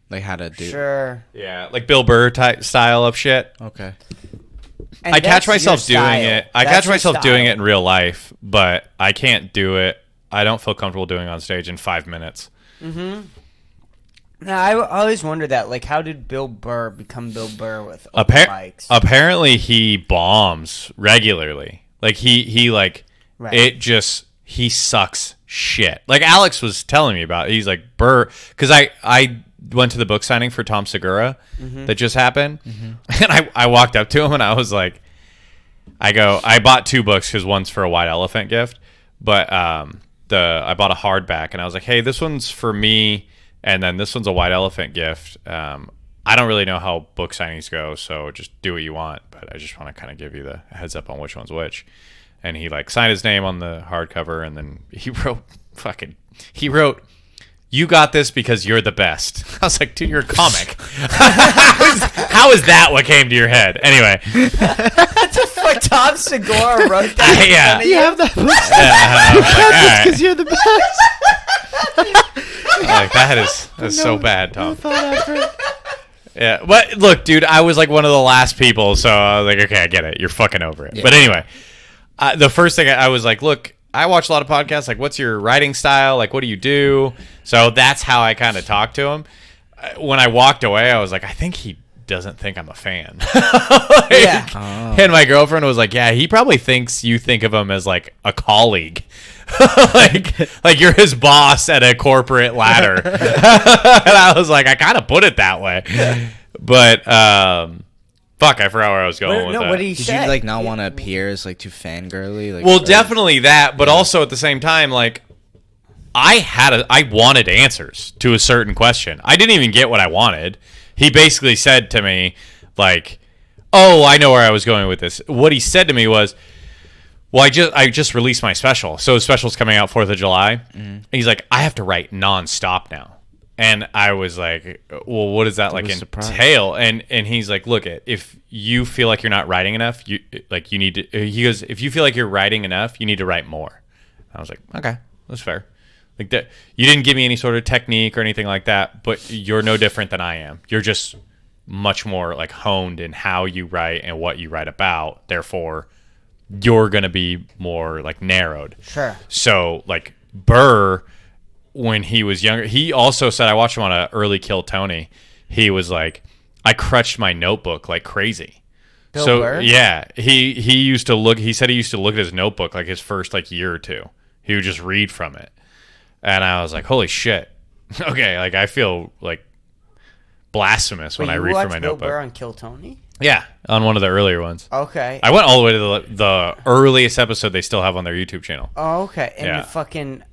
Like how to do. Sure. Yeah, like Bill Burr type style of shit. Okay. And I catch that's myself your doing style. it. I That's catch your myself doing style. it in real life, but I can't do it. I don't feel comfortable doing it on stage in 5 minutes. Now, I always wonder that. Like, how did Bill Burr become Bill Burr with open mics? Apparently, he bombs regularly. Like he like Right. it just he sucks shit. Like Alex was telling me about it. He's like Burr because I went to the book signing for Tom Segura that just happened, and I walked up to him and I was like, I bought 2 books because one's for a white elephant gift, but I bought a hardback and I was like, hey, this one's for me. And then this one's a white elephant gift. I don't really know how book signings go, so just do what you want. But I just want to kind of give you the heads up on which one's which. And he like signed his name on the hardcover, and then he wrote, "You got this because you're the best." I was like, dude, you're a comic. How is that what came to your head? Anyway. Fuck, Tom Segura wrote that. Yeah. You have that book Because you're the best. like, that's so bad, Tom. Yeah, but look, dude, I was like one of the last people, so I was like, okay, I get it. You're fucking over it. Yeah. But anyway, the first thing I was like, look, I watch a lot of podcasts. Like, what's your writing style? Like, what do you do? So that's how I kind of talked to him. When I walked away, I was like, I think he doesn't think I'm a fan. Yeah. And my girlfriend was like, yeah, he probably thinks you think of him as like a colleague. like you're his boss at a corporate ladder. And I was like, I kind of put it that way. But fuck, I forgot where I was going with that. What did he Did say? you like not want to appear as like too fangirly? Like, Well, definitely that, but also at the same time, like I wanted answers to a certain question. I didn't even get what I wanted. He basically said to me, like, "Oh, I know where I was going with this." What he said to me was, "Well, I just released my special, so his special's coming out 4th of July." And he's like, "I have to write nonstop now," and I was like, "Well, what does that like entail?" And he's like, "Look, if you feel like you're not writing enough, you need to." He goes, "If you feel like you're writing enough, you need to write more." I was like, "Okay, that's fair." Like that, you didn't give me any sort of technique or anything like that, but you're no different than I am. You're just much more like honed in how you write and what you write about. Therefore, you're gonna be more like narrowed. Sure. So like Burr, when he was younger, he also said, I watched him on a early Kill Tony. He was like, I crushed my notebook like crazy. Bill so Burr? yeah, he used to look. He said he used to look at his notebook like his first like year or two. He would just read from it. And I was like, holy shit. Okay, like I feel like blasphemous when I read from my Bill notebook. Burr on Kill Tony? Yeah, on one of the earlier ones. Okay. I went all the way to the earliest episode they still have on their YouTube channel. Oh, okay. And Yeah. the fucking...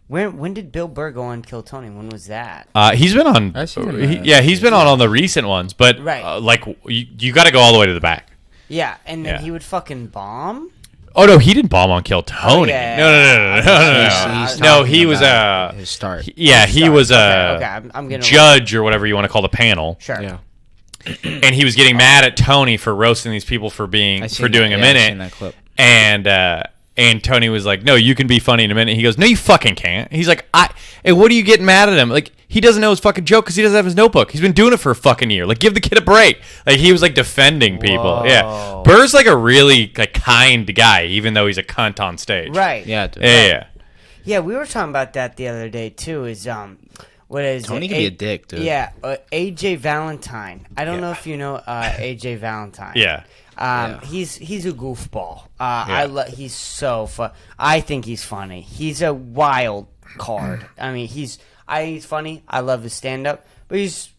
When did Bill Burr go on Kill Tony? When was that? He's been on... I've seen him, he's been on the recent ones, but Right. like you got to go all the way to the back. Yeah, and then Yeah. he would fucking bomb? Oh no, he didn't bomb on Kill Tony. yeah. No, he was his start. he was a Okay, I'm getting... judge or whatever you want to call the panel. Sure. Yeah. And he was getting mad at Tony for roasting these people for doing a I've seen minute. that clip. And Tony was like, "No, you can be funny in a minute." He goes, "No, you fucking can't." He's like, "And what are you getting mad at him? Like, he doesn't know his fucking joke because he doesn't have his notebook. He's been doing it for a fucking year. Like, give the kid a break." Like, he was like defending people. Whoa. Yeah, Burr's like a really like kind guy, even though he's a cunt on stage. Right. Yeah, dude. Yeah. Yeah, we were talking about that the other day, too, is... What is Tony it? can be a dick, dude. Yeah, AJ Valentine. I don't know if you know AJ Valentine. Yeah. He's a goofball. He's so fun. I think he's funny. He's a wild card. I mean, I think he's funny. I love his stand up, but he's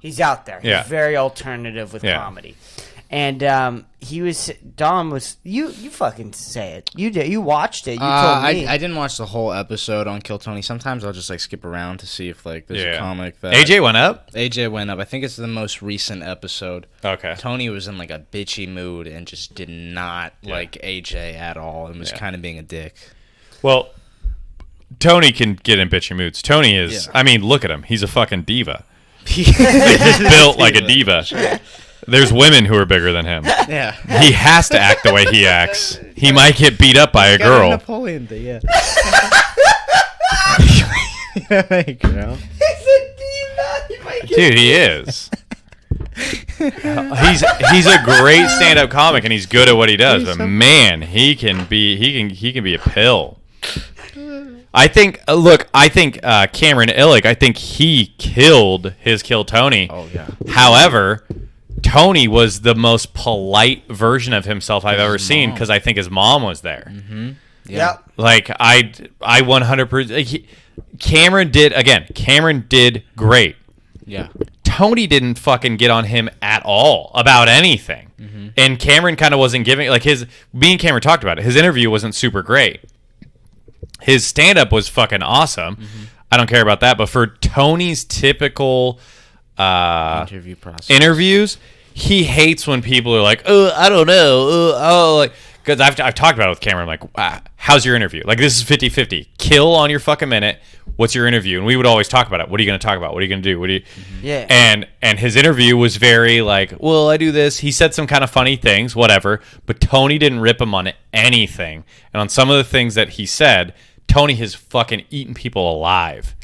He's out there. He's Yeah. very alternative with Yeah. comedy. And Dom was you fucking say it. You did. You watched it. You told me. I didn't watch the whole episode on Kill Tony. Sometimes I'll just like skip around to see if like there's a comic that AJ went up. AJ went up. I think it's the most recent episode. Okay. Tony was in like a bitchy mood and just did not like AJ at all and was kind of being a dick. Well, Tony can get in bitchy moods. Tony is. Yeah. I mean, look at him. He's a fucking diva. He's built like a diva. There's women who are bigger than him. Yeah. He has to act the way he acts. He might get beat up by a girl. Napoleon thing, yeah. Girl. Dude, he is. He's a great stand-up comic and he's good at what he does. But man, he can be a pill. I think Cameron Illick, I think he killed his Kill Tony. Oh yeah. However, Tony was the most polite version of himself I've ever seen because I think his mom was there. Mm-hmm. Yeah. Like I 100%. Cameron did great. Yeah. Tony didn't fucking get on him at all about anything, and Cameron kind of wasn't giving me and Cameron talked about it. His interview wasn't super great. His stand-up was fucking awesome. I don't care about that, but for Tony's typical Interview process. interviews, he hates when people are like, I don't know, like, because I've talked about it with Cameron, like, how's your interview? Like, this is 50-50. Kill on your fucking minute. What's your interview? And we would always talk about it. What are you going to talk about? What are you going to do? What do you? Yeah. And his interview was very like, well, I do this. He said some kind of funny things, whatever. But Tony didn't rip him on anything. And on some of the things that he said, Tony has fucking eaten people alive.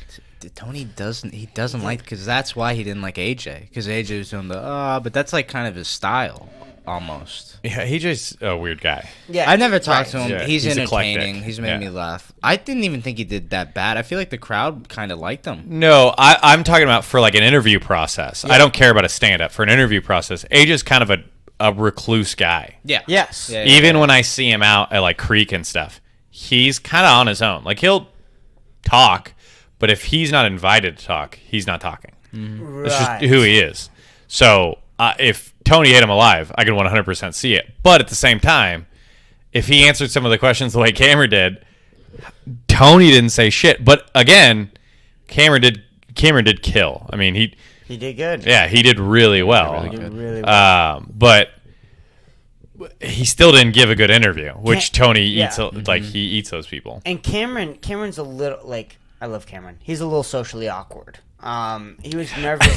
Tony doesn't like, because that's why he didn't like AJ, because AJ was doing the but that's like kind of his style almost. Yeah, he's just a weird guy. Yeah. I never talked to him. Yeah, He's entertaining. eclectic. He's made me laugh. I didn't even think he did that bad. I feel like the crowd kind of liked him. No, I'm talking about for like an interview process. I don't care about a stand-up. For an interview process, AJ's kind of a recluse guy. Yeah. Yes. Yeah, Even when I see him out at like Creek and stuff, he's kind of on his own. Like he'll talk, but if he's not invited to talk, he's not talking. Right. That's just who he is. So if Tony ate him alive, I can 100% see it. But at the same time, if he answered some of the questions the way Cameron did, Tony didn't say shit. But again, Cameron did kill. I mean, He did good. yeah, he did really well. He did really well. But he still didn't give a good interview, which Tony eats. Yeah. Like he eats those people. And Cameron's a little like, I love Cameron. He's a little socially awkward. He was nervous.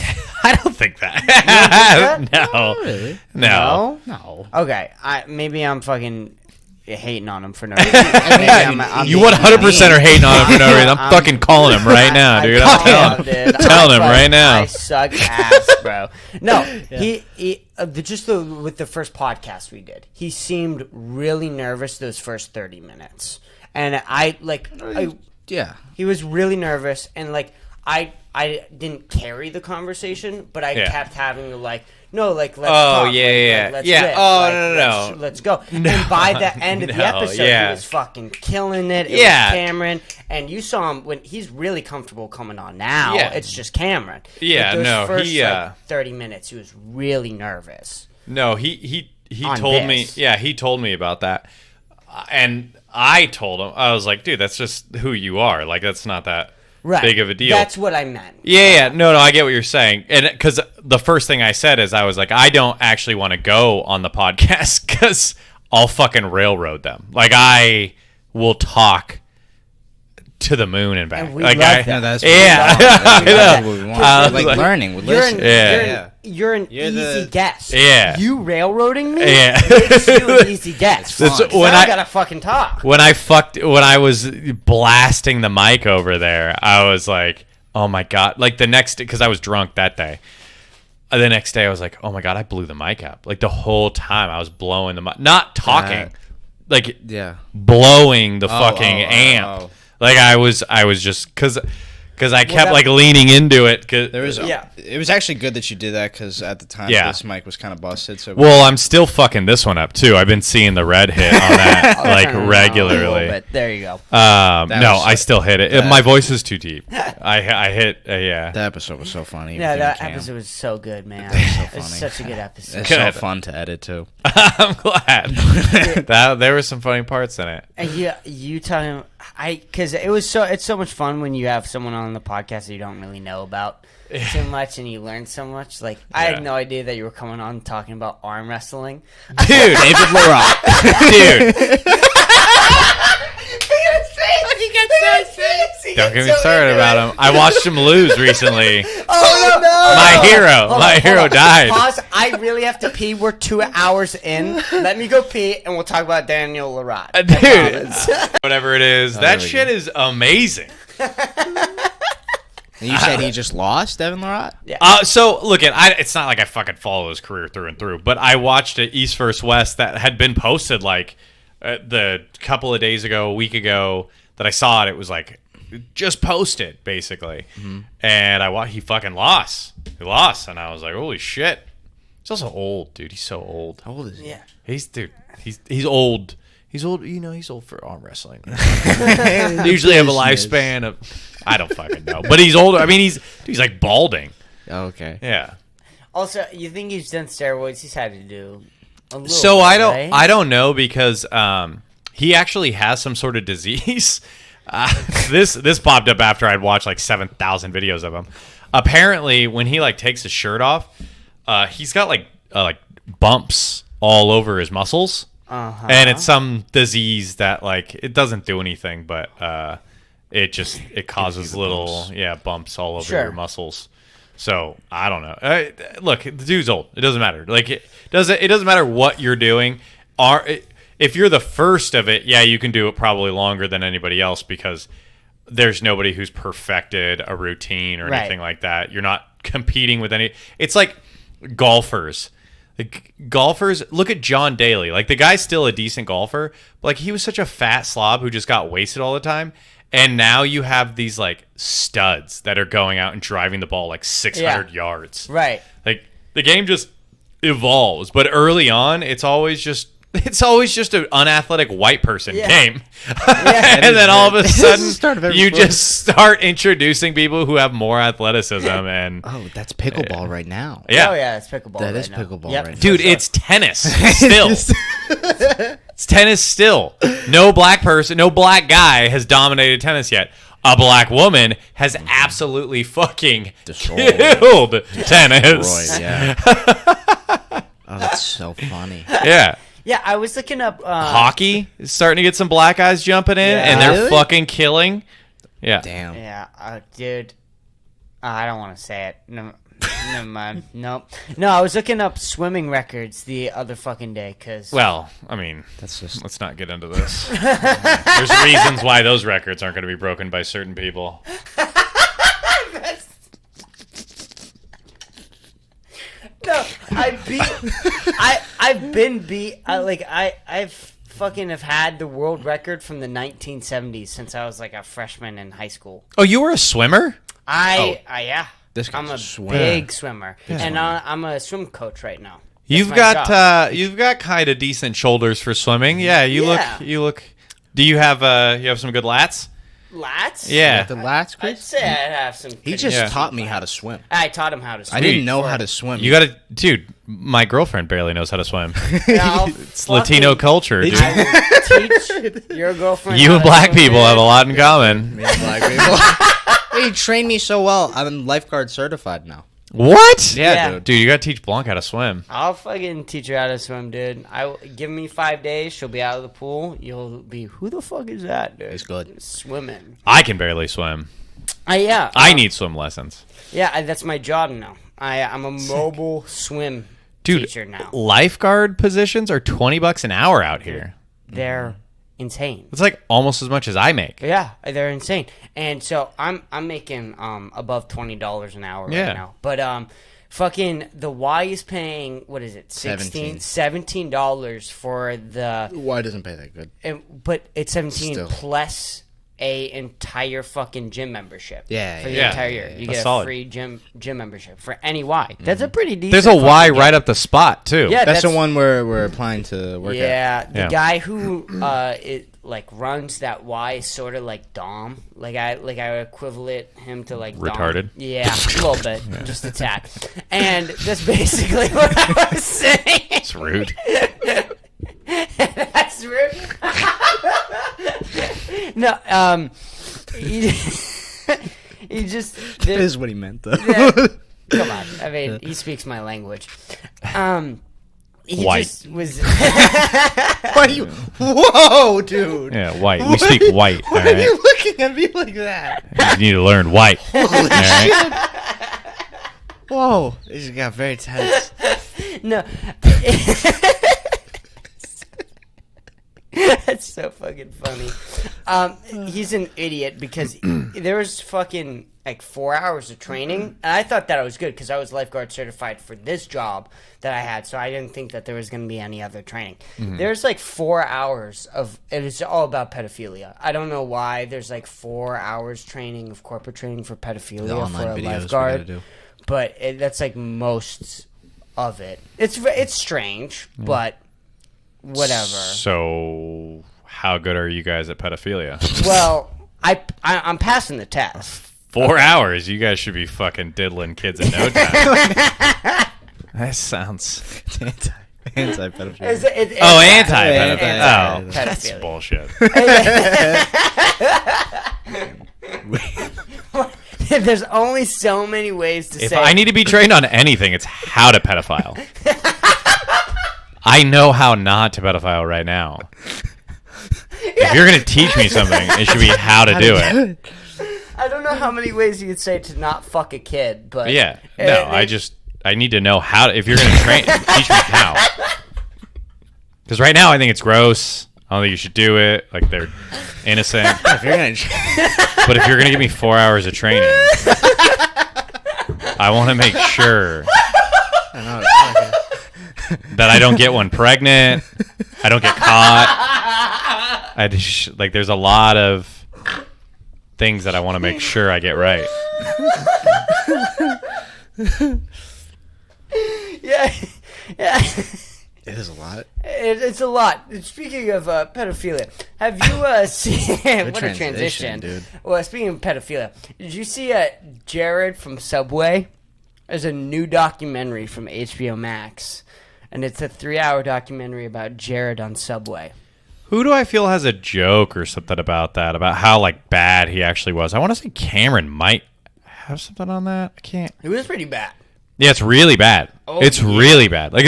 I don't think that. No, Really? no. No. Okay, maybe I'm fucking hating on him for no reason. Maybe I'm You being 100% are hating on him for no reason. I'm fucking calling him right now, I dude. call I'm him, dude. telling him I right now. I suck ass, bro. No, he with the first podcast we did, he seemed really nervous those first 30 minutes, and Yeah. he was really nervous, and like I didn't carry the conversation, but I kept having to like, no, like, let's talk. Let's rip. No. Let's go. And by the end of the episode, he was fucking killing it. It was Cameron, and you saw him when he's really comfortable coming on now. Yeah. It's just Cameron. Yeah, But those no, first, he, like, 30 minutes, he was really nervous. No, he On told me. this. Yeah, he told me about that, and I told him. I was like, dude, that's just who you are. Like, that's not that big of a deal. That's what I meant. Yeah. No, I get what you're saying. And because the first thing I said is I was like, I don't actually want to go on the podcast because I'll fucking railroad them. Like, I will talk to the moon and back. And we like, love that. Yeah, that's I know. what we want. I was Like like- learning. We're You're an, listening. you're an You're easy the- guest. Yeah. You railroading me Yeah. makes you an easy guest. That's So when I I- gotta fucking talk. when I was blasting the mic over there, I was like, oh my God. Like the next day, because I was drunk that day. The next day I was like, oh my God, I blew the mic up. Like the whole time I was blowing the mic. Not talking. Like Yeah. blowing the fucking amp. Like I was just, because because I kept that- like leaning into it. There was Yeah. It was actually good that you did that because at the time this mic was kind of busted. So well, I'm still fucking this one up too. I've been seeing the red hit on that like Turn it down a regularly. little bit. There you go. No, was- I still hit it. My voice is too deep. I hit yeah. that episode was so funny. Yeah, with you and that Cam. episode was so good, man. so It was funny. such a good episode. It's Good. so fun to edit too. I'm glad that there were some funny parts in it. And you tell him because it's so much fun when you have someone on the podcast that you don't really know about too much and you learn so much. Like I Yeah. had no idea that you were coming on talking about arm wrestling. Dude, David Larotte. dude, don't get me started about him. I watched him lose recently. Oh no! My hero, Hold my on, hero hold on. died. Pause. I really have to pee. We're 2 hours in. Let me go pee, and we'll talk about Daniel Larotte. I Dude, promise. whatever it is, there that we shit go. is amazing. And you said he just lost, Devin Larotte? So look it's not like I fucking follow his career through and through, but I watched an East vs West that had been posted like the couple of days ago, a week ago that I saw it. It was like just posted basically, and he fucking lost. He lost, and I was like, holy shit. He's also old, dude. He's so old. How old is he? Yeah. He's old. He's old. You know, he's old for arm wrestling. They usually have a lifespan of I don't fucking know, but he's older. I mean, he's like balding. Oh, okay. Yeah. Also, you think he's done steroids? He's had to do a little. So bit, I right? don't know because he actually has some sort of disease. This popped up after I'd watched like 7,000 videos of him. Apparently, when he like takes his shirt off, he's got like bumps all over his muscles, and it's some disease that like it doesn't do anything, but it causes little bumps all over Sure. your muscles. So I don't know. Look, the dude's old. It doesn't matter. Like it doesn't matter what you're doing. If you're the first of it, yeah, you can do it probably longer than anybody else because there's nobody who's perfected a routine or anything like that. You're not competing with any. It's like golfers. Like golfers, look at John Daly. Like the guy's still a decent golfer, but like he was such a fat slob who just got wasted all the time. And now you have these like studs that are going out and driving the ball like 600 yards. Right. Like the game just evolves, but early on, it's always just an unathletic white person game. And then all of a sudden, you just start introducing people who have more athleticism and Oh, that's pickleball right now. yeah. Oh yeah, it's pickleball. That is right now. pickleball Yep. right now. Dude, it's tennis still. It's tennis still. No black person, no black guy has dominated tennis yet. A black woman has absolutely fucking Destroyed. killed tennis. Roy, yeah. Oh, that's so funny. Yeah. Yeah, I was looking up Hockey is starting to get some black guys jumping in, Yeah. and they're Really? fucking killing. Yeah. Damn. Yeah, dude. I don't want to say it. No, never mind. Nope. No, I was looking up swimming records the other fucking day because. Well, I mean, That's just let's not get into this. There's reasons why those records aren't going to be broken by certain people. No, I've been beat. I've fucking have had the world record from the 1970s since I was like a freshman in high school. Oh, you were a swimmer? Yeah. This guy's I'm a a swimmer. big swimmer, and I'm a swim coach right now. That's You've my got job. you've got kind of decent shoulders for swimming. Yeah, you Yeah. look. Do you have some good lats? lats. Yeah. The lats, I'd Chris? say I have some. He pretty just Yeah. taught me how to swim. I taught him how to swim. I didn't know how to swim. You got to, dude. My girlfriend barely knows how to swim. Now, It's Latino culture, dude. I will teach your girlfriend. You how and to black swim, people dude. have a lot in common. Me and black people. He trained me so well. I'm lifeguard certified now. What? Yeah. dude. Dude, you got to teach Blanc how to swim. I'll fucking teach her how to swim, dude. Give me 5 days. She'll be out of the pool. You'll be, who the fuck is that, dude? He's good. Swimming. I can barely swim. Yeah. I need swim lessons. Yeah, that's my job now. I'm a mobile swim Dude, teacher now. lifeguard positions are $20 an hour out here. They're insane. It's like almost as much as I make. Yeah, they're insane. And so I'm making above $20 an hour Yeah. right now. But fucking the Y is paying, what is it? $17 for the Why doesn't pay that good? but it's 17 Still. plus a entire fucking gym membership. Yeah, for the yeah. entire year. You That's get solid. a free gym membership for any Y. That's a pretty decent. There's a Y fucking right deal. up the spot too. Yeah, That's the one we're applying to work at. Yeah, the Yeah. guy who runs that Y is sort of like Dom. Like I would equivalent him to like Dom. Retarded? Yeah, a little bit, just a tad. And that's basically what I was saying. It's rude. That's rude. No, he just That is what he meant, though. Yeah. Come on. I mean, he speaks my language. He White. just was. Why are you? Whoa, dude! Yeah, white. We speak white. All Why are right. you looking at me like that? You need to learn white. All right. Whoa! This got very tense. No. That's so fucking funny. He's an idiot because there was fucking like 4 hours of training, and I thought that I was good because I was lifeguard certified for this job that I had, so I didn't think that there was going to be any other training. There's like 4 hours of, and it's all about pedophilia. I don't know why there's like 4 hours training of corporate training for pedophilia for a lifeguard, but that's like most of it. It's strange, but whatever. So, how good are you guys at pedophilia? Well, I'm passing the test. 4 hours. You guys should be fucking diddling kids in no time. That sounds. Anti-pedophilia. Anti-pedophilia. Oh, Pedophilia. that's bullshit. There's only so many ways to If say. I need to be trained on anything, it's how to pedophile. I know how not to pedophile right now. If you're gonna teach me something, it should be how to do it. I don't know how many ways you could say to not fuck a kid, but Yeah. No, I need to know how. If you're gonna train, teach me how. Because right now I think it's gross. I don't think you should do it. Like they're innocent. If you're gonna, But if you're gonna give me 4 hours of training, I want to make sure that I don't get one pregnant. I don't get caught. I just, like, there's a lot of things that I want to make sure I get right. yeah. it is a lot. It's a lot. Speaking of pedophilia, have you seen what a transition, dude. Well, speaking of pedophilia, did you see Jared from Subway? There's a new documentary from HBO Max, and it's a 3-hour documentary about Jared on Subway. Who do I feel has a joke or something about that? About how like bad he actually was? I want to say Cameron might have something on that. I can't. It was pretty bad. Yeah, it's really bad. Oh, it's really bad. Like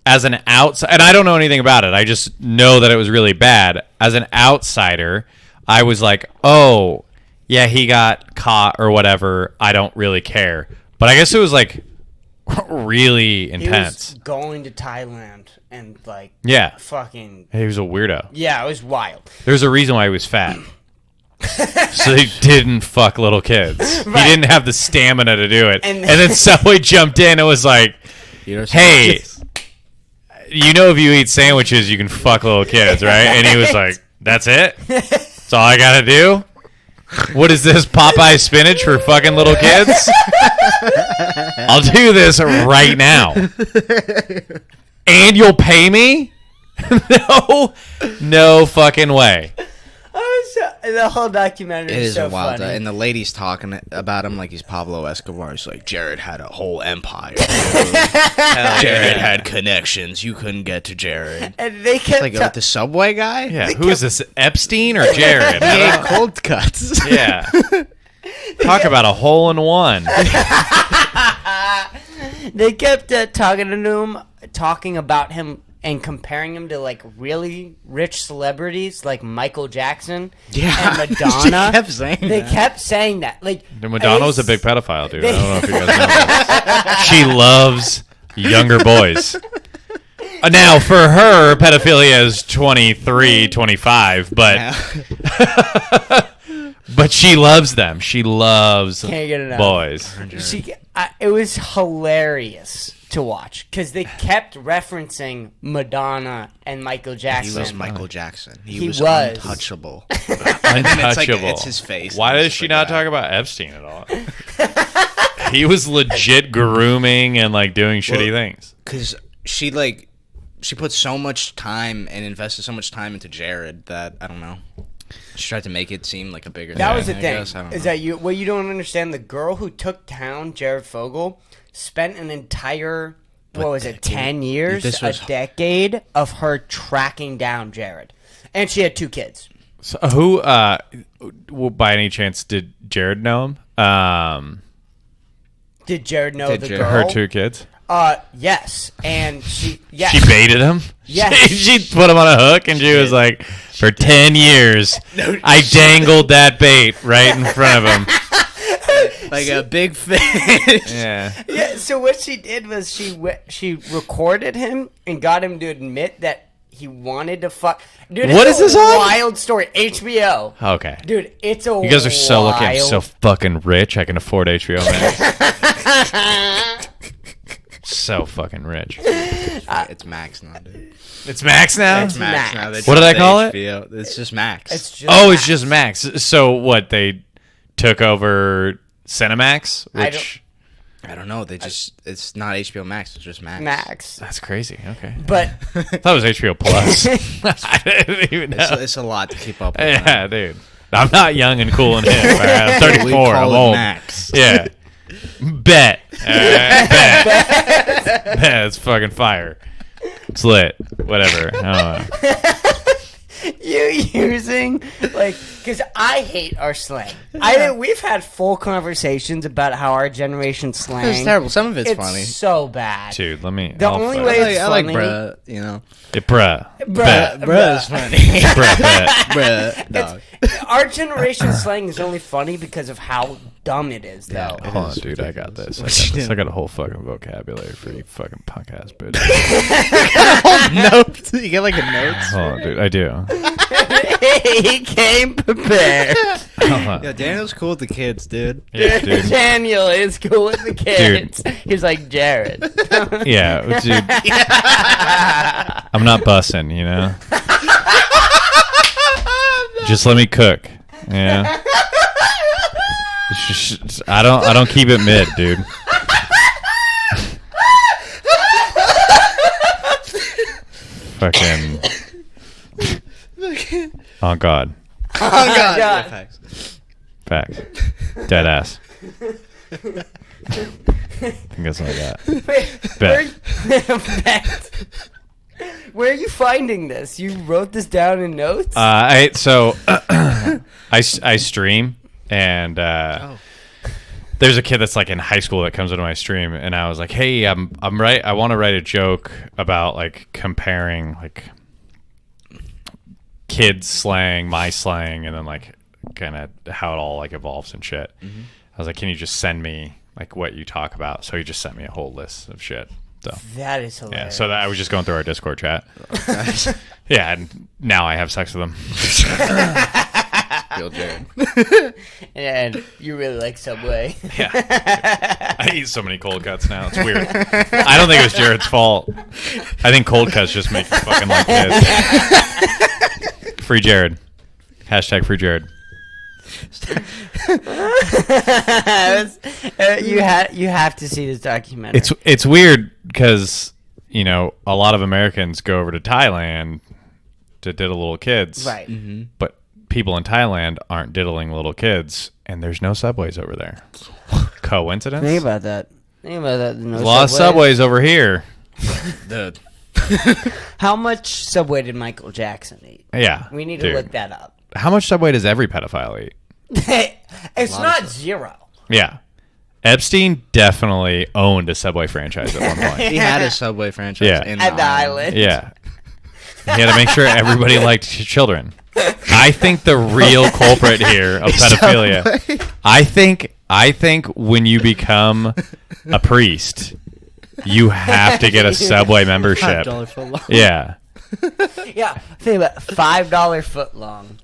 as an outside, and I don't know anything about it. I just know that it was really bad. As an outsider, I was like, "Oh, yeah, he got caught or whatever. I don't really care." But I guess it was like really intense. He was going to Thailand and like fucking. He was a weirdo. Yeah, it was wild. There's a reason why he was fat. So he didn't fuck little kids. Right. He didn't have the stamina to do it. And- And then Subway jumped in and was like, "Hey, you know if you eat sandwiches, you can fuck little kids, right?" And he was like, "That's it? That's all I gotta do? What is this, Popeye spinach for fucking little kids? I'll do this right now. And you'll pay me? No fucking way." The whole documentary It is is so a wild, funny. and the lady's talking about him like he's Pablo Escobar. He's like, Jared had a whole empire. Jared had connections. You couldn't get to Jared. And they kept Like with the Subway guy. Yeah, who is this, Epstein or Jared? He ate cold cuts. Yeah. Talk about a hole in one. they kept talking about him and comparing him to like really rich celebrities like Michael Jackson and Madonna. She kept saying they that. kept saying that. Like Madonna was a big pedophile, dude. I don't know if you guys know that. She loves younger boys. Now, for her, pedophilia is 23, 25, but but she loves them. She loves Can't get enough. boys. it was hilarious to watch because they kept referencing Madonna and Michael Jackson. He was Michael Jackson. He was was. untouchable. Untouchable. It's his face. Why It's does she like not that. talk about Epstein at all? He was legit grooming and like doing shitty things. Because she put so much time and invested so much time into Jared that I don't know. She tried to make it seem like a bigger thing. That was the I thing. guess. I don't Is know. that you? What you don't understand? The girl who took down Jared Fogle spent an entire 10 years, this was- a decade of her tracking down Jared, and she had 2 kids. So who, by any chance, did Jared know him? Did Jared know Did the Jared- girl? Her 2 kids. Yes, and she She baited him. Yes. she put him on a hook, and she was like, "For 10 years, I dangled that bait right in front of him." Like a big fish. Yeah. Yeah. So what she did was she recorded him and got him to admit that he wanted to fuck. Dude, What it's is this a on? wild story. HBO. Okay. Dude, it's a You guys are so lucky. I'm wild- so fucking rich. I can afford HBO Max. So fucking rich. It's Max now, dude. It's Max now. It's Max now. Max. They What did I dropped call it? HBO. It's just Max. It's just Oh, it's just Max. So what? They took over Cinemax, I which I don't know. It's not HBO Max. It's just Max. Max. that's crazy. Okay. But I thought it was HBO Plus. I didn't even know. It's a lot to keep up with. Yeah, dude. I'm not young and cool and hip. All right? I'm We 34. call I'm it old. Max. Yeah. Bet. Bet. Bet. It's fucking fire. It's lit. Whatever. I don't know. you using because I hate our slang. We've had full conversations about how our generation slang. It's terrible. Some of it's It's funny. so bad. Dude, let me. The only way- I like funny. bruh, you know. Bruh. Bet. Bruh is funny. Bruh, bet. Bruh, dog. Our generation slang is only funny because of how dumb it is, though. Hold on, dude. I got this. I got a whole fucking vocabulary for you fucking punk ass bitch. Notes. You get like a notes. Hold on, dude. I do. He came prepared. Hold on. Yeah, Daniel's cool with the kids, dude. Yeah, dude. Daniel is cool with the kids. He's like Jared. Yeah, dude. I'm not bussing, you know. Just let me cook. Yeah. I don't keep it mid, dude. Fucking. Oh God. Oh God. God. Yeah, facts. Facts. Dead ass. I think that's all I got. Bet. Where are you finding this? You wrote this down in notes? I stream and there's a kid that's like in high school that comes into my stream and I was like, hey, I want to write a joke about like comparing like kids slang, my slang, and then like kind of how it all like evolves and shit. Mm-hmm. I was like, can you just send me like what you talk about? So he just sent me a whole list of shit. So That is hilarious. yeah, so that I was just going through our Discord chat. Yeah, and now I have sex with him. Real Jared. And you really like Subway. Yeah, I eat so many cold cuts now. It's weird. I don't think it was Jared's fault. I think cold cuts just make you fucking like this. Free Jared. Hashtag free Jared. You have to see this documentary. It's weird because you know a lot of Americans go over to Thailand to diddle little kids, right. Mm-hmm. But people in Thailand aren't diddling little kids, and there's no subways over there. Coincidence? Think about that. No There's a lot of subways over here. Dude. How much Subway did Michael Jackson eat? Yeah, We need to dude. look that up. How much Subway does every pedophile eat? It's not zero. Yeah. Epstein definitely owned a Subway franchise at one point. He had a Subway franchise Yeah. in At the island. Yeah. He had to make sure everybody liked children. I think the real culprit here of pedophilia. I think when you become a priest, you have to get a Subway membership. $5 foot long. Yeah. Yeah. Think about $5 foot long.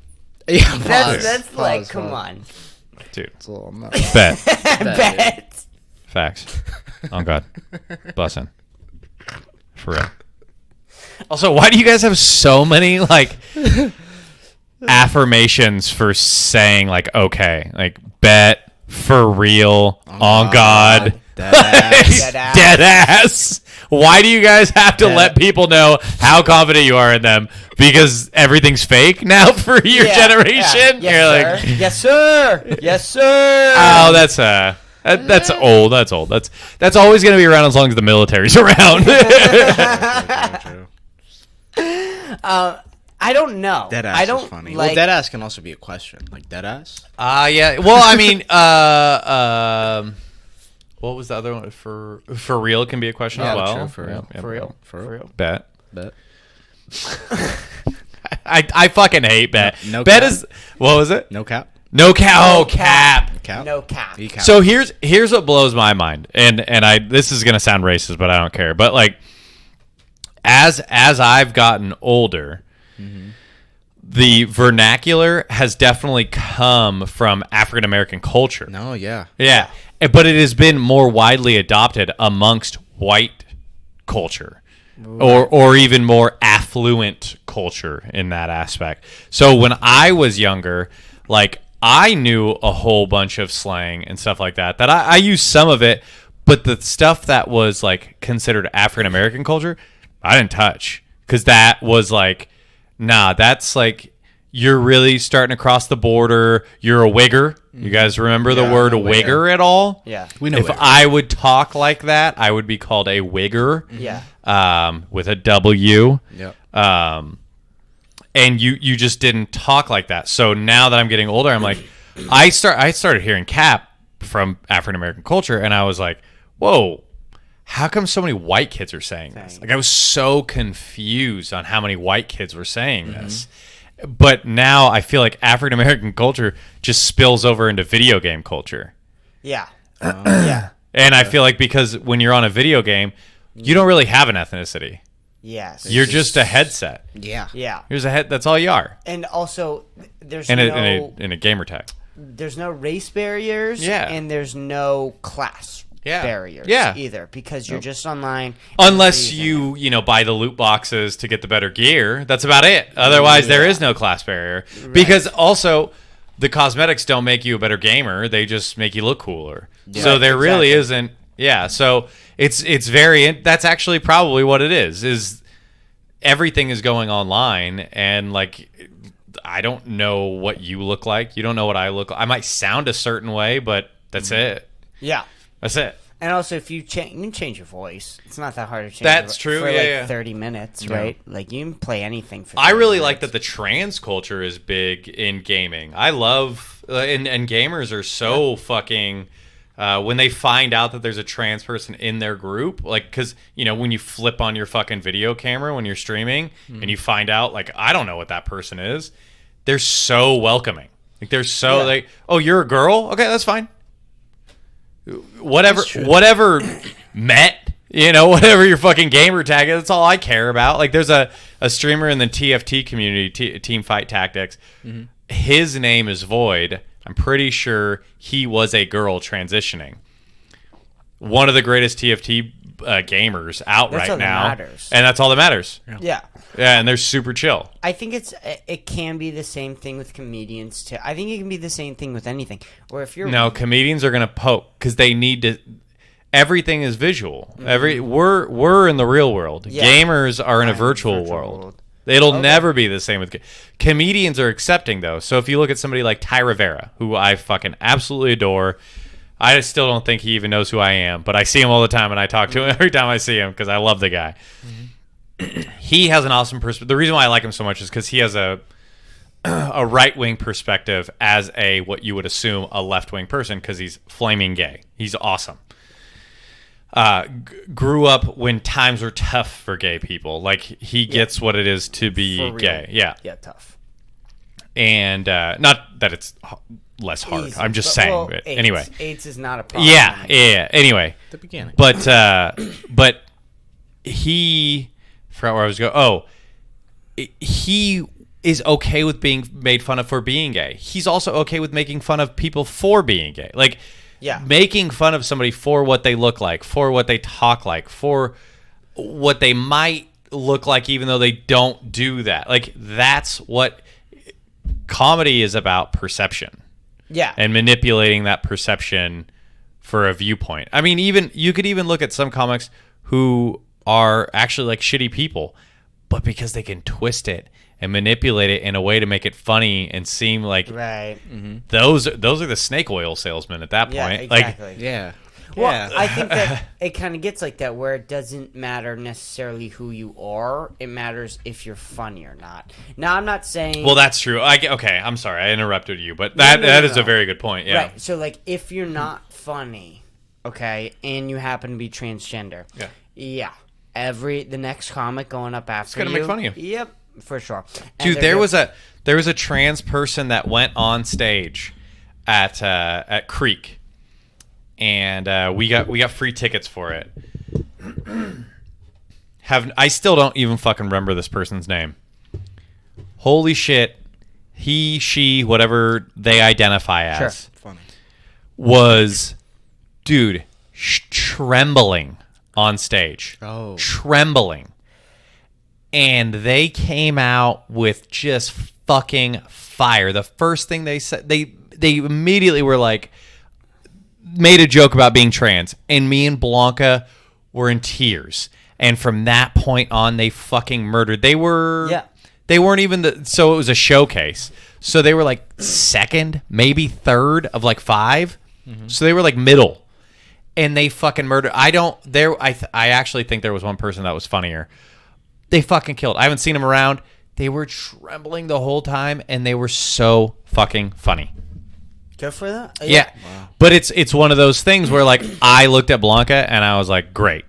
Yeah, That's like, pause, come pause. on. Dude. It's a little nuts. Bet. Bet. Facts. Oh God, bussin'. For real. Also, why do you guys have so many like affirmations for saying like okay, like bet, for real, on God, dead ass. Why do you guys have to let people know how confident you are in them? Because everything's fake now for your generation. Yeah. Yes, sir. Yes, sir. Oh, that's old. That's old. That's always going to be around as long as the military's around. I don't know. Deadass I don't is funny. like. Well, deadass can also be a question. Like deadass? Yeah. Well, I mean, what was the other one? For real can be a question as well. True, for real. Yeah, For real. Bet. Bet. I fucking hate bet. No bet cap? is what was it? No cap? No cap. Oh, cap. Cap? No cap. E-cap. So here's what blows my mind, and I this is gonna sound racist, but I don't care. But like, as I've gotten older, the vernacular has definitely come from African American culture. No, yeah. Yeah, but it has been more widely adopted amongst white culture, or even more affluent culture in that aspect. So when I was younger, like I knew a whole bunch of slang and stuff like that. That I used some of it, but the stuff that was like considered African American culture, I didn't touch because that was like, nah, that's like. You're really starting to cross the border. You're a wigger. You guys remember the word wigger at all? Yeah. We know If wigger. I would talk like that, I would be called a wigger. Yeah. With a W. Yep. And you just didn't talk like that. So now that I'm getting older, I'm like, I started hearing cap from African American culture, and I was like, whoa. How come so many white kids are saying this? Like I was so confused on how many white kids were saying this. But now I feel like African American culture just spills over into video game culture. Yeah. Yeah. And I feel like because when you're on a video game, you don't really have an ethnicity. Yes. You're just a headset. Yeah. Yeah. Here's a head. That's all you are. And also, there's And no a gamer tag. there's no race barriers. Yeah. And there's no class barriers. Yeah. Either because you're just online. Unless and you buy the loot boxes to get the better gear. That's about it. Otherwise, there is no class barrier. Because also, the cosmetics don't make you a better gamer. They just make you look cooler. So there really isn't. Yeah. So it's very. That's actually probably what it is. Is everything is going online, and like I don't know what you look like. You don't know what I look like. I might sound a certain way, but that's it. Yeah. That's it. And also, if you can change your voice. It's not that hard to change. That's true, For yeah, like 30 minutes, right? Like you can play anything for. I 30 really minutes. like that the trans culture is big in gaming. I love and gamers are so fucking when they find out that there's a trans person in their group, like because when you flip on your fucking video camera when you're streaming and you find out like I don't know what that person is, they're so welcoming. Like they're so like, oh, you're a girl? Okay, that's fine. Whatever met, whatever your fucking gamer tag is, that's all I care about. Like there's a streamer in the TFT community, Team Fight Tactics. His name is Void. I'm pretty sure he was a girl transitioning. One of the greatest TFT gamers out That's right all that now. matters. And that's all that matters. Yeah. Yeah, and they're super chill. I think it can be the same thing with comedians too. I think it can be the same thing with anything. Or if you're No, comedians are gonna poke because they need to. Everything is visual. We're in the real world. Yeah. Gamers are in a virtual world. It'll never be the same with comedians. Are accepting though. So if you look at somebody like Ty Rivera, who I fucking absolutely adore, I still don't think he even knows who I am, but I see him all the time and I talk to him every time I see him because I love the guy. He has an awesome perspective. The reason why I like him so much is because he has a right-wing perspective as what you would assume a left-wing person because he's flaming gay. He's awesome. Grew up when times were tough for gay people. Like he gets what it is to be gay. Yeah. Yeah, tough. And not that it's less hard. Easy. I'm just But, saying. well, But AIDS. anyway. AIDS is not a problem. Yeah. Anyway. The beginning. But he forgot where I was going. Oh, he is okay with being made fun of for being gay. He's also okay with making fun of people for being gay. Like Yeah. Making fun of somebody for what they look like, for what they talk like, for what they might look like, even though they don't do that. Like, that's what comedy is about, perception. Yeah. And manipulating that perception for a viewpoint. I mean, you could even look at some comics who are actually like shitty people, but because they can twist it and manipulate it in a way to make it funny and seem like Right. those are the snake oil salesmen at that point. Yeah, exactly. Yeah. Well, I think that it kind of gets like that, where it doesn't matter necessarily who you are. It matters if you're funny or not. Now, I'm not saying. Well, that's true. Okay, I'm sorry, I interrupted you, but that is a very good point. Yeah. Right. So, like, if you're not funny, okay, and you happen to be transgender, yeah, the next comic going up after gonna make fun of you. Yep, for sure. And Dude, they're there gonna- was a trans person that went on stage at Creek, and we got free tickets for it. I still don't even fucking remember this person's name. Holy shit, he, she, whatever they identify as, Sure. Funny. was, dude, trembling on stage. Oh. Trembling. And they came out with just fucking fire. The first thing they said, they immediately were like, made a joke about being trans. And me and Blanca were in tears. And from that point on, they fucking murdered. They weren't even so it was a showcase. So they were like second, maybe third of like 5. Mm-hmm. So they were like middle. And they fucking murdered. I actually think there was one person that was funnier. They fucking killed. I haven't seen them around. They were trembling the whole time, and they were so fucking funny. Go for that? Yeah. Wow. But it's one of those things where, like, I looked at Blanca, and I was like, great.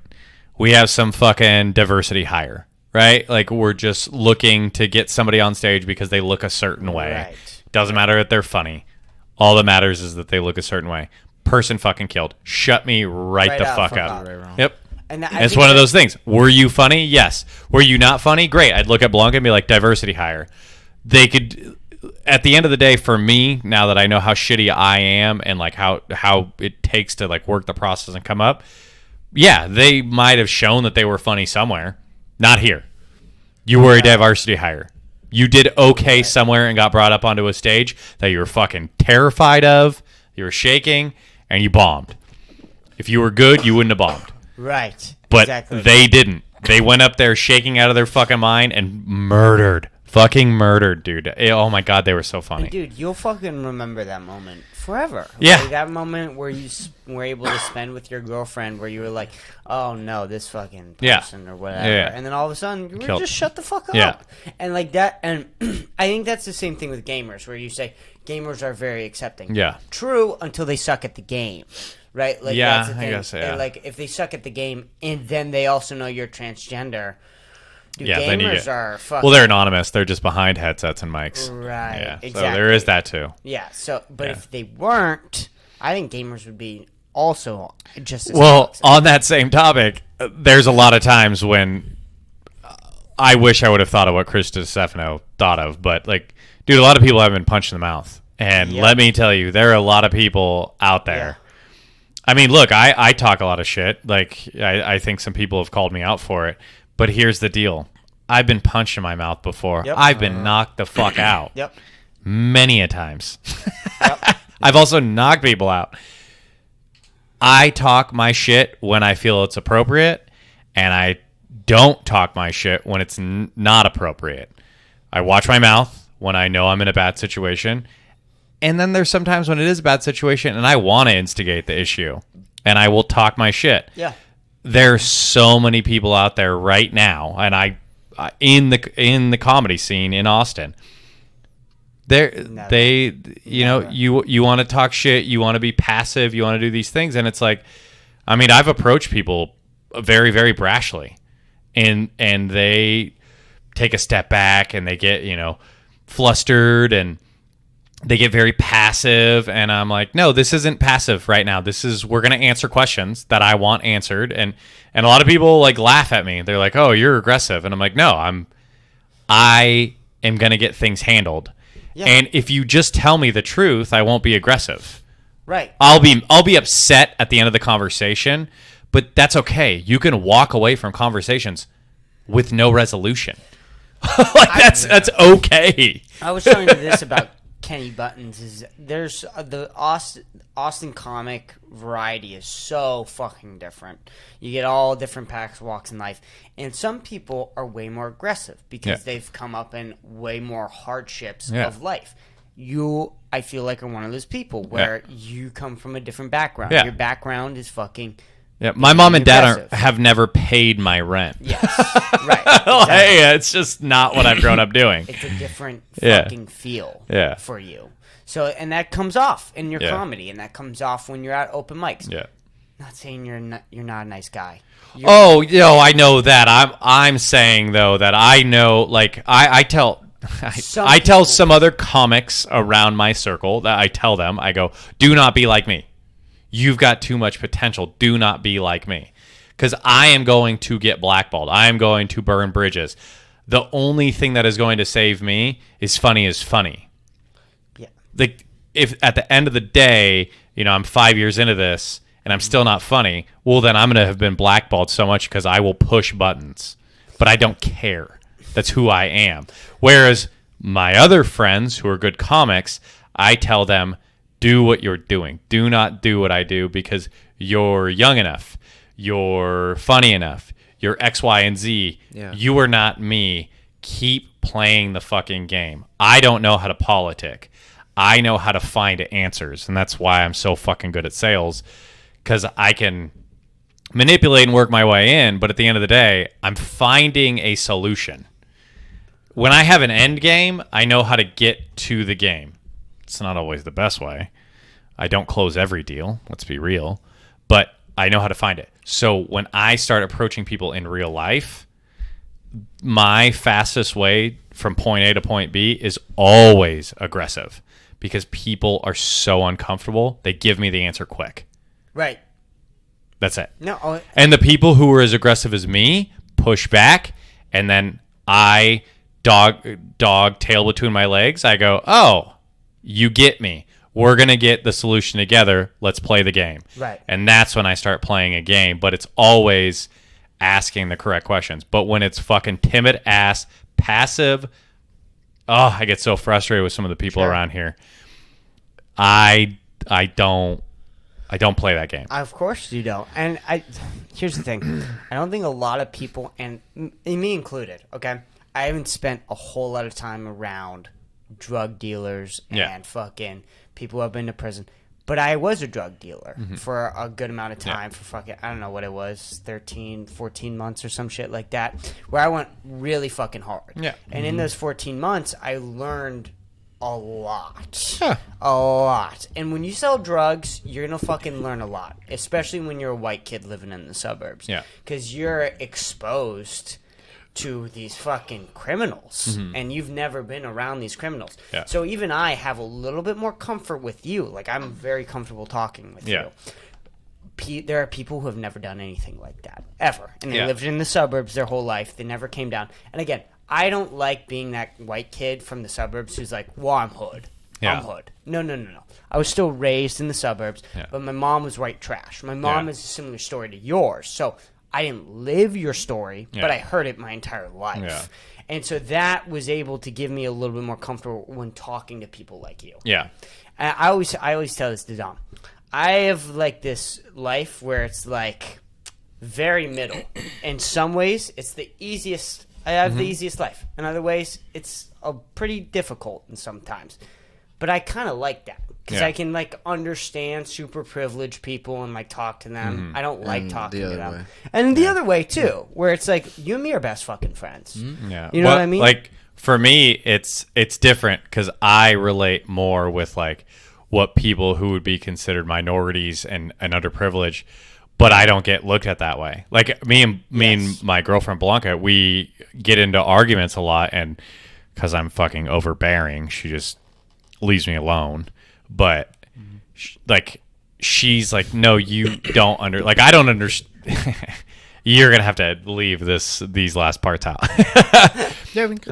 We have some fucking diversity hire, right? Like, we're just looking to get somebody on stage because they look a certain way. Right. Doesn't matter if they're funny. All that matters is that they look a certain way. Person fucking killed. Shut me right the fuck up. Yep. And it's one of those things. Were you funny? Yes. Were you not funny? Great. I'd look at Blanca and be like, diversity hire. They could, at the end of the day, for me, now that I know how shitty I am and like how it takes to like work the process and come up, yeah, they might have shown that they were funny somewhere. Not here. You were a diversity hire. You did okay somewhere and got brought up onto a stage that you were fucking terrified of, you were shaking, and you bombed. If you were good, you wouldn't have bombed. Right. But exactly. they didn't. They went up there shaking out of their fucking mind and murdered. Fucking murdered, dude. Oh my God, they were so funny. And dude, you'll fucking remember that moment forever. Yeah. Like that moment where you were able to spend with your girlfriend where you were like, oh no, this fucking person or whatever. Yeah. And then all of a sudden, you were Killed. just shut the fuck up. Yeah. And like that, and I think that's the same thing with gamers where you say gamers are very accepting. Yeah. True, until they suck at the game. Right? Like, Yeah, that's the thing. I guess, yeah. And, like, if they suck at the game and then they also know you're transgender, dude, Yeah, then you gamers get- are fucking... Well, they're anonymous. They're just behind headsets and mics. Right, Yeah. exactly. So there is that too. Yeah, so, but Yeah. if they weren't, I think gamers would be also just as Well, toxic. on that same topic, there's a lot of times when I wish I would have thought of what Chris DiStefano thought of, but like, dude, a lot of people have been punched in the mouth. And Yep. let me tell you, there are a lot of people out there. I mean, look, I talk a lot of shit. Like, I think some people have called me out for it. But here's the deal. I've been punched in my mouth before. Yep. I've been knocked the fuck out. Yep. Many a times. I've also knocked people out. I talk my shit when I feel it's appropriate, and I don't talk my shit when it's not appropriate. I watch my mouth when I know I'm in a bad situation. And then there's sometimes when it is a bad situation and I want to instigate the issue, and I will talk my shit. Yeah. There's so many people out there right now, and I in the comedy scene in Austin. You want to talk shit, you want to be passive, you want to do these things, and it's like, I mean, I've approached people very, very brashly, and they take a step back and they get, flustered and they get very passive, and I'm like, no, this isn't passive right now. We're going to answer questions that I want answered. And a lot of people like laugh at me. They're like, oh, you're aggressive. And I'm like, no, I am going to get things handled. Yeah. And if you just tell me the truth, I won't be aggressive. Right. I'll be upset at the end of the conversation, but that's okay. You can walk away from conversations with no resolution. That's okay. I was telling you this about Kenny Buttons. Is there's the Austin comic variety is so fucking different. You get all different walks in life, and some people are way more aggressive because they've come up in way more hardships of life. I feel like, are one of those people where you come from a different background. Your background is fucking. Yeah, my mom and dad have never paid my rent. Yes, right. Exactly. Hey, it's just not what I've grown up doing. It's a different fucking feel for you. So, and that comes off in your comedy, and that comes off when you're at open mics. Yeah. Not saying you're not a nice guy. I know that. I'm saying though that I know, like I tell some other comics around my circle that I tell them, I go, do not be like me. You've got too much potential. Do not be like me. Because I am going to get blackballed. I am going to burn bridges. The only thing that is going to save me is funny is funny. Yeah. Like, if at the end of the day, I'm 5 years into this and I'm still not funny, well, then I'm going to have been blackballed so much because I will push buttons. But I don't care. That's who I am. Whereas my other friends who are good comics, I tell them, do what you're doing. Do not do what I do because you're young enough. You're funny enough. You're X, Y, and Z. Yeah. You are not me. Keep playing the fucking game. I don't know how to politic. I know how to find answers. And that's why I'm so fucking good at sales, because I can manipulate and work my way in. But at the end of the day, I'm finding a solution. When I have an end game, I know how to get to the game. It's not always the best way. I don't close every deal, let's be real, but I know how to find it. So when I start approaching people in real life, my fastest way from point A to point B is always aggressive because people are so uncomfortable. They give me the answer quick. Right. That's it. No. And the people who are as aggressive as me push back, and then I dog tail between my legs. I go, oh, you get me. We're going to get the solution together. Let's play the game. Right. And that's when I start playing a game, but it's always asking the correct questions. But when it's fucking timid ass, passive, I get so frustrated with some of the people around here. I don't play that game. Of course you don't. And here's the thing. I don't think a lot of people, and me included, okay? I haven't spent a whole lot of time around drug dealers and fucking people who have been to prison. But I was a drug dealer for a good amount of time for fucking, I don't know what it was, 13, 14 months or some shit like that, where I went really fucking hard. Yeah. And in those 14 months, I learned a lot. Huh. A lot. And when you sell drugs, you're going to fucking learn a lot, especially when you're a white kid living in the suburbs. Yeah. Because you're exposed to these fucking criminals, and you've never been around these criminals. Yeah. So even I have a little bit more comfort with you. Like, I'm very comfortable talking with you. There are people who have never done anything like that, ever. And they lived in the suburbs their whole life. They never came down. And again, I don't like being that white kid from the suburbs who's like, well, I'm hood. Yeah. I'm hood. No. I was still raised in the suburbs, but my mom was white trash. My mom has a similar story to yours. So I didn't live your story, but I heard it my entire life. Yeah. And so that was able to give me a little bit more comfort when talking to people like you. Yeah. And I always tell this to Dom. I have like this life where it's like very middle. In some ways, it's the easiest. I have the easiest life. In other ways, it's pretty difficult in sometimes. But I kind of like that. Because I can, like, understand super privileged people and, like, talk to them. I don't like talking to them. Way. And the other way, too, where it's like, you and me are best fucking friends. Yeah. You know what I mean? Like, for me, it's different because I relate more with, like, what people who would be considered minorities and underprivileged, but I don't get looked at that way. Like, me and my girlfriend, Blanca, we get into arguments a lot, and because I'm fucking overbearing, she just leaves me alone. But she's like, no, you don't I don't understand. You're gonna have to leave these last parts out.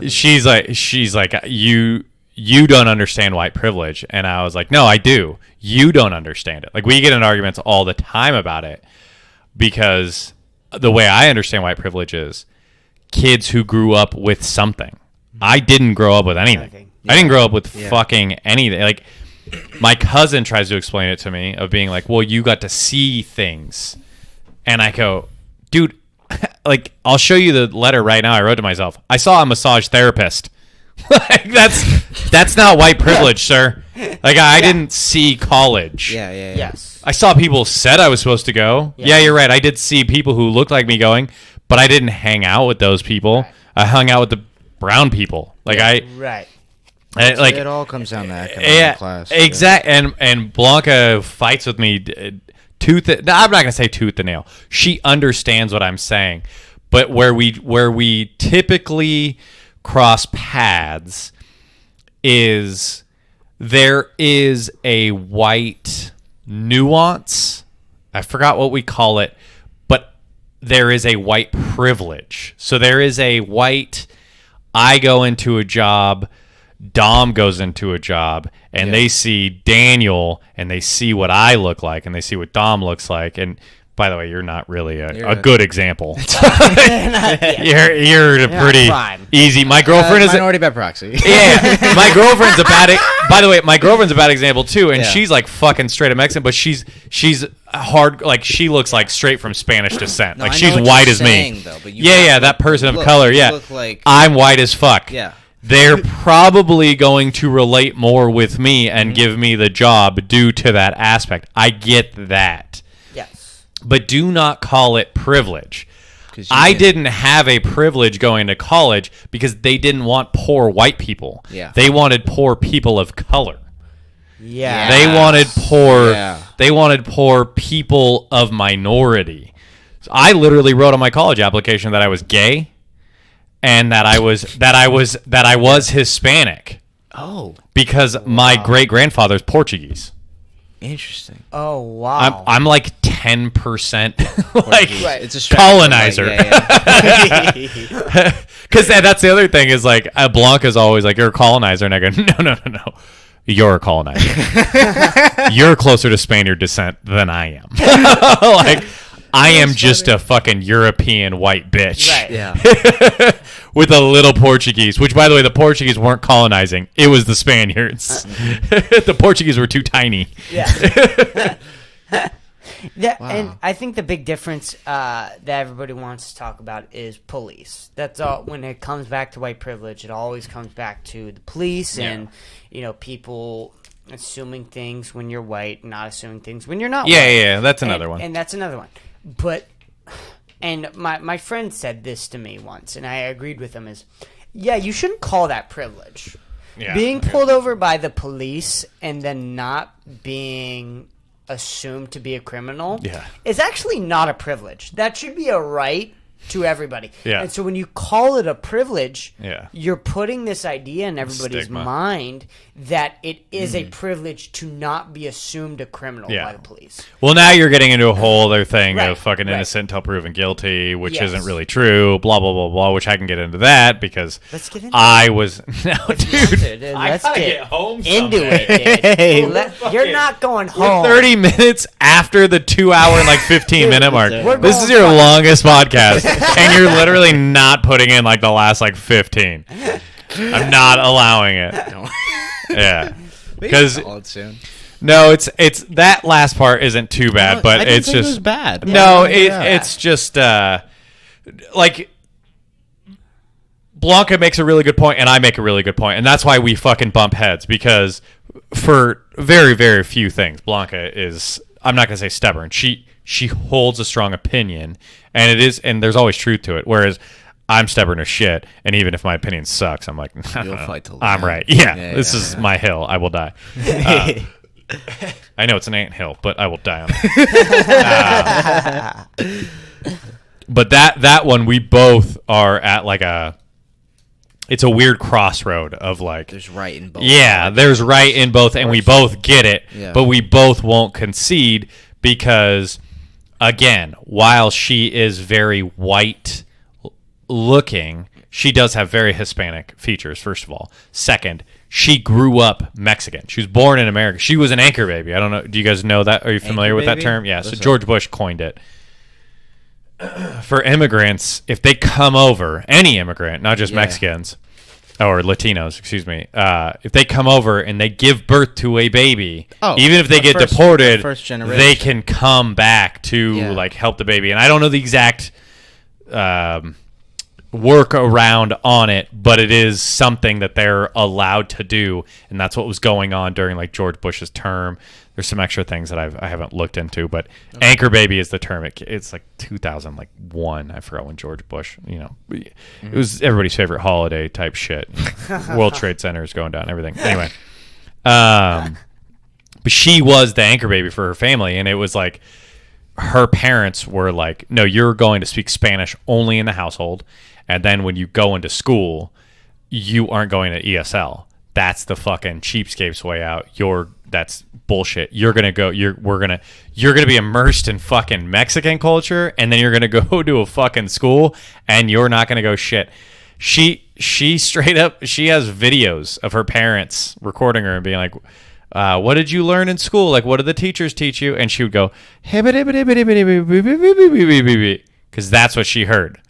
She's like, you you don't understand white privilege. And I was like, no, I do. You don't understand it. Like, we get in arguments all the time about it because the way I understand white privilege is kids who grew up with something. I didn't grow up with anything. I didn't grow up with fucking anything. Like, my cousin tries to explain it to me of being like, well, you got to see things. And I go, dude, like, I'll show you the letter right now I wrote to myself. I saw a massage therapist. Like, that's not white privilege, sir. Like, I didn't see college. Yeah. Yes. I saw people said I was supposed to go. Yeah, you're right. I did see people who looked like me going, but I didn't hang out with those people. Right. I hung out with the brown people. Like, Right. Like, it all comes down to economic class. Exactly. And Blanca fights with me I'm not gonna say tooth and nail. She understands what I'm saying, but where we typically cross paths is there is a white nuance. I forgot what we call it, but there is a white privilege. So there is a white, I go into a job, Dom goes into a job, and they see Daniel, and they see what I look like, and they see what Dom looks like. And by the way, you're not really a good example. You're a pretty easy. My girlfriend is minority by proxy. Yeah, my girlfriend's a bad. By the way, my girlfriend's a bad example too, and she's like fucking straight up Mexican, but she's hard. Like, she looks like straight from Spanish descent. No, like, I she's know what white you're as saying, me. though, but that person of color. Yeah, look like, I'm white as fuck. Yeah. They're probably going to relate more with me and give me the job due to that aspect. I get that. Yes. But do not call it privilege. I didn't have a privilege going to college because they didn't want poor white people. Yeah. They wanted poor people of color. Yeah. They wanted poor people of minority. So I literally wrote on my college application that I was gay. And that I was Hispanic. Oh, because my great grandfather's Portuguese. Interesting. Oh wow. I'm like 10% like It's a colonizer. Like, Because that's the other thing is like Blanca's always like, you're a colonizer, and I go, no. You're a colonizer. You're closer to Spaniard descent than I am. Like, I am just a fucking European white bitch. Right. Yeah. With a little Portuguese, which, by the way, the Portuguese weren't colonizing. It was the Spaniards. The Portuguese were too tiny. Yeah. And I think the big difference that everybody wants to talk about is police. That's all. When it comes back to white privilege, it always comes back to the police and, people assuming things when you're white, not assuming things when you're not white. Yeah, that's another one. And that's another one. But, and my friend said this to me once, and I agreed with him, is, you shouldn't call that privilege. Yeah. Being pulled over by the police and then not being assumed to be a criminal is actually not a privilege. That should be a right to everybody. Yeah. And so when you call it a privilege, Yeah. you're putting this idea in everybody's Stigma. mind that it is a privilege to not be assumed a criminal by the police. Well, now you're getting into a whole other thing Right, of fucking right. innocent until proven guilty, which Yes. isn't really true, blah, blah, blah, blah, which I can get into that because Let's get into I was... No, dude. Let's gotta get get home into someday. it, dude. You're not going home. 30 minutes after the 2 hour and like 15 minute mark. We're This going is your fucking- longest podcast, and you're literally not putting in like the last like 15. I'm not allowing it. Yeah, because soon. no, it's that last part isn't too bad, but I didn't it's think just it was bad. No, it's just like Blanca makes a really good point, and I make a really good point, and that's why we fucking bump heads because for very, very few things, Blanca is, I'm not gonna say stubborn. She holds a strong opinion, and there's always truth to it. Whereas I'm stubborn as shit, and even if my opinion sucks, I'm like, You'll fight till the I'm end. right. This is my hill. I will die. I know it's an anthill, but I will die on it. But that one, we both are at like it's a weird crossroad of like, There's right in both. yeah, there's right in both, and we both get it, Yeah. but we both won't concede because, again, while she is very white looking, she does have very Hispanic features, first of all. Second, She grew up Mexican. She was born in America. She was an anchor baby. I don't know. Do you guys know that? Are you familiar with that term? Yeah. So George Bush coined it. For immigrants, if they come over, any immigrant, not just Mexicans or Latinos, excuse me, if they come over and they give birth to a baby, even if they get deported, they can come back to like help the baby. And I don't know the exact work around on it, but it is something that they're allowed to do, and that's what was going on during like George Bush's term. There's some extra things that I haven't looked into, but anchor baby is the term. It's like 2001. I forgot when George Bush, it was everybody's favorite holiday type shit. World Trade Center is going down, everything. Anyway, but she was the anchor baby for her family, and it was like her parents were like, no, you're going to speak Spanish only in the household, and then when you go into school, you aren't going to ESL. That's the fucking cheapskate's way out. That's bullshit. You're gonna be immersed in fucking Mexican culture, and then you're gonna go to a fucking school, and you're not gonna go shit. She straight up, she has videos of her parents recording her and being like, what did you learn in school? Like, what did the teachers teach you? And she would go, because that's what she heard.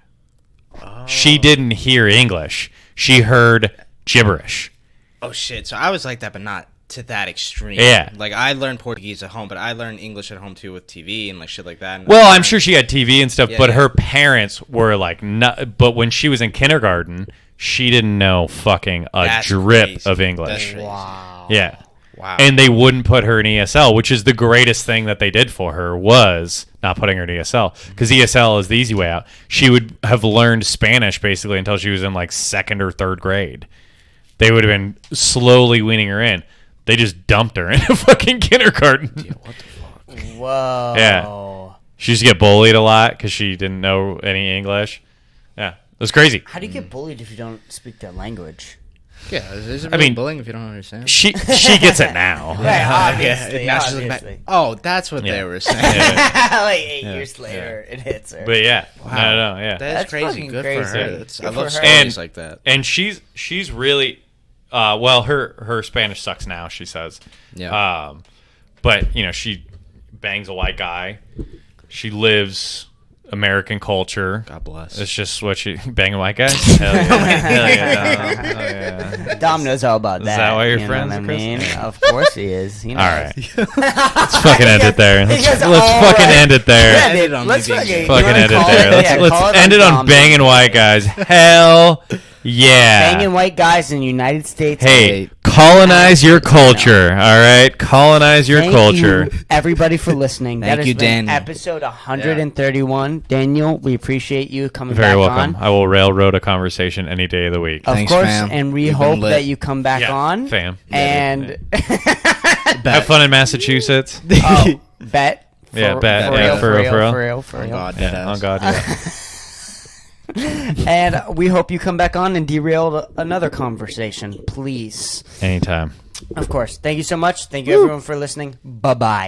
She didn't hear English. She heard gibberish. Oh shit! So I was like that, but not to that extreme. Yeah. Like I learned Portuguese at home, but I learned English at home too with TV and like shit like that. And well, I'm sure she had TV and stuff, but her parents were like, but when she was in kindergarten, she didn't know fucking drip of English. Wow. Yeah. Wow. And they wouldn't put her in ESL, which is the greatest thing that they did for her was not putting her in ESL, because ESL is the easy way out. She would have learned Spanish basically until she was in like 2nd or 3rd grade. They would have been slowly weaning her in. They just dumped her into fucking kindergarten. Dude, what the fuck? Whoa. Yeah. She used to get bullied a lot because she didn't know any English. Yeah. It was crazy. How do you get bullied if you don't speak that language? Yeah, is it really bullying if you don't understand? She gets it now. Obviously. Oh, that's what they were saying. Like 8 years later, it hits her. But yeah, no, yeah. That's crazy. Good crazy. for her. I love stories like that. And she's really, well, her Spanish sucks now, she says. Yeah. But, she bangs a white guy. She lives American culture. God bless. It's just what she banging white guys. Hell yeah. Dom knows all about that. Is that why you're you friends? Know what I mean, of course he is. All right. Let's fucking end it there. Let's fucking end it there. Yeah, let's fucking end it there. Let's end it on banging white guys. Hell yeah. Banging white guys in the United States. Hey, colonize your culture. All right, colonize your culture. Thank you, everybody, for listening. Thank you, been Daniel. episode 131. Daniel, we appreciate you coming Very back welcome. on. I will railroad a conversation any day of the week. Of Thanks, course, fam. and we You've hope been lit. that you come back on. Fam. And Have fun in Massachusetts. bet. For real. On God, Yeah, on God, yeah. And we hope you come back on and derail another conversation, please. Anytime. Of course. Thank you so much. Thank you, everyone, for listening. Bye-bye.